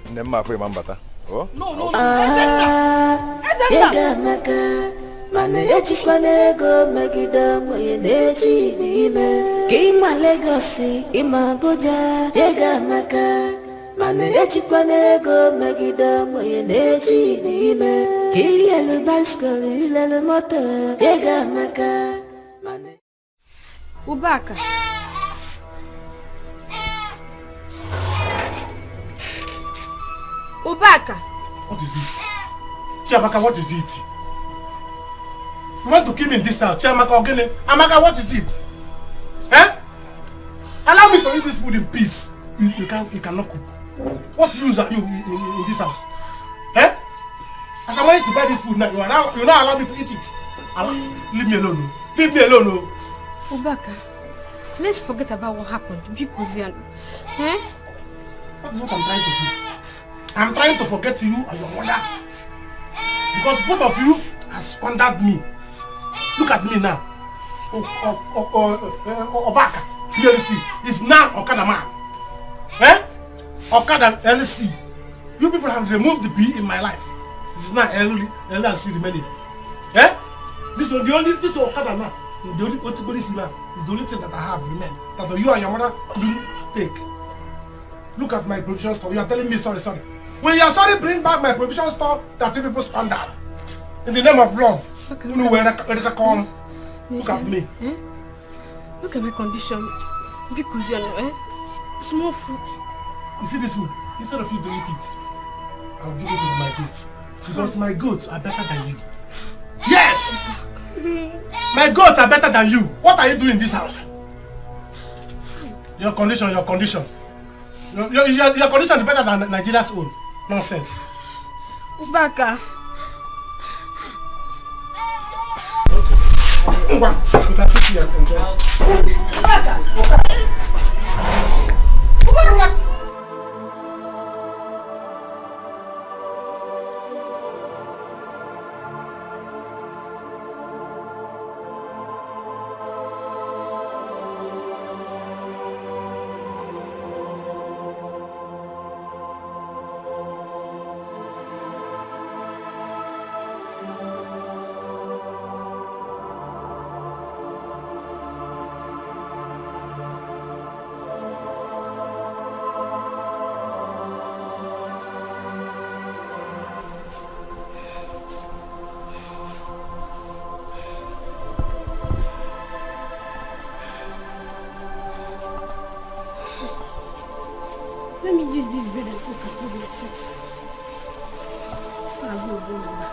Nemma for Mambata. Oh? No. Ezenna. Mana ejikwana ego megide mwenye na-eji n'ime ka ịma Legosi ịma Abuja ego maka mana ejikwana ego megide mwenye na-eji n'ime ka ilelu bicycle ilelu moto ego maka mana Ubaka. What is it? Chiamaka, what is it? You want to kill me in this house? Chiamaka, okay? Amaka, what is it? Eh? Allow me to eat this food in peace. You cannot cook. What use are you in this house? Eh? As I'm ready to buy this food now, you not allow me to eat it. Leave me alone. Leave me alone. Ubaka, let's forget about what happened because eh? That is what I'm trying to do. I'm trying to forget you and your mother. Because both of you have squandered me. Look at me now. Obaka, LC, is now Okada man. Eh? Okada LC. You people have removed the B in my life. This is now LC remaining. Eh? This is the only, this is Okada now. The only is the only thing that I have remained. That you and your mother couldn't take. Look at my provision store. You are telling me sorry. When you are sorry, bring back my provision store that you people squandered. In the name of love. Okay, you know where it's a come. Look at me. Eh? Look at my condition. Because small food. You see this food? Instead of you to eat it, I'll give it to my goat. Because my goats are better than you. Yes! My goats are better than you. What are you doing in this house? Your condition. Your condition is better than Nigeria's own. Nonsense. Ubaka. You can sit here and enjoy. Ubaka. Let me use this bread and cook for myself. I'll go now.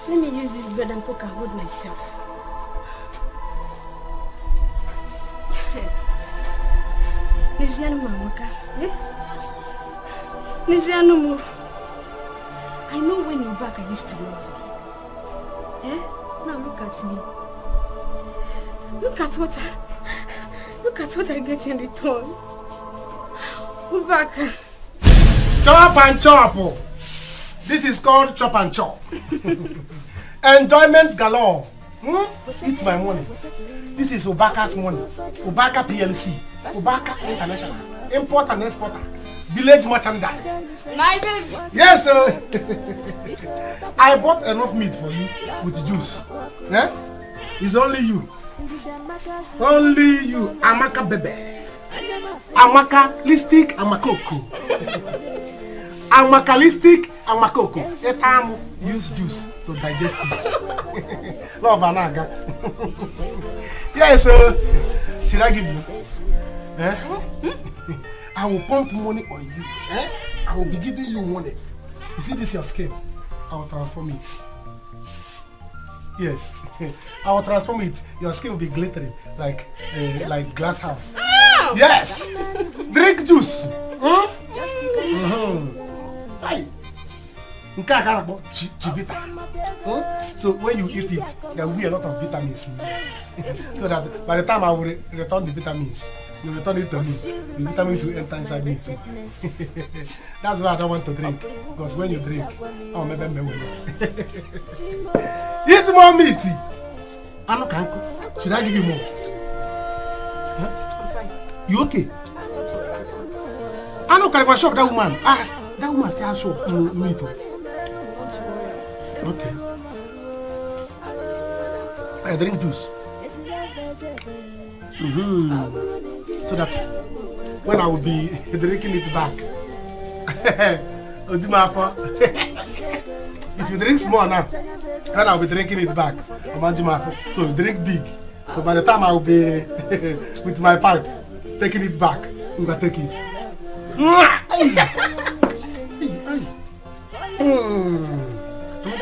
Let me use this bread and cook and hold myself. Nizianu Mamaka. Nizianu Mo. I know when you're back, I used to love you. Eh? Now look at me. Look at what I get in return. Ubaka. Chop and chop. This is called chop and chop. Enjoyment galore. It's my money. This is Obaka's money. Obaka PLC. Obaka International. Import and exporter. Village merchandise. My baby. Yes, sir. I bought enough meat for you with juice. Yeah? It's only you. Only you. Amaka bebe. Amaka listic amakoko. Amakalistic amakoko. Etamu use juice to digest it. Love anaga. Yes, sir. Should I give you? Eh? I will pump money on you. Eh? I will be giving you money. You see this your skin? I will transform it. Yes. I will transform it. Your skin will be glittering like glass house. Oh! Yes. Drink juice. Hey. So when you eat it, there will be a lot of vitamins in it. So that by the time I will return the vitamins, you return it to me. The vitamins will enter inside me too. That's why I don't want to drink. Because when you drink, oh, maybe eat more meat. Should I give you more? Huh? I'm fine. You okay? I know can shock that woman. That woman still has shock meat. Okay. I drink juice. So that when I will be drinking it back, if you drink small now, then I'll be drinking it back. So you drink big. So by the time I will be with my pipe, taking it back, we will take it.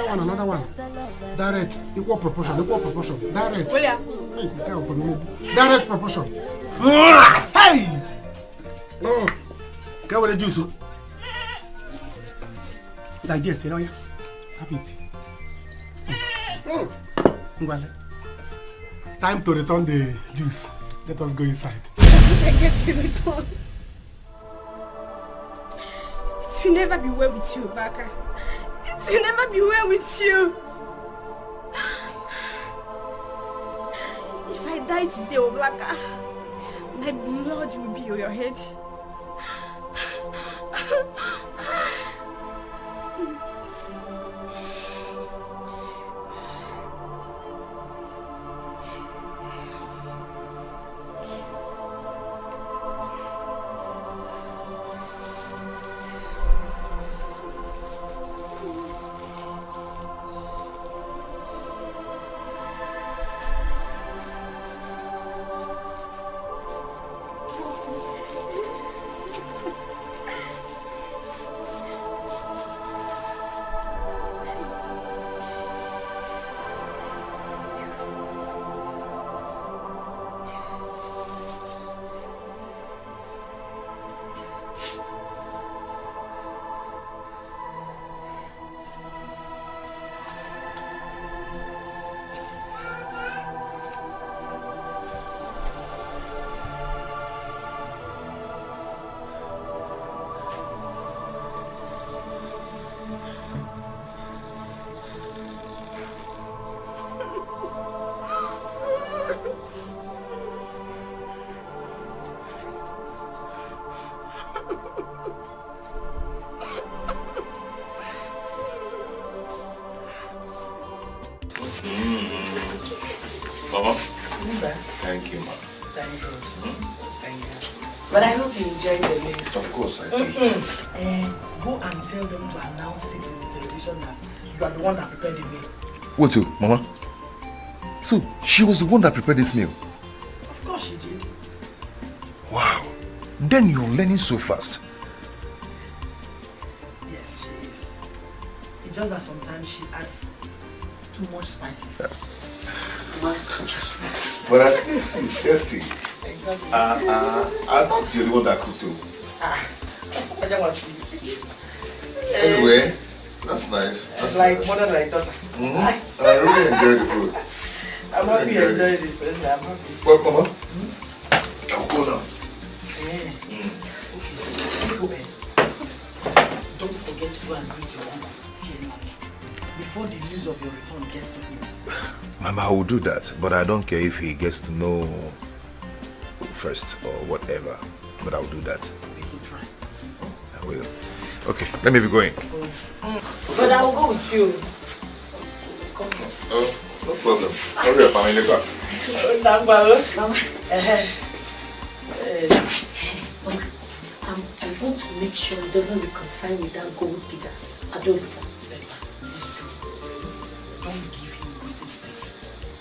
Another one. Direct, equal proportion. Direct. Direct proportion. Hey! Get with the juice. Like this, you know, yeah? Have it. Time to return the juice. Let us go inside. I get it returned. It will never be well with you, Baka. It will never be well with you. If I die today, Oblaka, my blood will be on your head. Mama? Thank you, Ma. Thank you. Thank you. But I hope you enjoyed the meal. Of course I did. Go and tell them to announce it in the television that you are the one that prepared the meal. What too, Mama? So, she was the one that prepared this meal? Of course she did. Wow. Then you're learning so fast. Yes, she is. It's just that sometimes she adds too much spices. But at least it's tasty. Exactly. I thought you're the one that cooked too. I just want to see you. Anyway, that's nice. That's like nice. mother, like daughter. I really enjoyed the food. I'm happy you enjoyed it. I'm happy. What, Mama? I'll go now. Okay. Go ahead. Don't forget to go and greet your uncle. news of your return gets to him. Mama, I will do that, but I don't care if he gets to know first or whatever. But I will do that. I will. Okay, let me be going. But I will go with you. Oh, no problem. Hurry up, I'm in the car. Mama. I want to make sure he doesn't reconcile with that gold digger, Adolpha. Don't give him breathing space.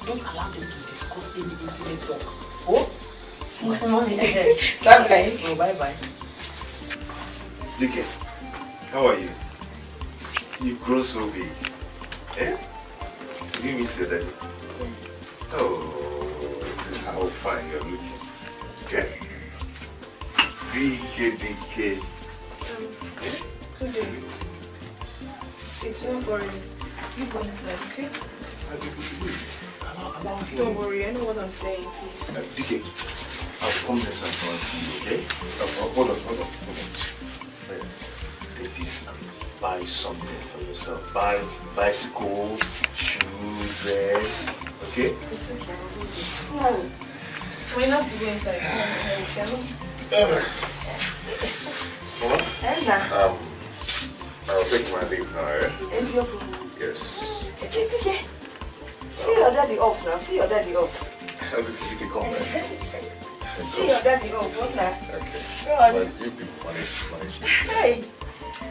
Don't allow them to discuss any intimate talk. Oh? Bye-bye. Oh, bye-bye. Dikeh, how are you? You grow so big. Eh? Did you miss your daddy? Oh, this is how fine you're looking. Okay? Dikeh. Good day. It's not boring. You go inside, okay? Allow him. Don't worry, I know what I'm saying, please. Dikeh, I'll come next time and see you, okay? Hold on. Take this and buy something for yourself. Buy bicycle, shoe, dress, okay? No. We have to go inside. I'll take my leave now, eh? It's your problem. Yes. See your daddy off now. See your daddy off. You can come back. See your daddy off. What now? Okay. Go on. But you people manage. Hey.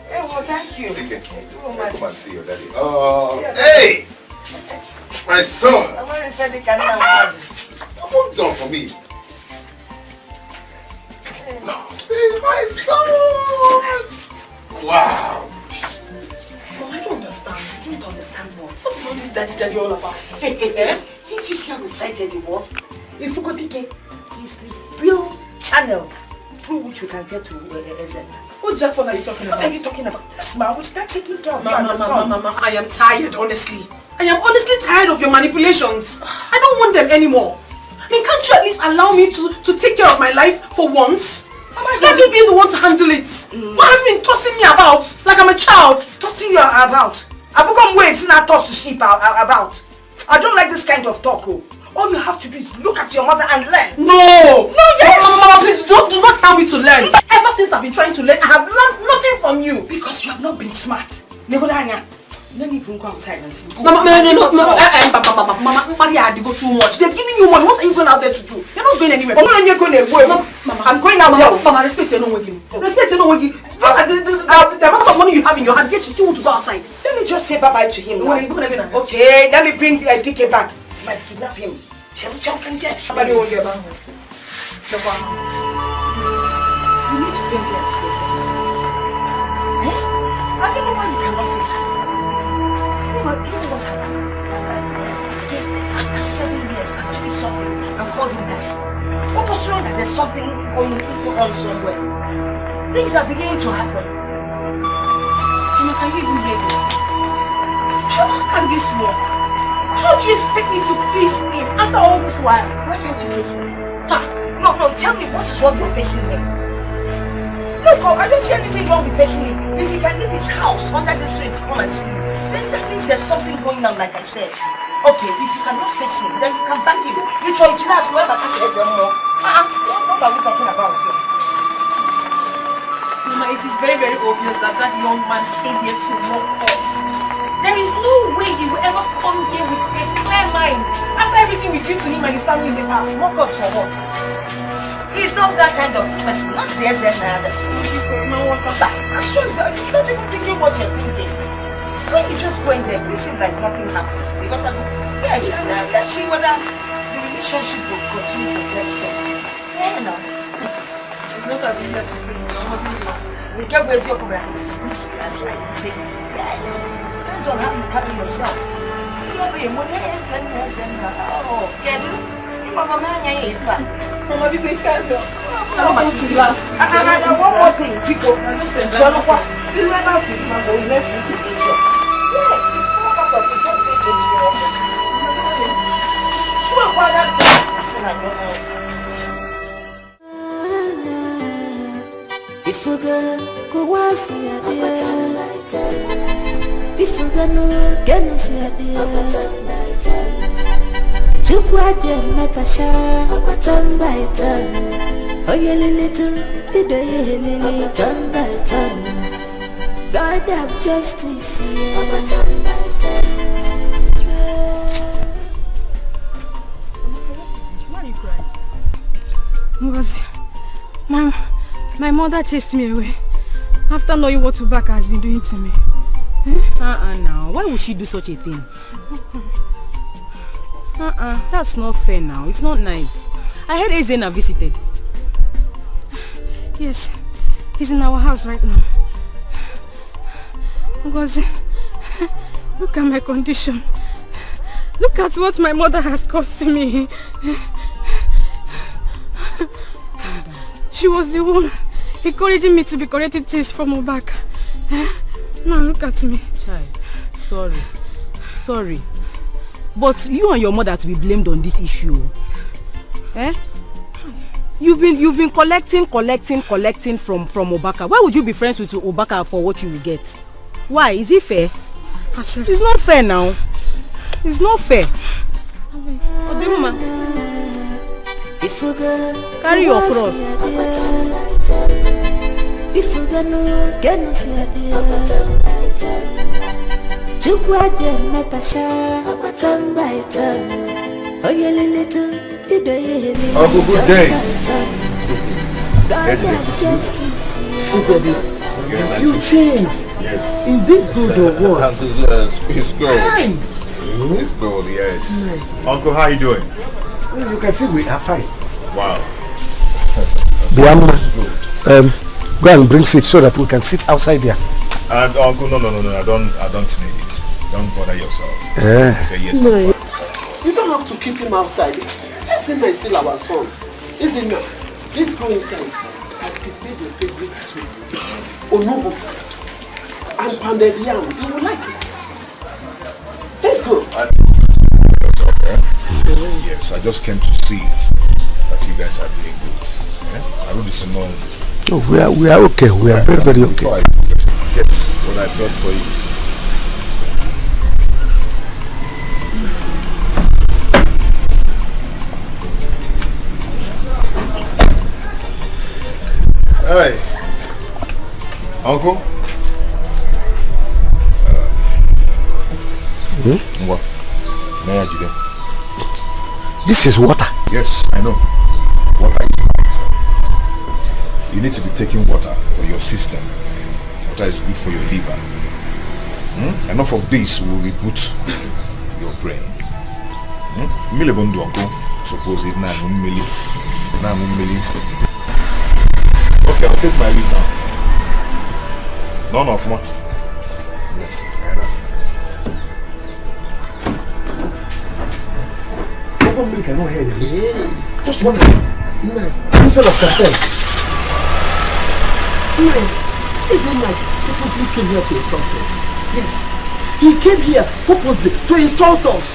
Hey, well, thank you. Okay. Oh, Come and see your daddy. Oh, hey! My son! I'm going to refer the camera. Open door for me. See my son! Wow! Mom, I don't understand. You don't understand what? What is all this daddy all about? Eh? Didn't you see how excited he was? If you go Dikeh, he's the real channel through which we can get to Ezen. What jackpot are you talking about? What are you talking about? This man will start taking care of you and the son. Mama, I am tired, honestly. I am honestly tired of your manipulations. I don't want them anymore. I mean, can't you at least allow me to take care of my life for once? Let me be the one to handle it. Why have you been tossing me about like I'm a child? Tossing you about? I become waves and I toss the sheep about. I don't like this kind of talk. Oh. All you have to do is look at your mother and learn. No! Yes! Mama, please do not tell me to learn. Ever since I've been trying to learn, I have learned nothing from you. Because you have not been smart. Negodanya, let me even go outside and see. Mama, no. Mama, Maria, you go too much. They've given you money. What are you going out there to do? You're not going anywhere. Mama, you're going away. Mama, I'm going out there. Mama, respect your no wiggy. Respect your no wiggy. The amount of money you have in your hand, yet you still want to go outside. Let me just say bye-bye to him. Okay, let me bring the Dikeh back. You might kidnap him. Somebody will get back. You need to bring the answers. Eh? I don't know why you cannot face him. Anyway, do you know what happened? After 7 years, I actually saw him and called him daddy. What was wrong that there's something going on somewhere? Things are beginning to happen. Can you even hear this? How can this work? How do you expect me to face him after all this while? Why can't you face him? No, tell me what is wrong with facing him? Look, I don't see anything wrong with facing him. If he can leave his house under this rain to come and see you, then that means there's something going on, like I said. Okay, if you cannot face him, then you can back him. It's your engineers, whoever catches him more. What are we talking about here? Mama, it is very, very obvious that young man came here to mock us. There is no way he will ever come here with a clear mind after everything we did to him and his family in the past. Mock us for what? He's not that kind of person. Not the SN either. I'm sure he's not even thinking what you're thinking. When you just go in there, greet him like nothing happened. Yes, let's see whether the relationship will continue for the next step. Yeah, no. It's not as easy as you think. We can't waste your comment. It's easy as I think. Yes. Depends on how you carry yourself. Oh, get it? Mama, Mama, be quick, one more thing, Etiko. Jolokwa, you went out with Mama, let's see the picture. Yes, it's all part of the don't be changing your office. Sure, why that? I don't know. If you go was if you Ifugano genu siadia Chukwa je metasha turn by turn Oye lilitu Dido ye lili turn by turn God have justice turn by turn. Why are you crying? Because my mother chased me away after knowing what Ubaka has been doing to me. Now, why would she do such a thing? That's not fair now. It's not nice. I heard Ezena visited. Yes, he's in our house right now. Because look at my condition. Look at what my mother has caused to me. She was the one encouraging me to be correcting things from her back. Now look at me. Child, sorry. But you and your mother to be blamed on this issue. You've been collecting from Obaka. Why would you be friends with Obaka for what you will get? Why? Is it fair? It's not fair now. It's not fair. Carry your cross. Uncle, good day. You changed. Yes. Is this good or what? It's good. It's good, yes. Nice. Uncle, how are you doing? Well, you can see we are fine. Wow. Biamma, go and bring seat so that we can sit outside there. And Uncle, no, I don't need it. Don't bother yourself. Okay, yes. No, you don't have to keep him outside. Ezena is still our son. Ezena, please go inside. I prepared your favorite soup. Onubu and pounded yam. You will like it. Let's go. Yes, I just came to see that you guys are doing good. I really just know. No, we are okay. We are very, very okay. I get what I brought for you. Hey, Uncle. What? Naija. This is water. Yes, I know. Water is life. You need to be taking water for your system. Water is good for your liver. Enough of this will reboot your brain. Suppose it now. Okay, I'll take my leave now. None of more. Nobody cannot hear you. Just one instead of consent. Ezena purposely came here to insult us. Yes. He came here purposely to insult us.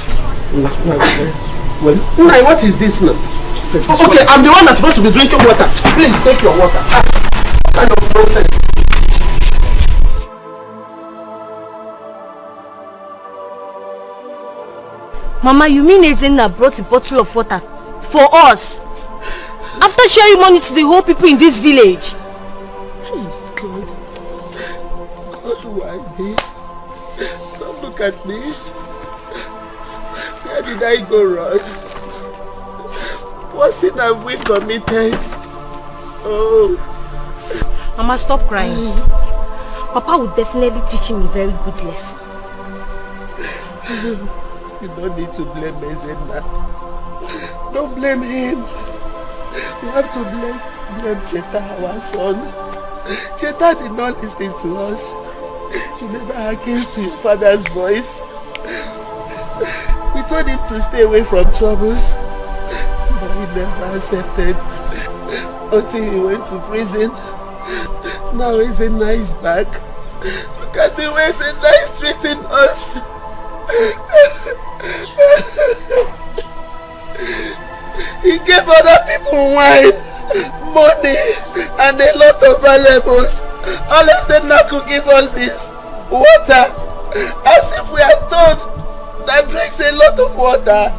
Well, what is this now? Okay, I'm the one that's supposed to be drinking water. Please take your water. What kind of nonsense? Mama, you mean Ezena brought a bottle of water for us? After sharing money to the whole people in this village? Hey, God. God, why me? Don't look at me. Where did I go wrong? What sin have we committed? Oh. Mama, stop crying. Papa will definitely teach him a very good lesson. You don't need to blame Ezena. Don't blame him. You have to blame Cheta, our son. Cheta did not listen to us. He never hearkens to your father's voice. We told him to stay away from troubles, but he never accepted until he went to prison. Now Ezena is back. Look at the way Ezena is treating us. He gave other people wine, money, and a lot of valuables. All Ezena could give us is water As if we are told that drinks a lot of water.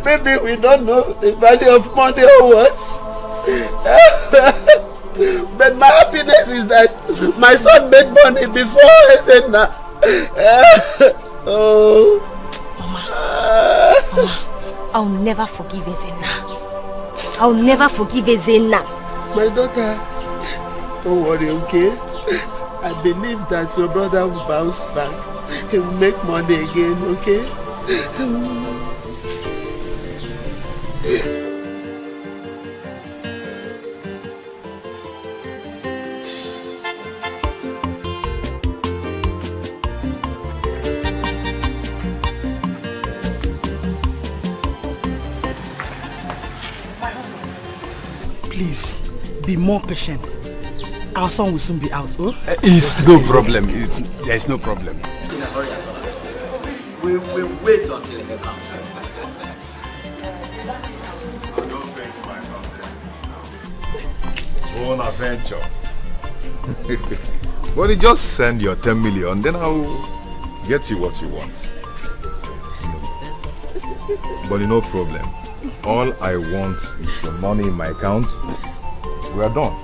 Maybe we don't know the value of money or what. But my happiness is that my son made money before I said nah. Oh. Mama, I'll never forgive Ezena. I'll never forgive Ezena. My daughter, don't worry, okay? I believe that your brother will bounce back. He will make money again, okay? Please, be more patient. Our son will soon be out, oh? It's no problem. There's no problem. In a hurry at all. We will wait until he comes. Own adventure. But you just send your 10 million, then I'll get you what you want. But no problem. All I want is the money in my account. We are done.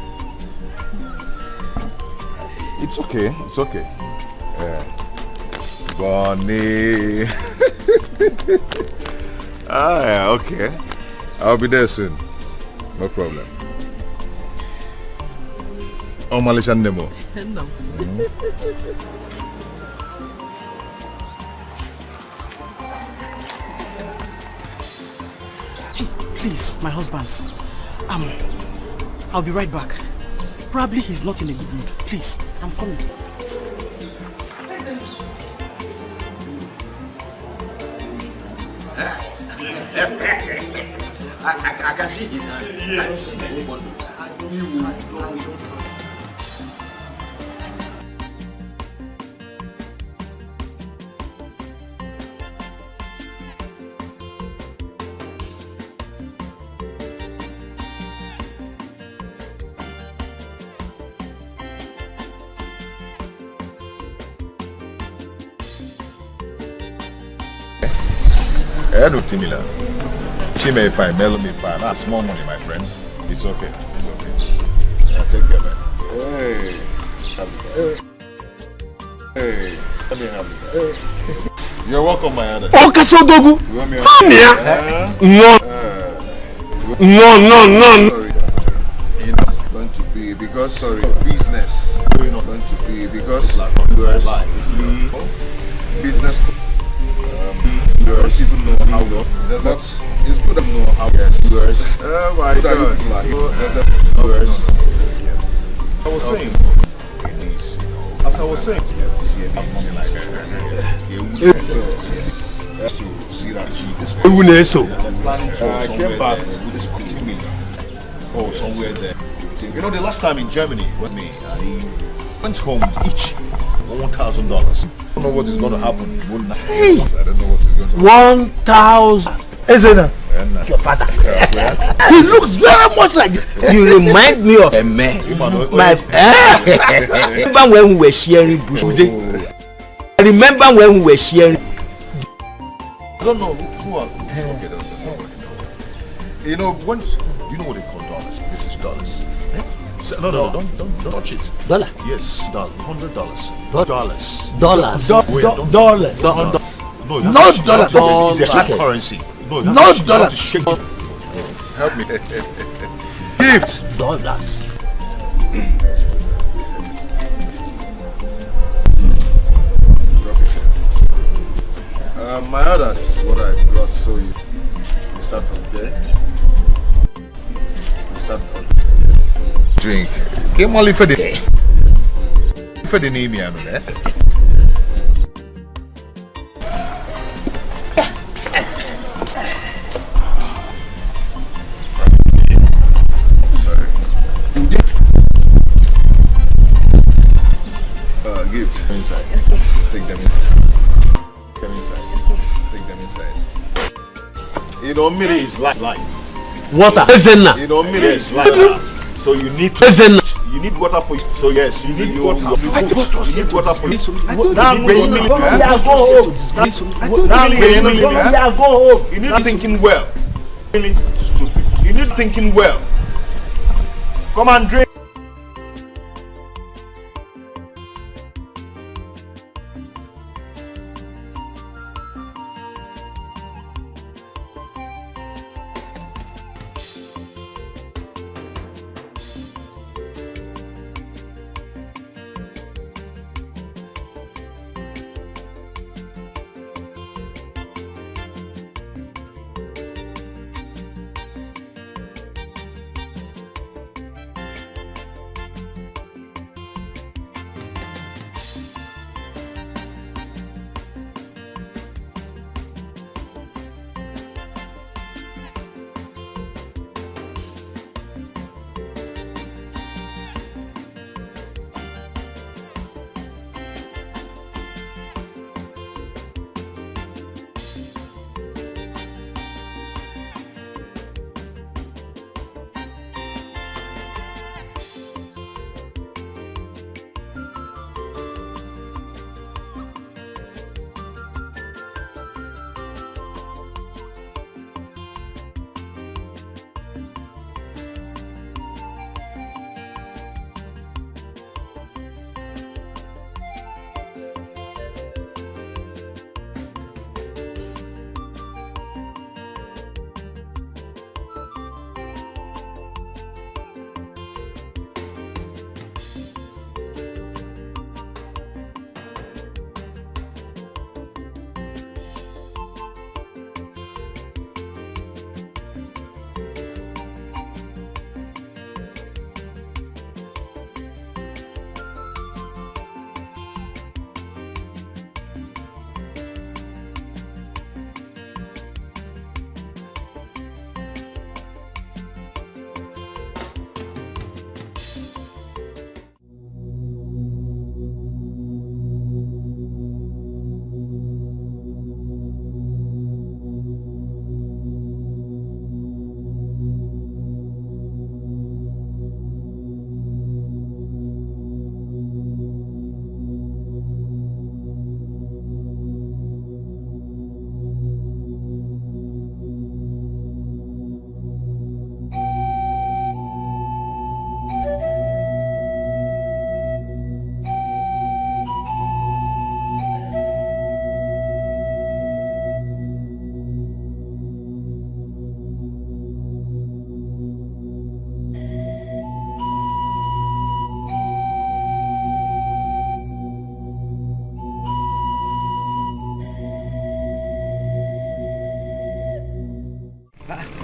It's okay. It's okay. Bonnie. Yeah, okay. I'll be there soon. No problem. Oh, Malaysia Nemo. No. Hey, please, my husbands. I'll be right back. Probably he's not in a good mood. Please, I'm coming. I can see his hand. Yes. I can see the Edo Timila. Chime fine, Melo me fine. That's small money, my friend. It's okay. It's okay. Yeah, take care, man. Hey. Hey. Let me have it. You're welcome, my other. Oh, Kasodogu! No. You're not going to be because business. You're not going to be because business. You don't even know how well. It's good to know how yes. Oh my God. Yes. I was saying. As I was saying. Yes. To see that she is planning to came back with this 50 million. Oh, somewhere there. You know, the last time in Germany with me, I went home each $1,000. I don't know what is going to happen. Hey. I don't know what is going to happen. 1,000. Ezena, your father. He looks very much like you. Remind me of a man. Remember when we were sharing bush? I remember when we were sharing. I don't know who are. You know when? Do you know what they call dollars? This is dollars. No, don't touch it. Dollar? Yes, $100. Dollars. No, not dollars. It's a hard currency. No, not dollars. Help me. Gifts. Dollars. My others, what I brought, so you start from there. Start from drink. Came only for the name, you know. Gift. Inside. Okay. Take them inside. Take them inside. Okay. Take them inside. You know, Miri is life. Water. You know, Miri is life. So you need to. You need water for you. So yes, you need water. You need water for you. Now go home. You need thinking well. Really stupid. You need thinking well. Come and drink.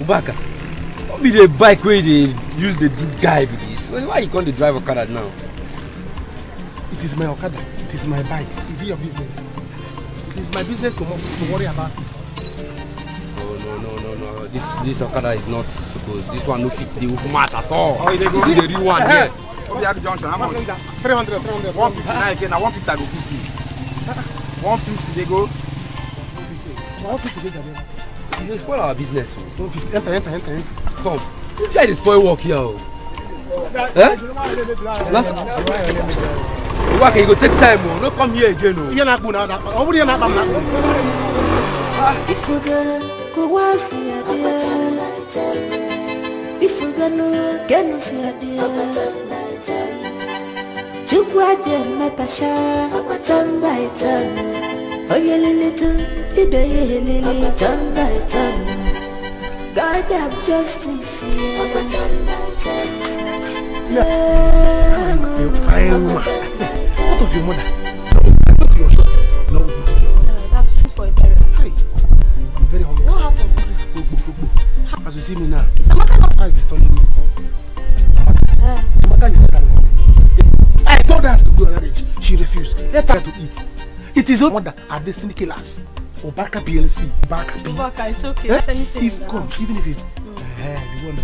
Ubaka, what be the bike where they use the good guy with this? Why you can't drive Okada now? It is my Okada. It is my bike. Is it your business? It is my business to worry about it. Oh no. This Okada is not supposed. This one no fit the match at all. Oh, they go. This is the real one here. Obiari Junction, how much? 300. 159 again. Now 150 I go give you. 150 they go. 150 they go. You dey spoil our business. 150. Enter. Come. This guy dey spoil work here. Eh? Last. Ubaka, you go take time. No come here again. You're not good now. Nobody not bam now. If you go was here, if you go no get no see here. Chukwa de me pasha, turn by turn. Oh yeah, little, today lily, turn by turn. God have justice here. What of your mother? Go to your shop. No. That's true for a parent. Hi. I'm very hungry. What happened? As you see me now, Is Amaka not? Amaka is disturbing me. Amaka is disturbing. I told her to go on marriage. She refused. Let her to eat. It is not mother, our destiny killers. Obaka PLC. Obaka, it's okay. There's anything in the house. Even if it's the one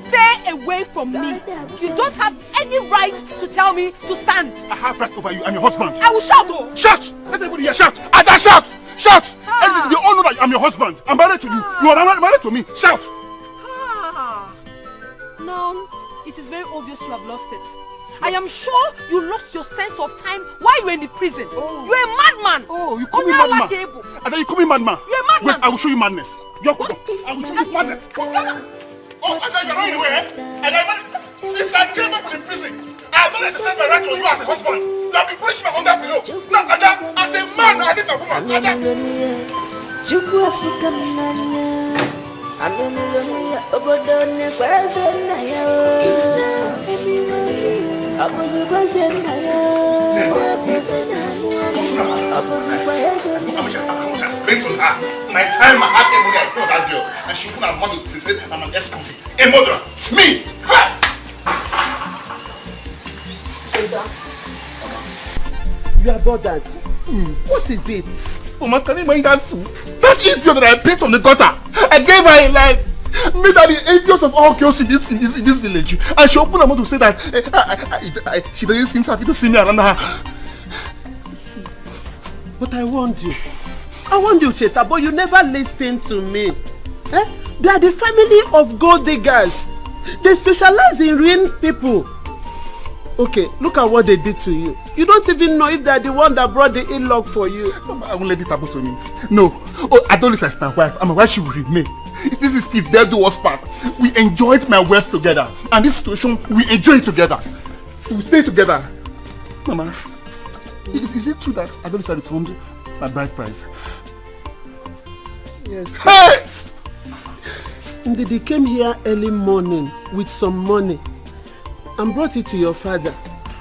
Stay away from me. You don't have any right to tell me to stand. I have right over you. I'm your husband. I will shout. Oh. Shout! Let everybody hear. Shout! Ada, shout! Shout! And they all know that I'm your husband. I'm married to you. You are married to me. Shout! Now, it is very obvious you have lost it. I am sure you lost your sense of time while you were in the prison. Oh. You're a madman. Oh, you call me madman. And then you call me madman. You're a madman. Wait, I will show you madness. I will show you madness. Oh, I said you're running away, eh? And since I came back from the prison, I have not exercised my right on you as a husband. You have been pushing my under below. Now, as a man, I need my woman. Explain to her my time I had money I spent on that girl, and she put her money to say I'm an ex-convict, a murderer. Me! You are bothered. What is it? Mama, can you mind that fool? That idiot that I picked on the gutter. I gave her a life. Made her the envious of all girls in this village. And she opened her mouth to say that she doesn't seem happy to see me around her. But I warned you. I warned you, Cheta, but you never listened to me. Eh? They are the family of gold diggers. They specialize in ruining people. Okay, look at what they did to you. You don't even know if they are the one that brought the in-law for you. I won't let this happen to me. No. Oh, Adolis is my wife. And my wife should remain. This is Steve. They'll do us part. We enjoyed my wealth together. And this situation, we enjoy it together. We stay together. Mama, is it true that Adolis returned my bride price? Yes. Hey! They came here early morning with some money and brought it to your father.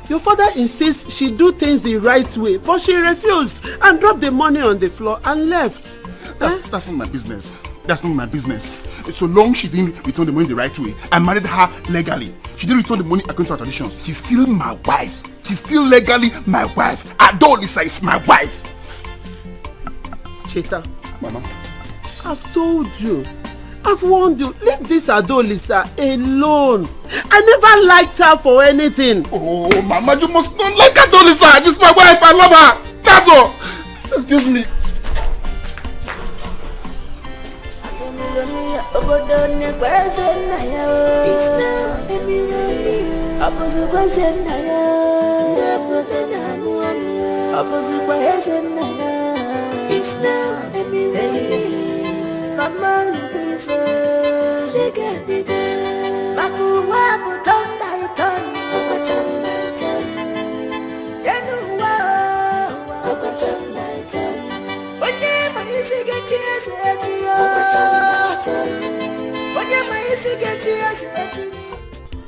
Your father insists she do things the right way, but she refused and dropped the money on the floor and left. That's not my business. That's not my business. So long she didn't return the money the right way, I married her legally. She didn't return the money according to our traditions. She's still my wife. She's still legally my wife. Adolisa is my wife. Cheta, Mama, I've told you. I've warned you. Leave this Adolisa alone. I never liked her for anything. Oh, Mama, you must not like Adolisa. She's my wife. I love her. That's all. Excuse me.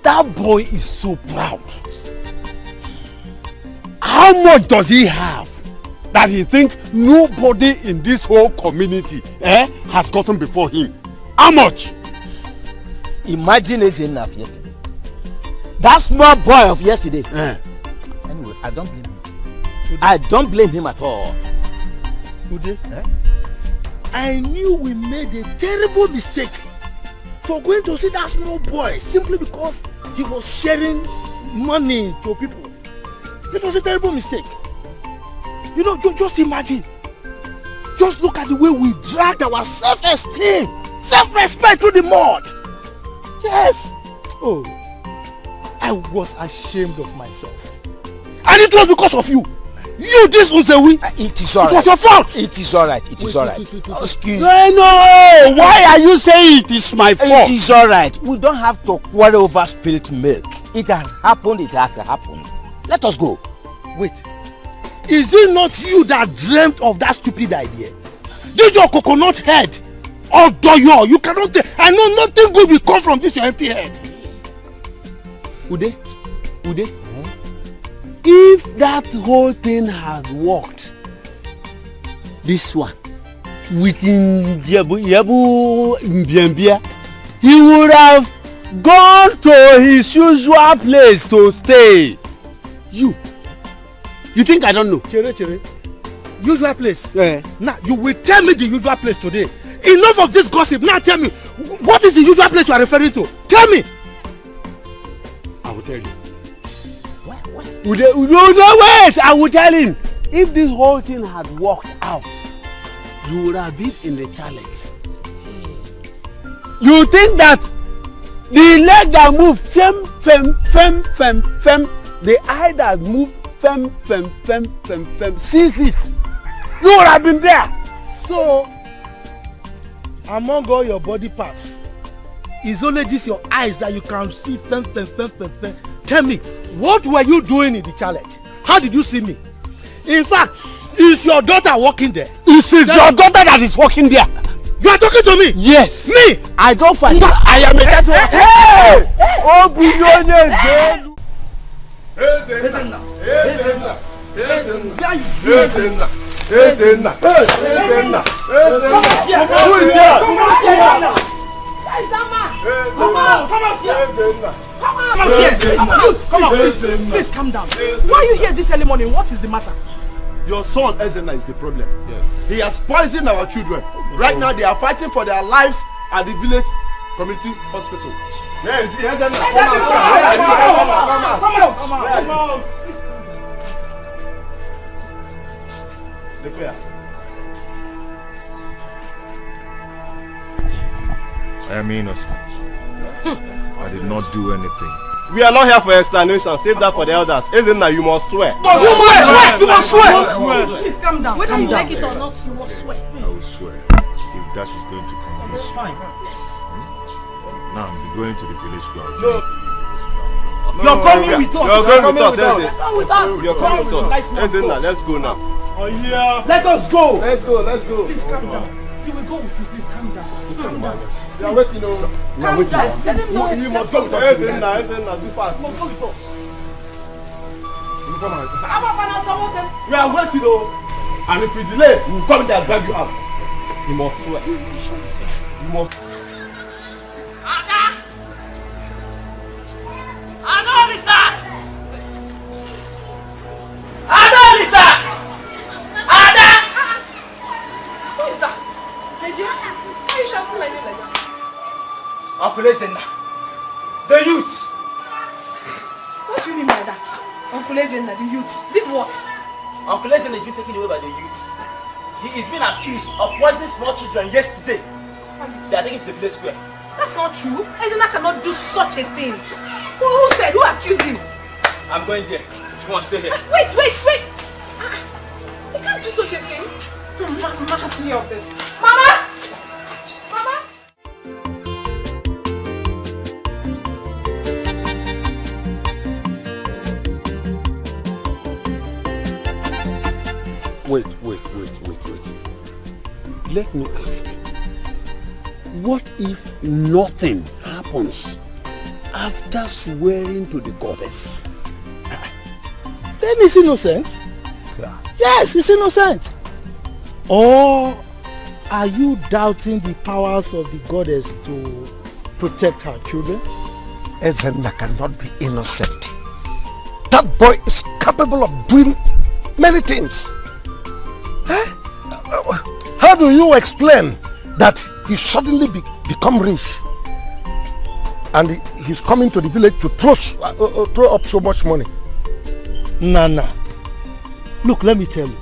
That boy is so proud. How much does he have that he thinks nobody in this whole community has gotten before him? How much? Imagine it's enough yesterday. That small boy of yesterday. Anyway, I don't blame him. I don't blame him at all. Ude, I knew we made a terrible mistake for going to see that small boy simply because he was sharing money to people. It was a terrible mistake. You know, just imagine. Just look at the way we dragged our self-esteem, self-respect through the mud. Yes. Oh, I was ashamed of myself. And it was because of you. You, this Unzewi. It is alright. It was your fault. It is alright. It is alright. Excuse me. No. Why are you saying it is my fault? It is alright. We don't have to quarrel over spilt milk. It has happened. It has happened. Let us go. Wait. Is it not you that dreamt of that stupid idea? This your coconut head. Oh, Doyo, you cannot. I know nothing good will come from this your empty head. Ude. If that whole thing had worked, this one, with Yabu Mbiambia, he would have gone to his usual place to stay. You think I don't know? Chere. Usual place? Yeah. Now, you will tell me the usual place today. Enough of this gossip. Now tell me, what is the usual place you are referring to? Tell me. I will tell you. No, wait! I will tell him. If this whole thing had worked out, you would have been in the challenge. You think that the leg that move fem, the eye that move fem, sees it. You would have been there. So, among all your body parts, it's only this your eyes that you can see fem. Tell me, what were you doing in the challenge? How did you see me? In fact, is your daughter walking there? It is your daughter that is walking there. You are talking to me? Yes. Me? I don't fight. I am a network. Hey! Oh, billionaire. Please calm down. Why are you here this early morning? What is the matter? Your son Ezenna is the problem. Yes. He has poisoned our children. Right now they are fighting for their lives at the village community hospital. Yes, Ezenna. Come out. Look here. I am innocent. I did not do anything. We are not here for explanation. Save that for the elders. Ezenna, you must swear. You must swear. Please calm down. Whether you like it or not, you must swear. I will swear. If that is going to convince you. Fine. Now I'm going to the village square. You're coming with us. You're going with us. Come with us. You're coming with us. Ezenna, let's go now. Oh yeah. Let us go. Let's go. Please calm down. He will go with you. Please calm down. Calm down. You are waiting. Calm down. Let him know. You must go with us. Ezenna, do fast. You must go with us. Come on. We are waiting, and if we delay, we will come there and drag you out. You must swear. You must. Who is that? Tracy? Why are you shouting like that? Uncle Ezenna, the youth. What do you mean by that? Uncle Ezenna, the youth. Did what? Uncle Ezenna has been taken away by the youth. He is being accused of poisoning small children yesterday. They are taken to the village square. That's not true. Ezenna cannot do such a thing. Who said? Who accused him? I'm going there. If you want to stay here. Wait. You can't do such a thing. Mama has to hear of this. Mama! Wait. Let me ask. What if nothing happens after swearing to the goddess? Then he's innocent. Yeah. Yes, he's innocent. Or are you doubting the powers of the goddess to protect her children? Ezenna cannot be innocent. That boy is capable of doing many things. How do you explain that he suddenly become rich and he's coming to the village to throw up so much money? Nana, look, let me tell you.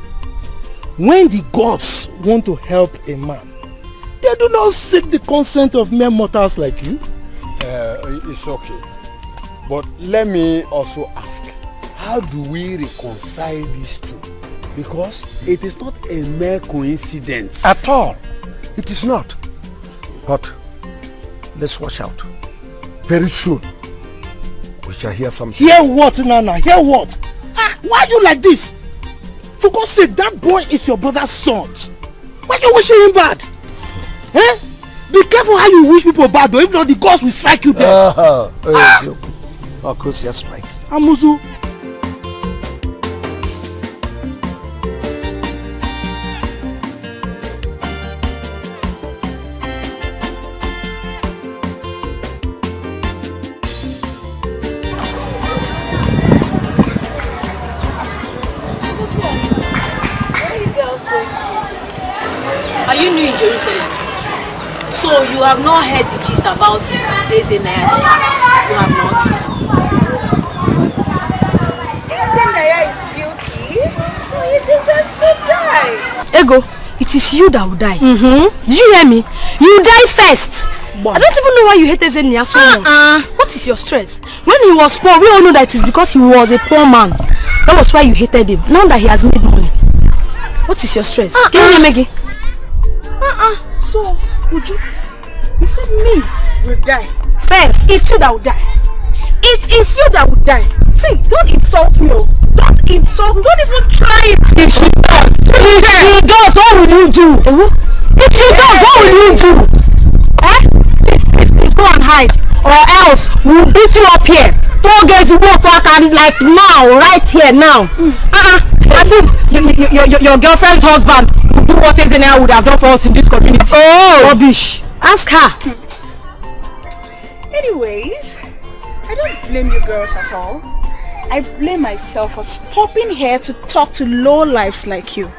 When the gods want to help a man, they do not seek the consent of mere mortals like you. It's okay. But let me also ask, how do we reconcile these two? Because it is not a mere coincidence. At all. It is not. But let's watch out. Very soon, we shall hear something. Hear what, Nana? Hear what? Why are you like this? For God's sake, that boy is your brother's son. Why are you wishing him bad? Be careful how you wish people bad, though. If not, the gods will strike you dead. Of course, yes, strike. Amuzu. Are you new in Jerusalem? So you have not heard the gist about Eze Naija? You have not? Eze Naija is guilty, so he deserves to die. Ego, it is you that will die. Did you hear me? You die first. I don't even know why you hate Eze Naija so much. What is your stress? When he was poor, we all know that it is because he was a poor man. That was why you hated him. Now that he has made money. What is your stress? Can you hear me? So, would you? You said me will die. First, it's you that will die. It is you that will die. See, don't insult me. Don't insult me. Don't even try it. If she does, what will you do? If she does, what will you do? Please go and hide. Or else we'll beat you up here. Don't get to walk back and like now, right here now. As if your girlfriend's husband would do what Eze Naija would have done for us in this community. Oh, rubbish. Ask her. Anyways, I don't blame you girls at all. I blame myself for stopping here to talk to low lives like you.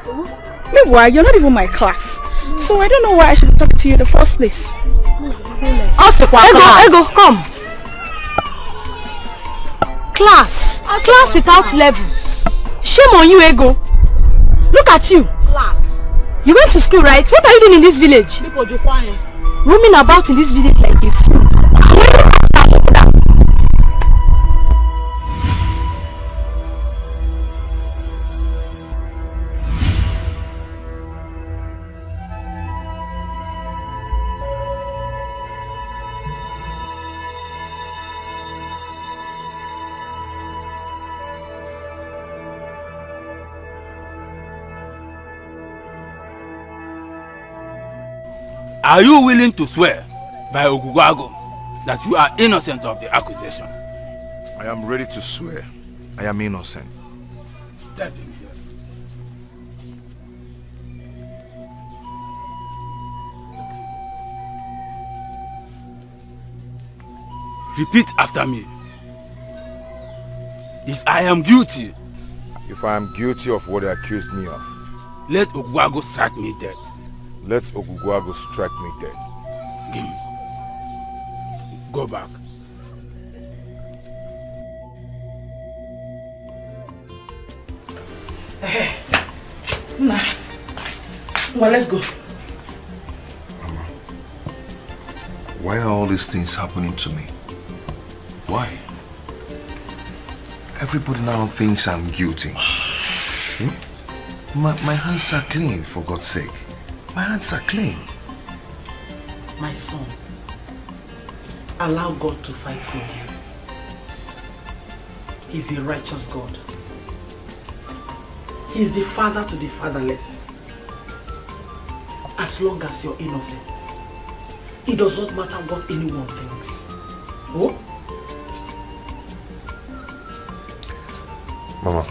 Meanwhile, you're not even my class. So I don't know why I should talk to you in the first place. Ego, come. Class without level. Shame on you, Ego. Look at you. You went to school, right? What are you doing in this village? Roaming about in this village like a fool. Are you willing to swear by Ogugwago that you are innocent of the accusation? I am ready to swear. I am innocent. Step in here. Repeat after me. If I am guilty. If I am guilty of what they accused me of. Let Ogugwago strike me dead. Let Ogugwago strike me dead. Give me. Go back. Nah. Well, let's go. Mama, why are all these things happening to me? Why? Everybody now thinks I'm guilty. My hands are clean, for God's sake. My hands are clean. My son, allow God to fight for you. He's a righteous God. He's the father to the fatherless. As long as you're innocent, it does not matter what anyone thinks. Oh? Mama,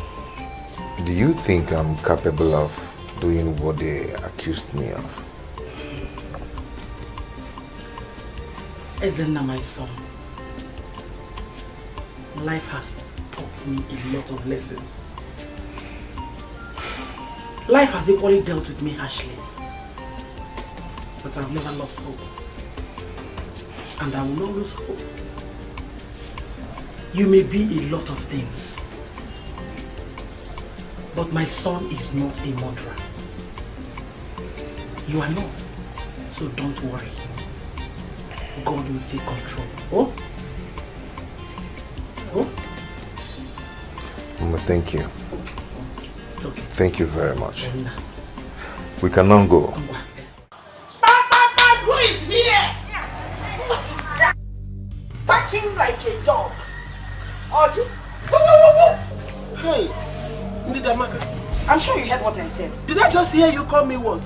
do you think I'm capable of doing what they accused me of? Ezenna, my son, life has taught me a lot of lessons. Life has equally dealt with me harshly, but I've never lost hope, and I will not lose hope. You may be a lot of things, but my son is not a murderer. You are not, so don't worry. God will take control. Oh? Oh? Mama, thank you. It's okay. Thank you very much. We can now go. Who is here? What is that? Barking like a dog. Are you? Hey, Ndidamaka. I'm sure you heard what I said. Did I just hear you call me what?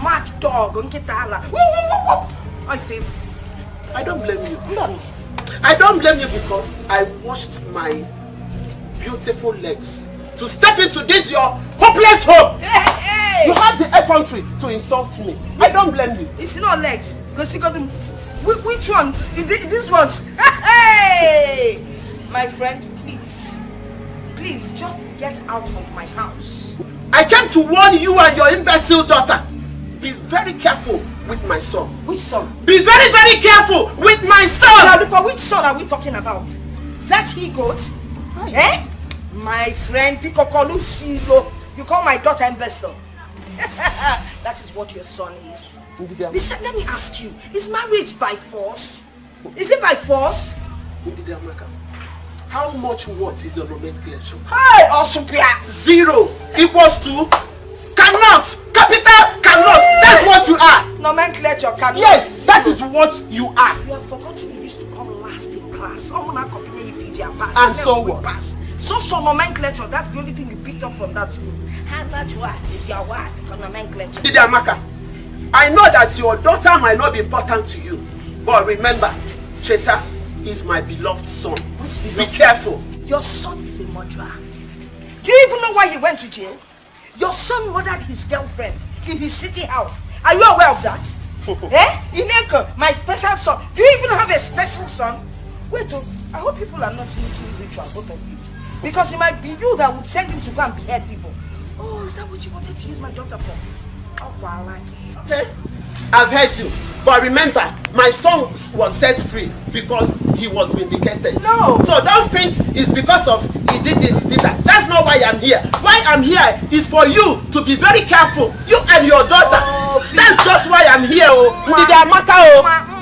Mad dog. I don't blame you. No. I don't blame you because I washed my beautiful legs to step into this your hopeless home. Hey. You had the effrontery to insult me. I don't blame you. It's not legs. Because you got them. Which one? This one's. Hey! My friend, please. Please, just get out of my house. I came to warn you and your imbecile daughter. Be very careful with my son. Which son? Be very, very careful with my son! Now, which son are we talking about? That he goat? Eh? My friend, Pikokolu, you call my daughter imbecile. That is what your son is. Listen, let me ask you, is marriage by force? Is it by force? How much what is your nomenclature? Hey, Osupia! 0 equals to cannot. Capital cannot. That's what you are. Nomenclature cannot. Yes, that is what you are. You have forgotten you used to come last in class. And so what? So nomenclature, that's the only thing you picked up from that school. How much what is your word? Nomenclature. Didi Amaka, I know that your daughter might not be important to you, but remember, Cheta is my beloved son. Be careful. Your son is a murderer. Do you even know why he went to jail? Your son murdered his girlfriend in his city house. Are you aware of that? Ineko, my special son. Do you even have a special son? Wait, I hope people are not into ritual, both of you. Because it might be you that would send him to go and behead people. Oh, is that what you wanted to use my daughter for? Oh, wow, I like it. Okay, I've heard you. But remember, my son was set free because he was vindicated. No! So don't think it's because of he did this, he did that. That's not why I'm here. Why I'm here is for you to be very careful. You and your daughter. Oh, that's just why I'm here.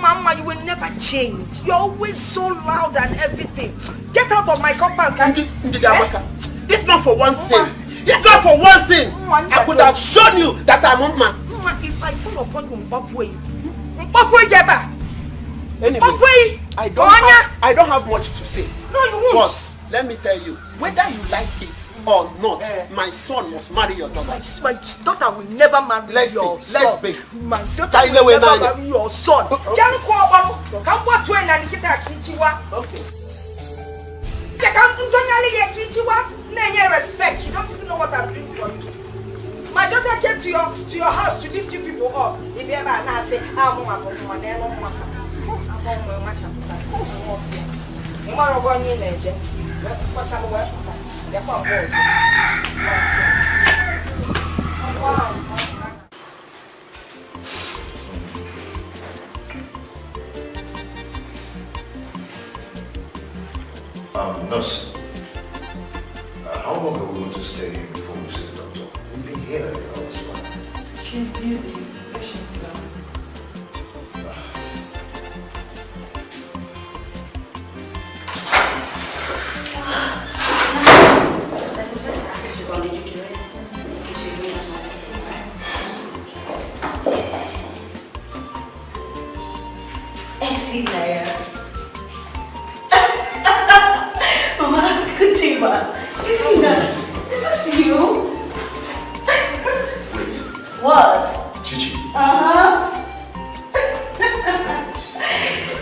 Mama, you will never change. You're always so loud and everything. Get out of my compound, can you? If not for one thing, I could have shown you that I'm a man. If I fall upon you, anyway, I don't have much to say. No, you won't. But let me tell you, whether you like it or not, my son must marry your daughter. My daughter will never marry your son. Let's bait. My daughter will never marry your son. Okay. Respect. You don't even know what I'm doing for you. My daughter came to your house to lift you people up. If you ever now say, Nurse, how long are we going to stay here before we see the doctor? We've been here all this while. She's busy. Patience down. Mama, Kutima, this is you? Wait. What? Chichi. Mama,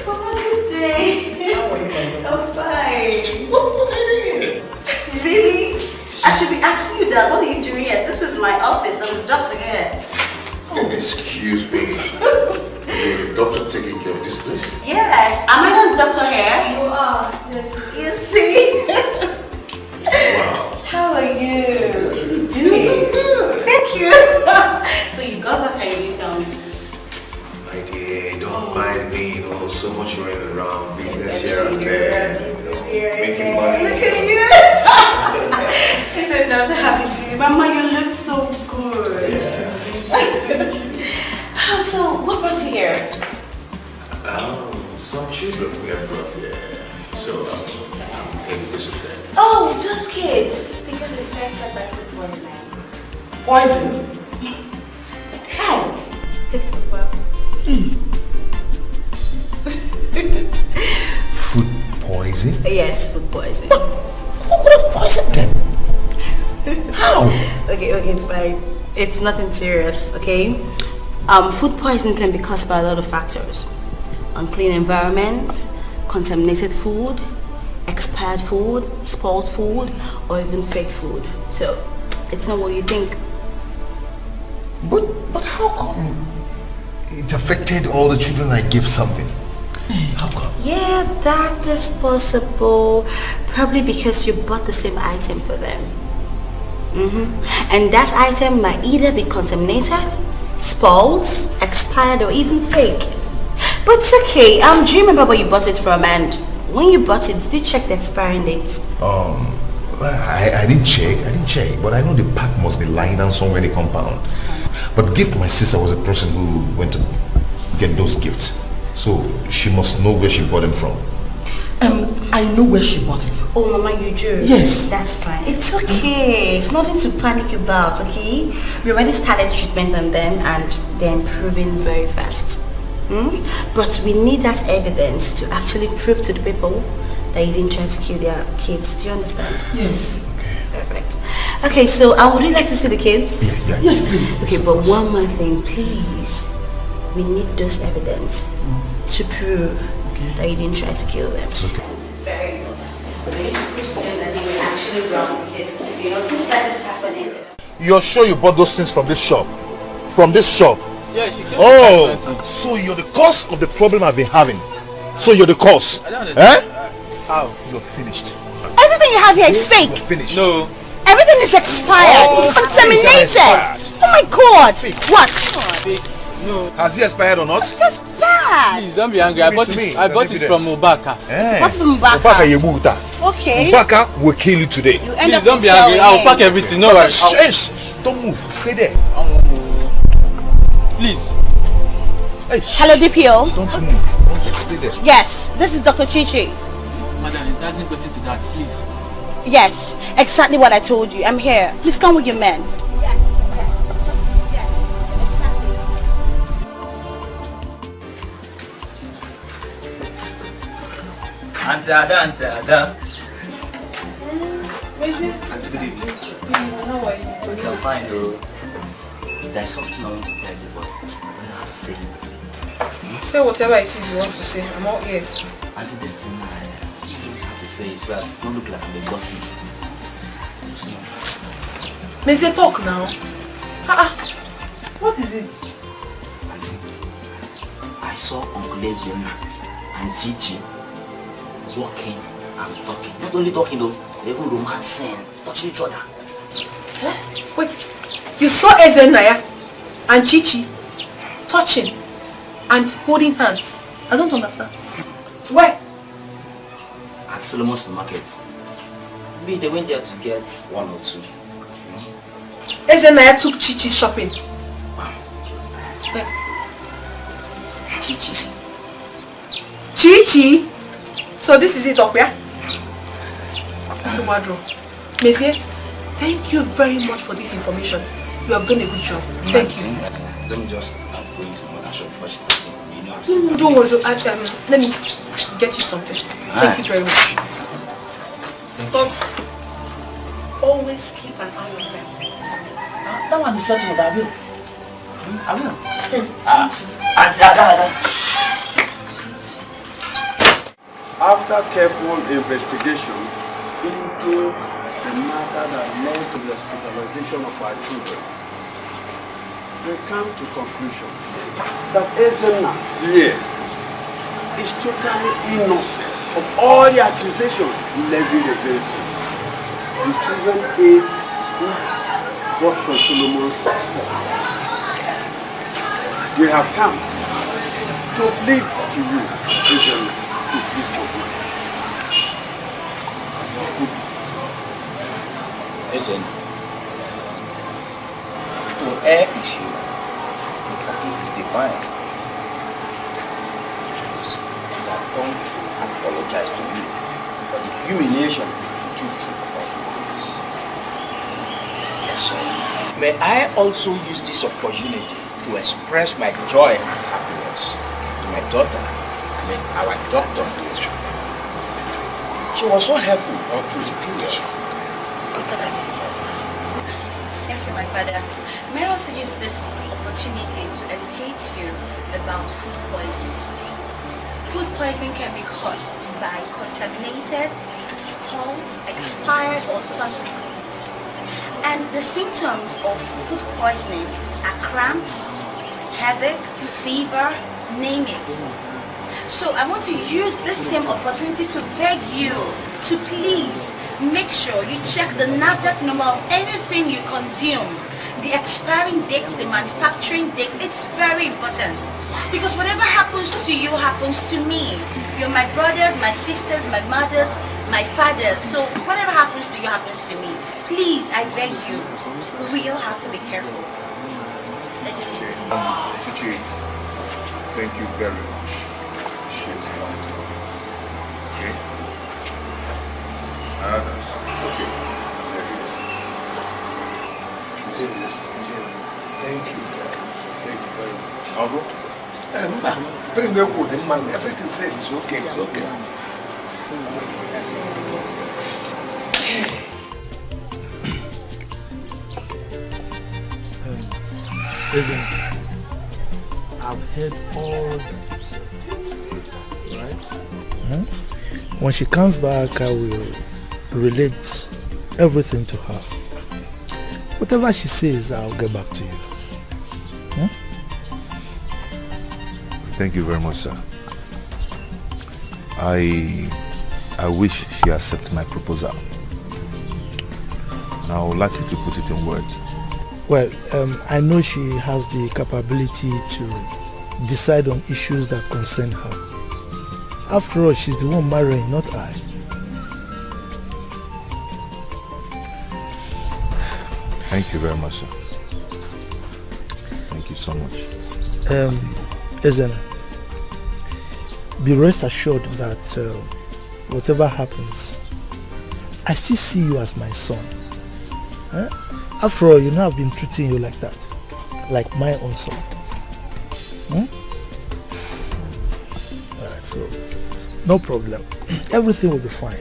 good day. How are you? I'm fine. What are you doing here? Really? I should be asking you that. What are you doing here? This is my office. I'm the doctor here. Oh, excuse me. The doctor taking care of this place? Yes. Am I not the doctor here? You are. Yes. You see? Wow. How are you? Doing? Thank you. So you got back and you didn't tell me. My dear, don't mind me, so much running around, business here and there, making money. Look at you. I'm so happy to you. Mama, you look so good. Yeah. So, what brought you here? Some children we have brought here. So, I'm here because of that. Oh, those kids. They got infected by food poisoning. Poison? How? It's well. Food poison? Yes, food poisoning. Who could have poisoned them? How? Okay, it's fine. It's nothing serious, okay? Food poisoning can be caused by a lot of factors. Unclean environment, contaminated food, expired food, spoiled food, or even fake food. So, it's not what you think. But how come it affected all the children I gave something? How come? Yeah, that is possible. Probably because you bought the same item for them. And that item might either be contaminated spoiled, expired, or even fake. But it's okay. Do you remember where you bought it from? And when you bought it, did you check the expiring date? I didn't check. But I know the pack must be lying down somewhere in the compound. But Gift, my sister, was a person who went to get those gifts. So she must know where she bought them from. I know where she bought it. Oh, Mama, you do? Yes. That's fine. It's okay. It's nothing to panic about, okay? We already started treatment on them and they're improving very fast. But we need that evidence to actually prove to the people that you didn't try to kill their kids. Do you understand? Yes. Perfect. Okay, so would you like to see the kids? Yeah. Yes, please. Okay, but one more thing, please. We need those evidence to prove that you didn't try to kill them. It's okay. It's very important. We need to prove to them that they were actually wrong because you know things like this happening. You're sure you bought those things from this shop? From this shop? Yeah, she came. Oh, so you're the cause of the problem I've been having. So you're the cause. I don't understand. How? You're finished. Everything you have here is fake. You're finished. No. Everything is expired. Contaminated. Oh my God. What? No. Has he expired or not? That's bad. Please don't be angry. I bought it from Ubaka. Bought it from Ubaka? Ubaka Yebuta. Okay. Ubaka will kill you today. You end Please up don't be angry. I'll pack everything. No worries. Don't move. Stay there. Please. Hey, hello, DPO. Don't you move. Don't you stay there. Yes, this is Dr. Chichi. Madam, it doesn't go into that. Please. Yes, exactly what I told you. I'm here. Please come with your men. Yes, exactly. Auntie Ada. Auntie, good evening. How are you? I'm fine though. There's something I want to tell you, but I don't know how to say it. Say whatever it is you want to say. I'm all ears. Auntie, this thing I just have to say is that don't look like I'm a gossip. May say talk now. What is it? Auntie, I saw Uncle Ezena and Gigi walking and talking. Not only talking though, even romancing, touching each other. Wait, you saw Ezenaya and Chichi touching and holding hands? I don't understand. Where? At Solomon's supermarket. Maybe they went there to get one or two. Ezenaya took Chichi shopping. Where? Chichi. Chichi? So this is it up here? Mr. Wadro. Monsieur, thank you very much for this information. You have done a good job. Thank you. Let me just start going to my shop before she starts taking me. Don't worry. Let me get you something. Thank you very much. But always keep an eye on them. That one is settled, I will. I will. Auntie Ada. After careful investigation into the matter that led to the hospitalization of our children, we come to conclusion that Ezena is totally innocent of all the accusations levied against him. The children ate snacks bought from Solomon's store. We have come to plead to you, Ezena, to please forgive us. Ezena, to err is human. To forgive is divine. Because I have come to apologize to you for the humiliation you took about this. Yes, sir. May I also use this opportunity to express my joy and happiness to my daughter, our doctor. She was so helpful all through the period. Thank you, my father. May I also use this opportunity to educate you about food poisoning. Food poisoning can be caused by contaminated, spoiled, expired, or toxic. And the symptoms of food poisoning are cramps, headache, fever, name it. So I want to use this same opportunity to beg you to please make sure you check the NAFDAC number of anything you consume. The expiring dates, the manufacturing date, it's very important. Because whatever happens to you happens to me. You're my brothers, my sisters, my mothers, my fathers. So whatever happens to you happens to me. Please, I beg you, we all have to be careful. Chichi, thank you very much. Appreciate it. Okay? It's okay. Thank you. Thank you very much. I'll go. Everything said is okay. It's okay. Listen, I've heard all that you said, right? When she comes back, I will relate everything to her. Whatever she says, I'll get back to you. Thank you very much, sir. I wish she accepts my proposal. And I would like you to put it in words. Well, I know she has the capability to decide on issues that concern her. After all, she's the one marrying, not I. Thank you very much, sir. Thank you so much. Ezena, be rest assured that whatever happens, I still see you as my son. After all, you know I've been treating you like that, like my own son. Alright, so no problem. Everything will be fine.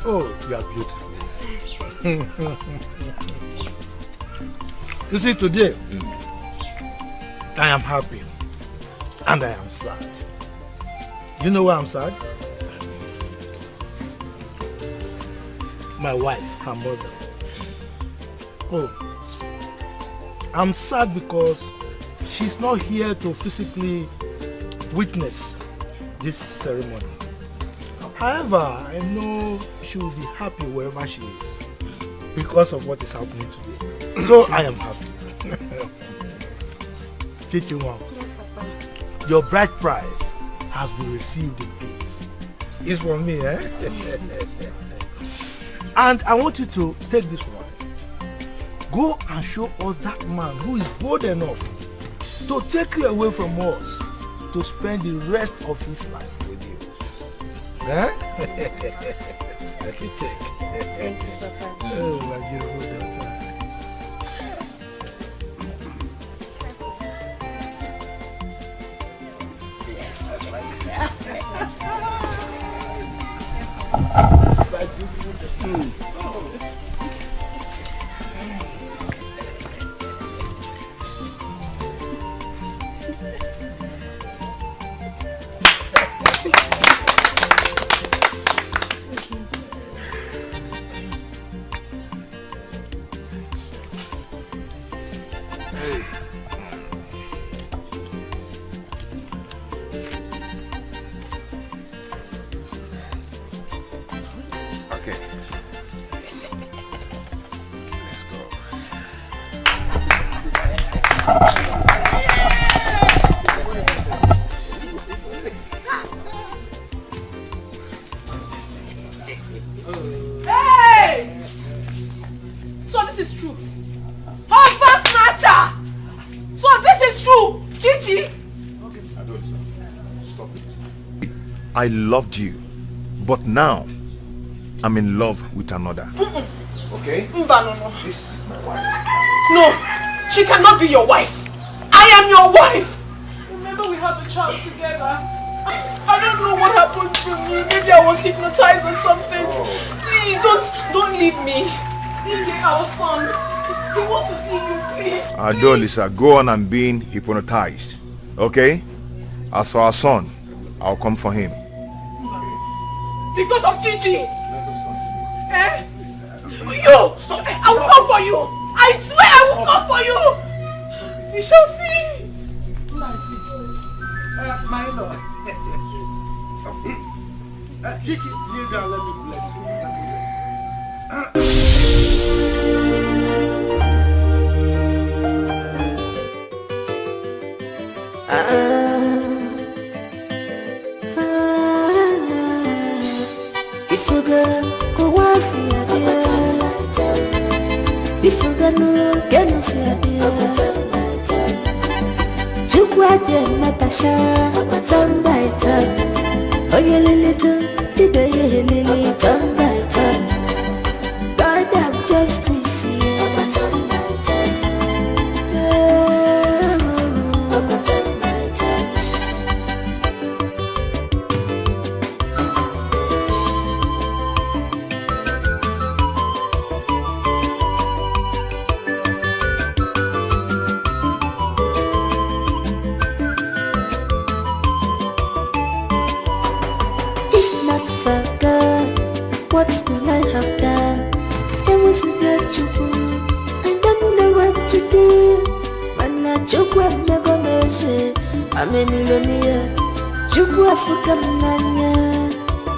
Oh, you are beautiful. You see, today, I am happy and I am sad. You know why I'm sad? My wife, her mother. Oh, I'm sad because she's not here to physically witness this ceremony. However, I know she will be happy wherever she is because of what is happening today. So I am happy. Chichiwa, yes, Papa. Your bride prize has been received in peace. It's from me, eh? And I want you to take this one. Go and show us that man who is bold enough to take you away from us to spend the rest of his life with you. Huh? Let me take. Thank you, Papa. Oh, my beautiful daughter. That's right. My beautiful daughter. I loved you, but now I'm in love with another. Okay? No. This is my wife. No, she cannot be your wife. I am your wife. Remember we had a child together. I don't know what happened to me. Maybe I was hypnotized or something. Please don't leave me. Dikeh, our son. He wants to see you, please. Lisa, go on and being hypnotized. Okay? As for our son, I'll come for him. Because of Chichi. Eh? You! I will come for you! I swear I will come for you! You shall see! My lord. Chichi, kneel down, let me bless you. If you go see a dear, if you go get no see a dear, Jukwaje Natasha, turn by turn. Oh, you little, today you lily, turn by turn. God have justice here. What will I have done? It was a good job. I don't know what to do. Man, I joke with the gomeshi. I'm a millionaire. Joke with Fukamania.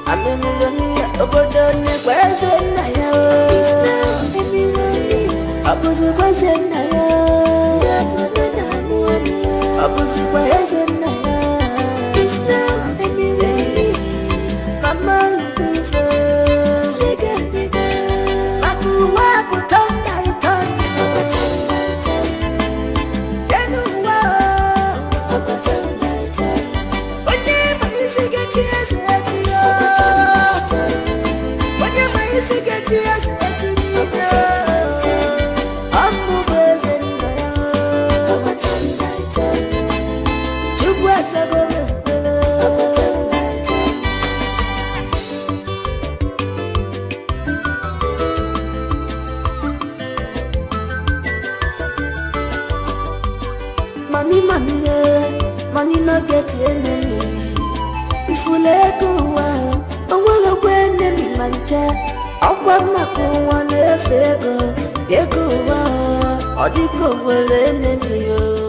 I'm a millionaire. Obodone, where's it now? It's now a millionaire. I was a person now. I was a person now. It's now a millionaire. Come on. Money no get enemy. If you let go, I will go enemy mancha. I want my go one fego. They go, or the go will enemy.